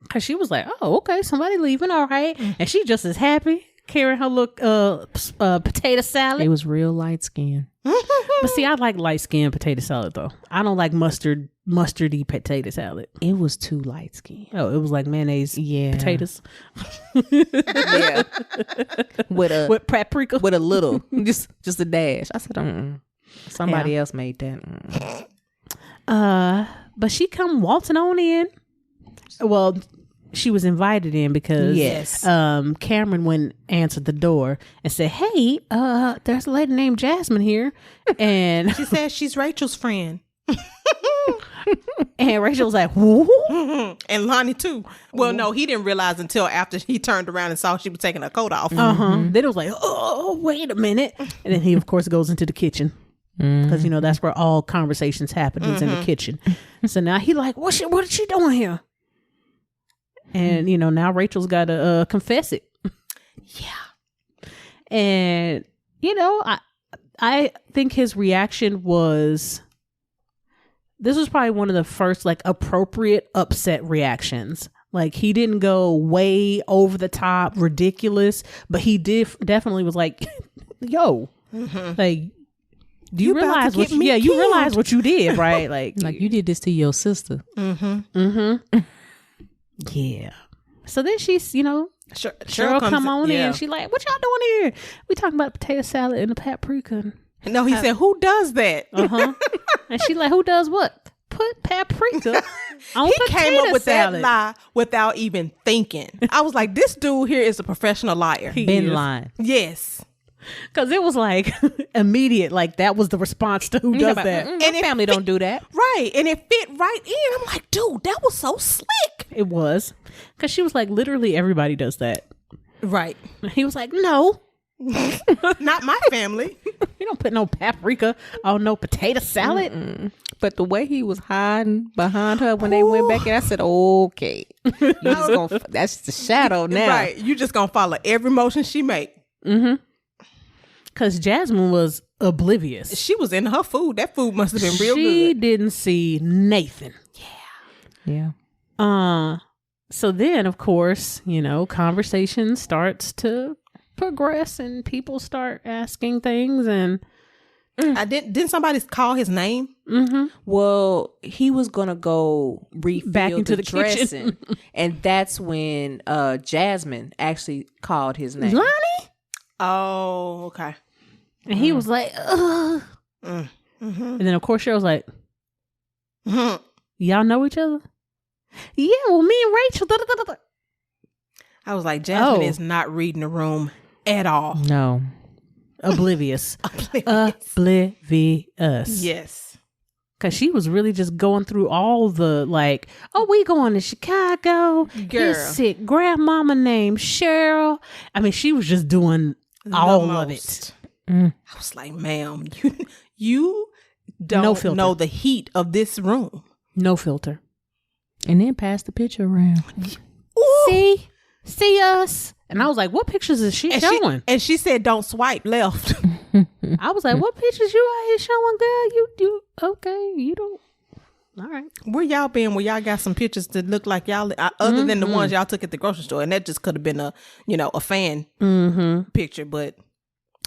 Speaker 1: Because she was like, oh, okay, somebody leaving, all right. And she just as happy, carrying her little potato salad.
Speaker 3: It was real light skin.
Speaker 1: But see, I like light skin potato salad, though. I don't like mustardy potato salad.
Speaker 3: It was too light skin.
Speaker 1: Oh, it was like mayonnaise potatoes.
Speaker 3: Yeah.
Speaker 1: With paprika.
Speaker 3: With a little, just a dash. I said, somebody else made that.
Speaker 1: But she come waltzing on in. Well, she was invited in because Cameron went and answered the door and said, hey, there's a lady named Jasmine here. And
Speaker 2: she said she's Rachel's friend.
Speaker 1: And Rachel was like, who?
Speaker 2: And Lonnie too. Well, no, he didn't realize until after he turned around and saw she was taking her coat off.
Speaker 1: Then it was like, oh, wait a minute. And then he, of course, goes into the kitchen. Because, you know, that's where all conversations happen, is in the kitchen. So now he like, what is she doing here? And, you know, now Rachel's got to confess it. Yeah. And, you know, I think his reaction was, this was probably one of the first, like, appropriate upset reactions. Like, he didn't go way over the top, ridiculous, but he definitely was like, yo, like, do you realize what you realize what you did, right?
Speaker 3: Like you did this to your sister.
Speaker 1: Yeah. So then she's, you know, Cheryl come on in. She like, what y'all doing here? We talking about potato salad and the paprika.
Speaker 2: No, he said, who does that?
Speaker 1: And she like, who does what? Put paprika on
Speaker 2: he
Speaker 1: potato
Speaker 2: came up with
Speaker 1: salad.
Speaker 2: that lie without even thinking. I was like, this dude here is a professional liar.
Speaker 3: Been lying.
Speaker 2: Yes.
Speaker 1: Because it was like immediate, like that was the response to who does that.
Speaker 3: And family don't do that.
Speaker 2: Right. And it fit right in. I'm like, dude, that was so slick.
Speaker 1: It was. Because she was like, literally everybody does that.
Speaker 2: Right.
Speaker 1: He was like, no,
Speaker 2: Not my family.
Speaker 1: You don't put no paprika on no potato salad.
Speaker 3: But the way he was hiding behind her when they went back in, I said, okay. That's the shadow now.
Speaker 2: Right. You just gonna follow every motion she make.
Speaker 1: Because Jasmine was oblivious.
Speaker 2: She was in her food. That food must have been real good.
Speaker 1: She didn't see Nathan.
Speaker 3: Yeah.
Speaker 1: So then, of course, conversation starts to progress and people start asking things and
Speaker 2: didn't somebody call his name?
Speaker 3: Well, he was gonna go refill
Speaker 1: back into the
Speaker 3: dressing,
Speaker 1: kitchen.
Speaker 3: and that's when Jasmine actually called his name.
Speaker 1: Lonnie?
Speaker 2: Oh, okay.
Speaker 1: And he was like, ugh. And then, of course, Cheryl's like, y'all know each other? Yeah, well, me and Rachel.
Speaker 2: I was like, Jasmine is not reading the room at all.
Speaker 3: No.
Speaker 1: Oblivious. Oblivious.
Speaker 2: Yes.
Speaker 1: Because she was really just going through all the we going to Chicago.
Speaker 2: Girl.
Speaker 1: His sick grandmama named Cheryl. I mean, she was just doing all of it.
Speaker 2: I was like, ma'am, you don't know the heat of this room.
Speaker 1: No filter.
Speaker 3: And then pass the picture around.
Speaker 1: Ooh. See us. And I was like, what pictures is she showing?
Speaker 2: She said, don't swipe left.
Speaker 1: I was like, what pictures you out here showing, girl? You okay, you don't. All right.
Speaker 2: Where y'all been where y'all got some pictures that look like y'all, other than the ones y'all took at the grocery store? And that just could have been a fan picture, but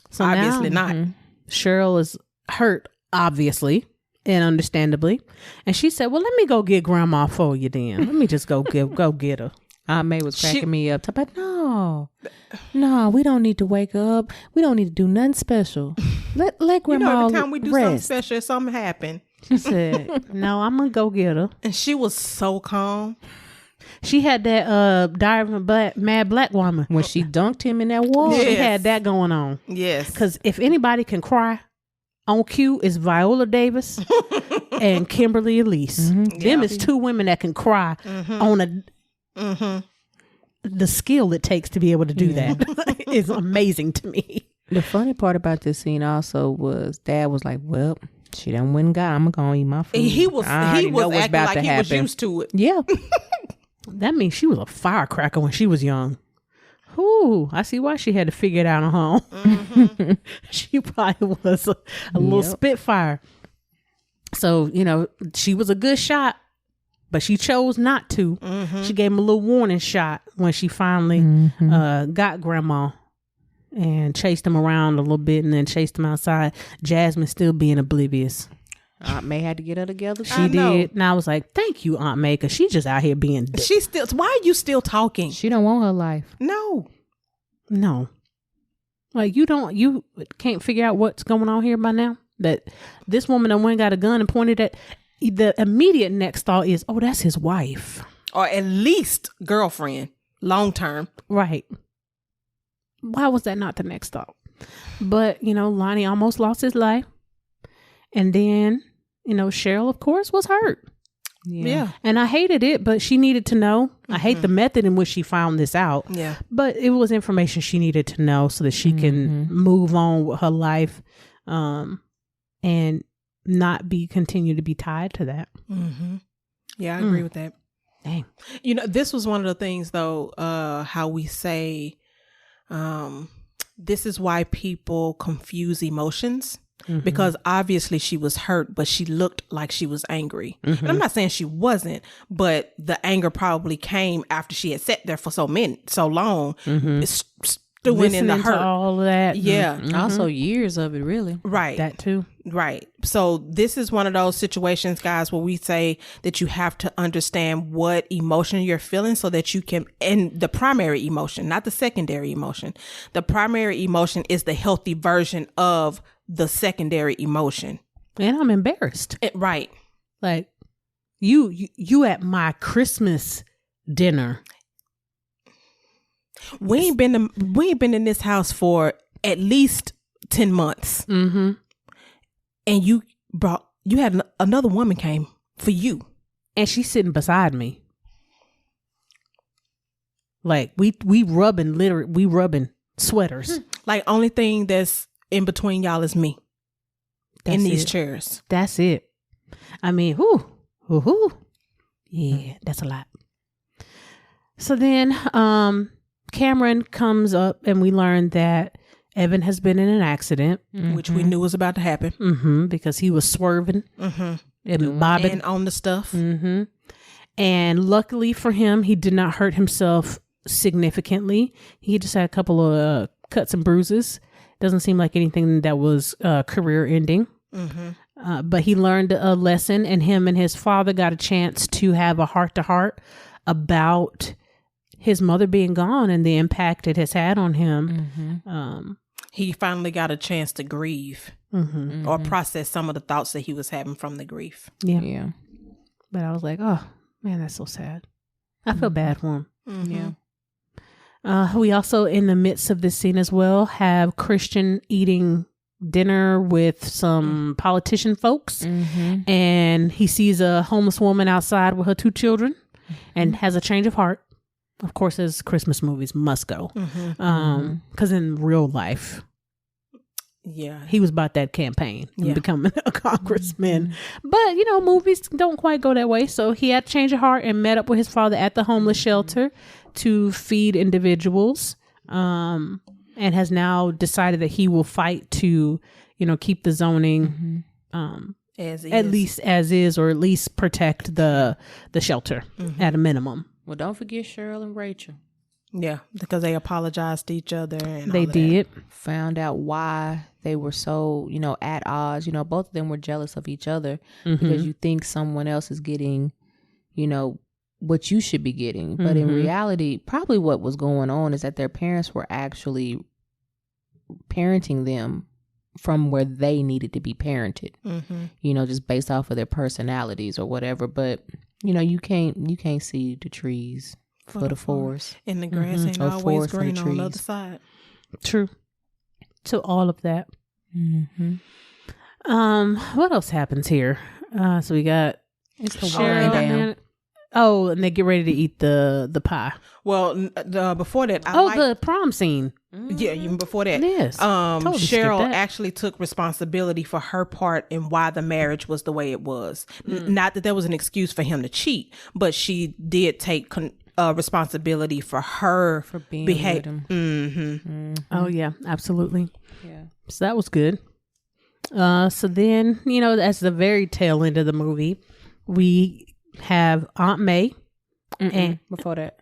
Speaker 2: so obviously not.
Speaker 1: Cheryl is hurt, obviously, and understandably. And she said, well, let me go get grandma for you then. Let me just go get her.
Speaker 3: Aunt May was cracking me up. But no, we don't need to wake up. We don't need to do nothing special. Let grandma
Speaker 2: every time we do
Speaker 3: rest.
Speaker 2: something special, something happen.
Speaker 1: She said, no, I'm going to go get her.
Speaker 2: And she was so calm.
Speaker 1: She had that Diary of a Mad Black Woman.
Speaker 3: When she dunked him in that wall.
Speaker 1: She had that going on.
Speaker 2: Yes.
Speaker 1: Because if anybody can cry on cue, it's Viola Davis and Kimberly Elise. Them is two women that can cry on the skill it takes to be able to do that is amazing to me.
Speaker 3: The funny part about this scene also was Dad was like, well, she done went and got, I'm going to eat my food.
Speaker 2: He was acting like he was used to it.
Speaker 3: Yeah.
Speaker 1: That means she was a firecracker when she was young. Ooh, I see why she had to figure it out on her own. She probably was a little spitfire. So, she was a good shot, but she chose not to. She gave him a little warning shot when she finally got grandma and chased him around a little bit and then chased him outside. Jasmine still being oblivious.
Speaker 3: Aunt May had to get her together.
Speaker 1: She did. And I was like, thank you, Aunt May, because she's just out here being dick.
Speaker 2: Why are you still talking?
Speaker 3: She don't want her life.
Speaker 2: No.
Speaker 1: Like, you can't figure out what's going on here by now? That this woman that went and got a gun and pointed at, the immediate next thought is, oh, that's his wife.
Speaker 2: Or at least girlfriend, long term.
Speaker 1: Right. Why was that not the next thought? But, Lonnie almost lost his life. And then, Cheryl, of course, was hurt.
Speaker 2: Yeah.
Speaker 1: And I hated it, but she needed to know. I hate the method in which she found this out.
Speaker 2: Yeah.
Speaker 1: But it was information she needed to know so that she can move on with her life and not continue to be tied to that.
Speaker 2: Yeah, I agree with that.
Speaker 1: Dang.
Speaker 2: This was one of the things, though, how we say this is why people confuse emotions. Because obviously she was hurt, but she looked like she was angry. And I'm not saying she wasn't, but the anger probably came after she had sat there for so long, stewing in the hurt.
Speaker 1: To all of that.
Speaker 2: Yeah.
Speaker 3: Also years of it, really.
Speaker 2: Right.
Speaker 1: That too.
Speaker 2: Right. So this is one of those situations, guys, where we say that you have to understand what emotion you're feeling so that you can, and the primary emotion, not the secondary emotion. The primary emotion is the healthy version of the secondary emotion.
Speaker 1: And I'm embarrassed.
Speaker 2: Right.
Speaker 1: Like you at my Christmas dinner.
Speaker 2: We ain't been in this house for at least 10 months. And you had another woman came for you.
Speaker 1: And she's sitting beside me. Like we rubbing sweaters.
Speaker 2: Like, only thing that's in between y'all is me. In these chairs.
Speaker 1: That's it. I mean, yeah, that's a lot. So then Cameron comes up and we learn that Evan has been in an accident.
Speaker 2: Which we knew was about to happen.
Speaker 1: Because he was swerving and bobbing.
Speaker 2: And on the stuff.
Speaker 1: And luckily for him, he did not hurt himself significantly. He just had a couple of cuts and bruises. Doesn't seem like anything that was career ending. But he learned a lesson, and him and his father got a chance to have a heart-to-heart about his mother being gone and the impact it has had on him.
Speaker 2: He finally got a chance to grieve or process some of the thoughts that he was having from the grief.
Speaker 1: Yeah. But I was like, oh, man, that's so sad. I feel bad for him. We also, in the midst of this scene as well, have Christian eating dinner with some politician folks, and he sees a homeless woman outside with her 2 children and has a change of heart. Of course, as Christmas movies must go, because in real life, he was about that campaign and becoming a congressman. But movies don't quite go that way. So he had a change of heart and met up with his father at the homeless shelter to feed individuals, and has now decided that he will fight to keep the zoning at least as is, or at least protect the shelter at a minimum.
Speaker 3: Well, don't forget Cheryl and Rachel.
Speaker 2: Yeah, because they apologized to each other. And
Speaker 1: they did.
Speaker 3: Found out why they were so, at odds. Both of them were jealous of each other because you think someone else is getting, what you should be getting. But in reality, probably what was going on is that their parents were actually parenting them from where they needed to be parented, just based off of their personalities or whatever. But, you can't see the trees for the forest.
Speaker 2: And the grass ain't always green on the other side.
Speaker 1: True. So all of that. What else happens here? So we got Cheryl. And they get ready to eat the pie.
Speaker 2: Well, before that,
Speaker 1: the prom scene.
Speaker 2: Yeah, even before that.
Speaker 1: Yes.
Speaker 2: Totally Cheryl actually took responsibility for her part in why the marriage was the way it was. Not that there was an excuse for him to cheat, but she did take responsibility for her behavior.
Speaker 1: Oh yeah, absolutely. Yeah. So that was good. So then, that's the very tail end of the movie. We have Aunt May. And
Speaker 3: before that.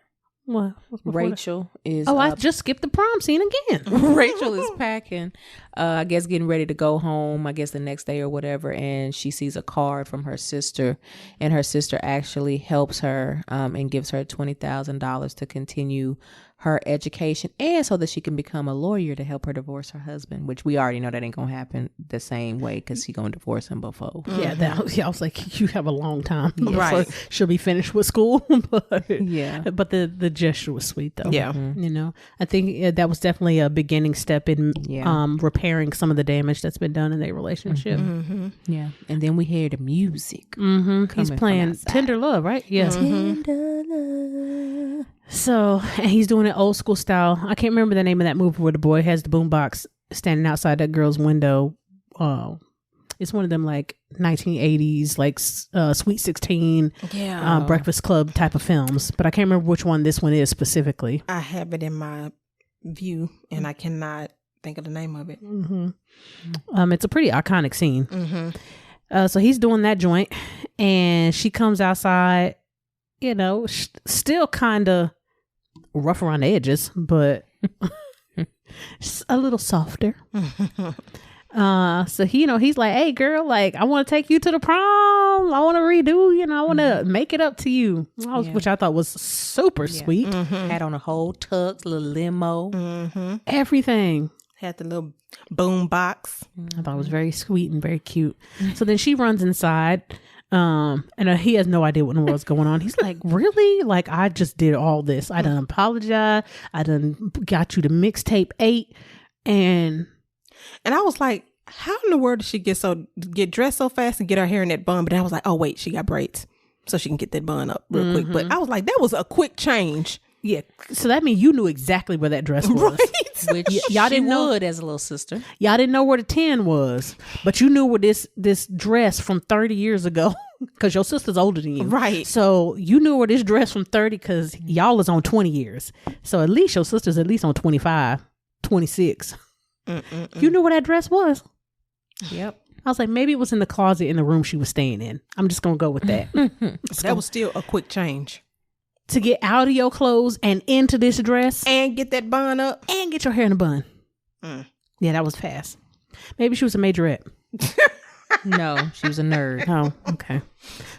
Speaker 1: What?
Speaker 3: Rachel is.
Speaker 1: I just skipped the prom scene again.
Speaker 3: Rachel is packing, I guess getting ready to go home, I guess the next day or whatever. And she sees a card from her sister, and her sister actually helps her and gives her $20,000 to continue her education, and so that she can become a lawyer to help her divorce her husband, which we already know that ain't gonna happen the same way because she gonna divorce him before.
Speaker 1: I was like, you have a long time, right? She'll be finished with school, but but the gesture was sweet though. I think that was definitely a beginning step in repairing some of the damage that's been done in their relationship.
Speaker 3: Yeah, and then we hear the music.
Speaker 1: He's playing Tender Love, right? Yeah. Tender Love. So, and he's doing it old school style. I can't remember the name of that movie where the boy has the boombox standing outside that girl's window. It's one of them like 1980s, like Sweet 16, Breakfast Club type of films. But I can't remember which one this one is specifically.
Speaker 2: I have it in my view, and I cannot think of the name of it.
Speaker 1: It's a pretty iconic scene. So he's doing that joint, and she comes outside, still kind of rough around the edges, but a little softer. So he's like, hey girl, like I want to take you to the prom. I want to redo, I want to make it up to you. Which I thought was super sweet.
Speaker 3: Had on a whole tux, little limo,
Speaker 1: everything.
Speaker 2: Had the little boom box.
Speaker 1: I thought it was very sweet and very cute. So then she runs inside. And he has no idea what in the world's going on. He's like, really? Like, I just did all this. I done apologized. I done got you the mixtape 8. And
Speaker 2: I was like, how in the world did she get dressed so fast and get her hair in that bun? But I was like, oh wait, she got braids, so she can get that bun up real quick. But I was like, that was a quick change.
Speaker 1: Yeah, so that means you knew exactly where that dress was.
Speaker 2: Right.
Speaker 3: Which
Speaker 1: y'all didn't know
Speaker 3: would as a little sister.
Speaker 1: Y'all didn't know where the 10 was, but you knew where this dress from 30 years ago, because your sister's older than you.
Speaker 2: Right.
Speaker 1: So you knew where this dress from 30, because y'all is on 20 years. So at least your sister's at least on 25, 26. You knew where that dress was.
Speaker 3: Yep.
Speaker 1: I was like, maybe it was in the closet in the room she was staying in. I'm just going to go with that.
Speaker 2: That was still a quick change.
Speaker 1: To get out of your clothes and into this dress.
Speaker 2: And get that bun up.
Speaker 1: And get your hair in a bun. Yeah, that was fast. Maybe she was a majorette.
Speaker 3: No, she was a nerd.
Speaker 1: Oh, okay.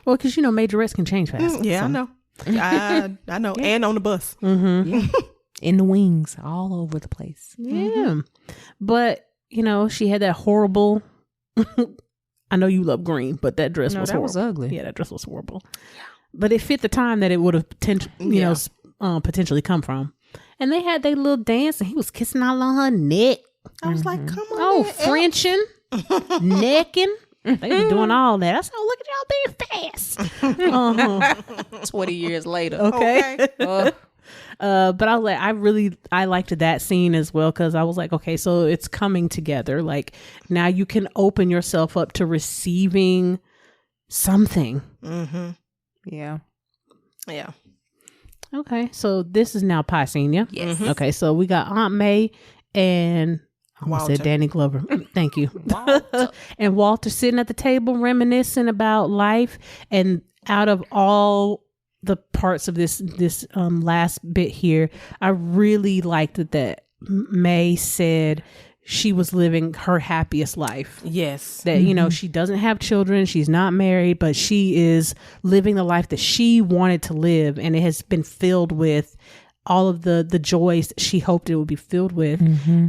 Speaker 1: Well, because majorettes can change fast.
Speaker 2: Yeah, so. I know. I know. Yeah. And on the bus.
Speaker 3: Yeah. In the wings, all over the place.
Speaker 1: Yeah. But, she had that horrible... I know you love green, but that dress was horrible.
Speaker 3: Was ugly.
Speaker 1: Yeah, that dress was horrible. But it fit the time that it would have potentially come from. And they had their little dance, and he was kissing all on her neck.
Speaker 2: I was like, come on.
Speaker 1: Oh, Frenching, necking. They were doing all that. I said, oh, look at y'all being fast.
Speaker 3: 20 years later.
Speaker 1: Okay. But I was like, I liked that scene as well, because I was like, okay, so it's coming together. Like, now you can open yourself up to receiving something.
Speaker 3: Yeah.
Speaker 2: Yeah.
Speaker 1: Okay, so this is now Pi Senior.
Speaker 3: Yes.
Speaker 1: Okay, so we got Aunt May and I said Danny Glover. Thank you. Walter. And Walter sitting at the table reminiscing about life. And out of all the parts of this last bit here, I really liked that May said she was living her happiest life.
Speaker 2: Yes.
Speaker 1: That, she doesn't have children. She's not married, but she is living the life that she wanted to live. And it has been filled with all of the joys that she hoped it would be filled with.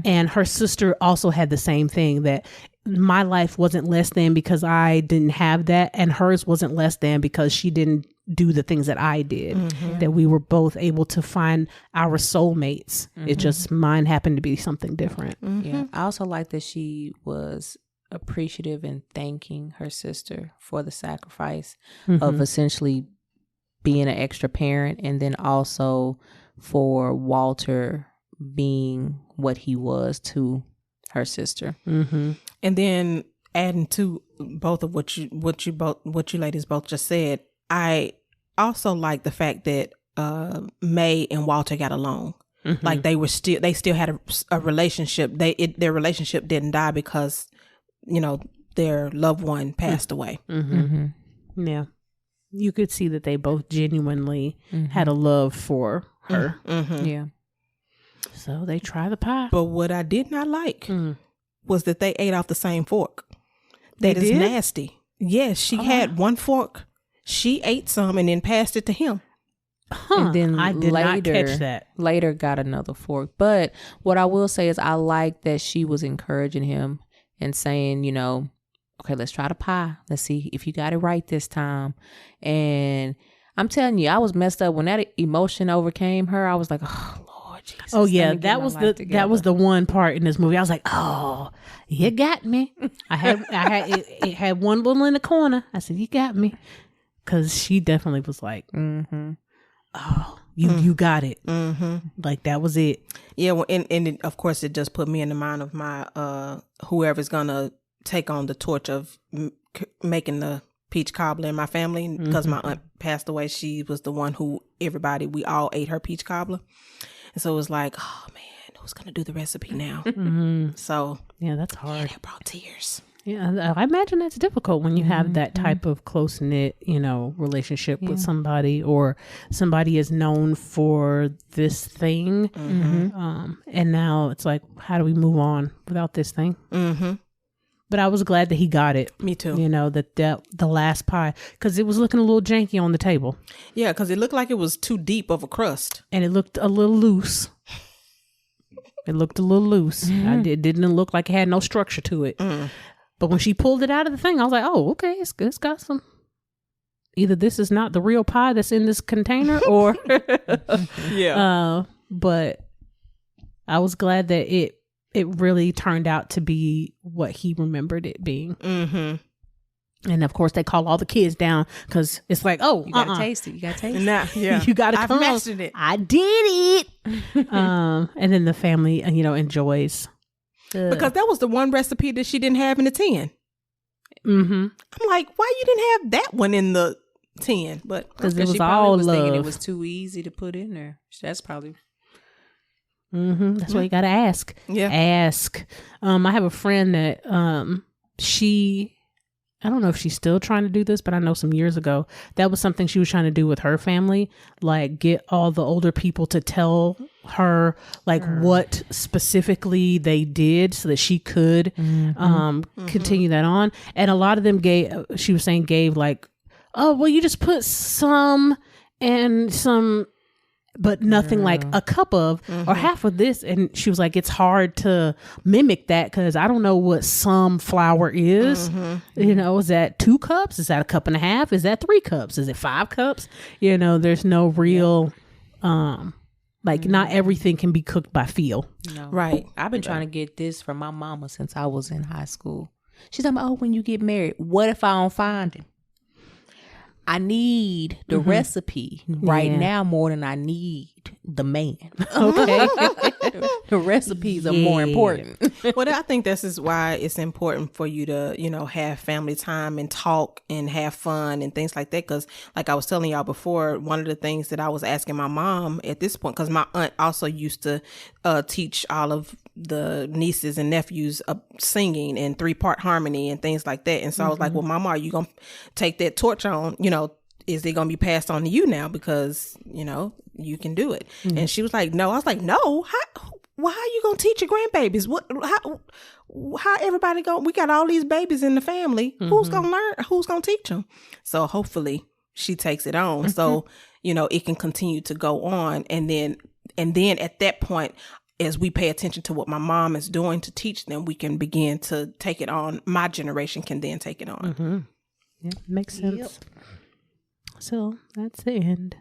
Speaker 1: And her sister also had the same thing, that my life wasn't less than because I didn't have that. And hers wasn't less than because she didn't do the things that I did, that we were both able to find our soulmates. It just, mine happened to be something different.
Speaker 3: Yeah. I also like that she was appreciative and thanking her sister for the sacrifice of essentially being an extra parent, and then also for Walter being what he was to her sister.
Speaker 2: And then adding to both of what you ladies both just said, I also like the fact that May and Walter got along. Like they still had a relationship. Their relationship didn't die because their loved one passed away.
Speaker 1: Yeah, you could see that they both genuinely had a love for her.
Speaker 3: Yeah.
Speaker 1: So they try the pie.
Speaker 2: But what I did not like was that they ate off the same fork. That is nasty. Yes, she had one fork. She ate some and then passed it to him.
Speaker 3: And then
Speaker 1: I did not catch that.
Speaker 3: Later got another fork. But what I will say is I like that she was encouraging him and saying, okay, let's try the pie. Let's see if you got it right this time. And I'm telling you, I was messed up when that emotion overcame her. I was like, oh Lord Jesus.
Speaker 1: Oh yeah, that was the one part in this movie. I was like, oh, you got me. It had one little in the corner. I said, you got me. Because she definitely was like, oh, you got it. Like that was it.
Speaker 2: Yeah, well, and of course it just put me in the mind of my whoever's gonna take on the torch of making the peach cobbler in my family, because my aunt passed away. She was the one who we all ate her peach cobbler, and so it was like, oh man, who's gonna do the recipe now? So
Speaker 1: yeah, that's hard.
Speaker 2: It brought tears.
Speaker 1: Yeah, I imagine that's difficult when you have that type of close-knit, relationship with somebody, or somebody is known for this thing. And now it's like, how do we move on without this thing? But I was glad that he got it.
Speaker 2: Me too.
Speaker 1: That the last pie, because it was looking a little janky on the table.
Speaker 2: Yeah, because it looked like it was too deep of a crust.
Speaker 1: And it looked a little loose. It didn't look like it had no structure to it. But when she pulled it out of the thing, I was like, oh, okay, it's got some. Either this is not the real pie that's in this container, or but I was glad that it really turned out to be what he remembered it being. And of course, they call all the kids down because it's like, oh,
Speaker 3: you gotta taste it. You gotta taste it.
Speaker 2: Nah, yeah.
Speaker 1: You gotta come.
Speaker 2: I've mastered it.
Speaker 1: I did it. And then the family, enjoys.
Speaker 2: Because that was the one recipe that she didn't have in the 10.
Speaker 1: Mm-hmm.
Speaker 2: I'm like, why you didn't have that one in the 10? But
Speaker 1: because it was
Speaker 3: she
Speaker 1: all
Speaker 3: was
Speaker 1: love.
Speaker 3: thinking it was too easy to put in there. That's probably.
Speaker 1: Mm-hmm. That's why you gotta ask.
Speaker 2: Yeah,
Speaker 1: ask. I have a friend that I don't know if she's still trying to do this, but I know some years ago that was something she was trying to do with her family, like get all the older people to tell her like what specifically they did so that she could continue that on. And a lot of them she was saying gave like, oh, well, you just put some and some, but nothing like a cup of or half of this. And she was like, it's hard to mimic that because I don't know what some flour is. Is that 2 cups? Is that a cup and a half? Is that 3 cups? Is it 5 cups? There's no real, not everything can be cooked by feel.
Speaker 3: No.
Speaker 2: Right.
Speaker 3: I've been trying to get this from my mama since I was in high school. She's talking about, when you get married, what if I don't find him? I need the recipe right now more than I need the man. Okay. The recipes are more important.
Speaker 2: Well, I think this is why it's important for you to, have family time and talk and have fun and things like that. Because like I was telling y'all before, one of the things that I was asking my mom at this point, because my aunt also used to teach all of the nieces and nephews singing and 3-part harmony and things like that. And so I was like, well, Mama, are you going to take that torch on, is it going to be passed on to you now? Because, you can do it. And she was like, no. I was like, no, how are you going to teach your grandbabies? How everybody we got all these babies in the family. Who's going to learn? Who's going to teach them? So hopefully she takes it on. So, it can continue to go on. And then at that point, as we pay attention to what my mom is doing to teach them, we can begin to take it on. My generation can then take it on.
Speaker 1: Yeah, makes sense. Yep. So that's the end.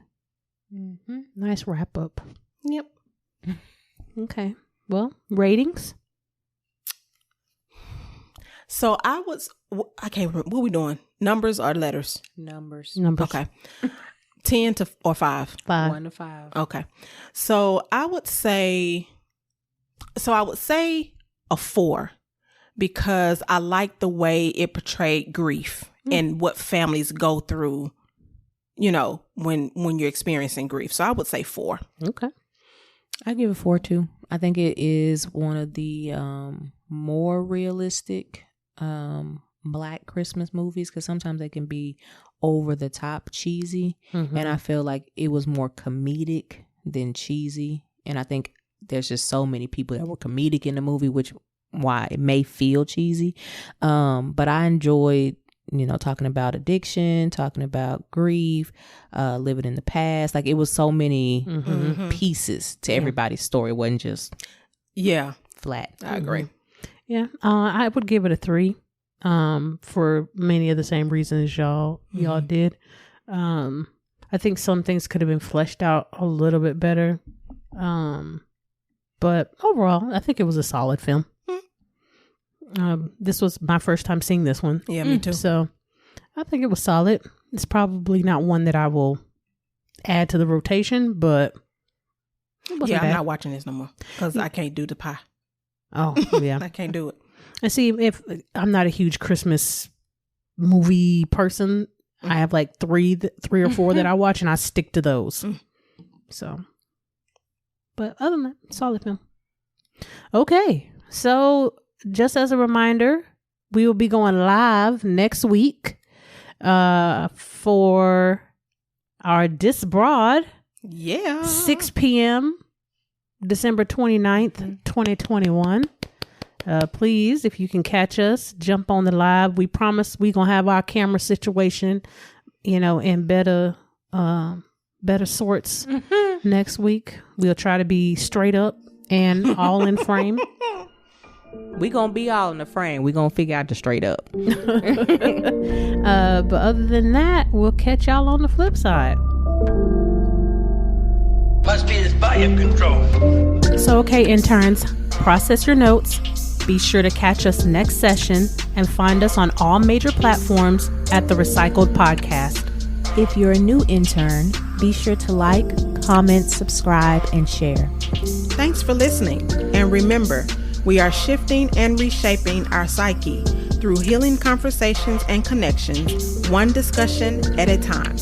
Speaker 1: Nice wrap up.
Speaker 2: Yep.
Speaker 1: Okay. Well, ratings.
Speaker 2: So I can't remember. What are we doing? Numbers or letters?
Speaker 3: Numbers.
Speaker 2: Okay. 10 or 5?
Speaker 1: 5.
Speaker 3: 1 to 5.
Speaker 2: Okay. So I would say a 4 because I like the way it portrayed grief and what families go through, when you're experiencing grief. So I would say 4.
Speaker 1: Okay.
Speaker 3: I give it 4 too. I think it is one of the more realistic Black Christmas movies because sometimes they can be over the top cheesy. And I feel like it was more comedic than cheesy. And I think there's just so many people that were comedic in the movie, which why it may feel cheesy. But I enjoyed, talking about addiction, talking about grief, living in the past. Like it was so many pieces to everybody's story. It wasn't just flat.
Speaker 2: I agree.
Speaker 1: Yeah. I would give it a 3 for many of the same reasons y'all did. I think some things could have been fleshed out a little bit better. But overall, I think it was a solid film. This was my first time seeing this one.
Speaker 2: Yeah, me too.
Speaker 1: So I think it was solid. It's probably not one that I will add to the rotation, but
Speaker 2: I'm not watching this no more because I can't do the pie.
Speaker 1: Oh, yeah.
Speaker 2: I can't do it.
Speaker 1: And see, if I'm not a huge Christmas movie person, I have like three or 4 that I watch and I stick to those. So, but other than that, solid film. Okay. So just as a reminder, we will be going live next week for our Disbroad.
Speaker 2: Yeah.
Speaker 1: 6 p.m. December 29th, 2021. Please, if you can catch us, jump on the live. We promise we're going to have our camera situation, in better sorts next week. We'll try to be straight up and all in frame.
Speaker 3: We gonna be all in the frame. We gonna figure out the straight up.
Speaker 1: But other than that, we'll catch y'all on the flip side.
Speaker 4: Must be this volume control.
Speaker 1: So, okay, interns, process your notes. Be sure to catch us next session and find us on all major platforms at The Recycled Podcast.
Speaker 3: If you're a new intern, be sure to like, comment, subscribe, and share.
Speaker 2: Thanks for listening. And remember, we are shifting and reshaping our psyche through healing conversations and connections, one discussion at a time.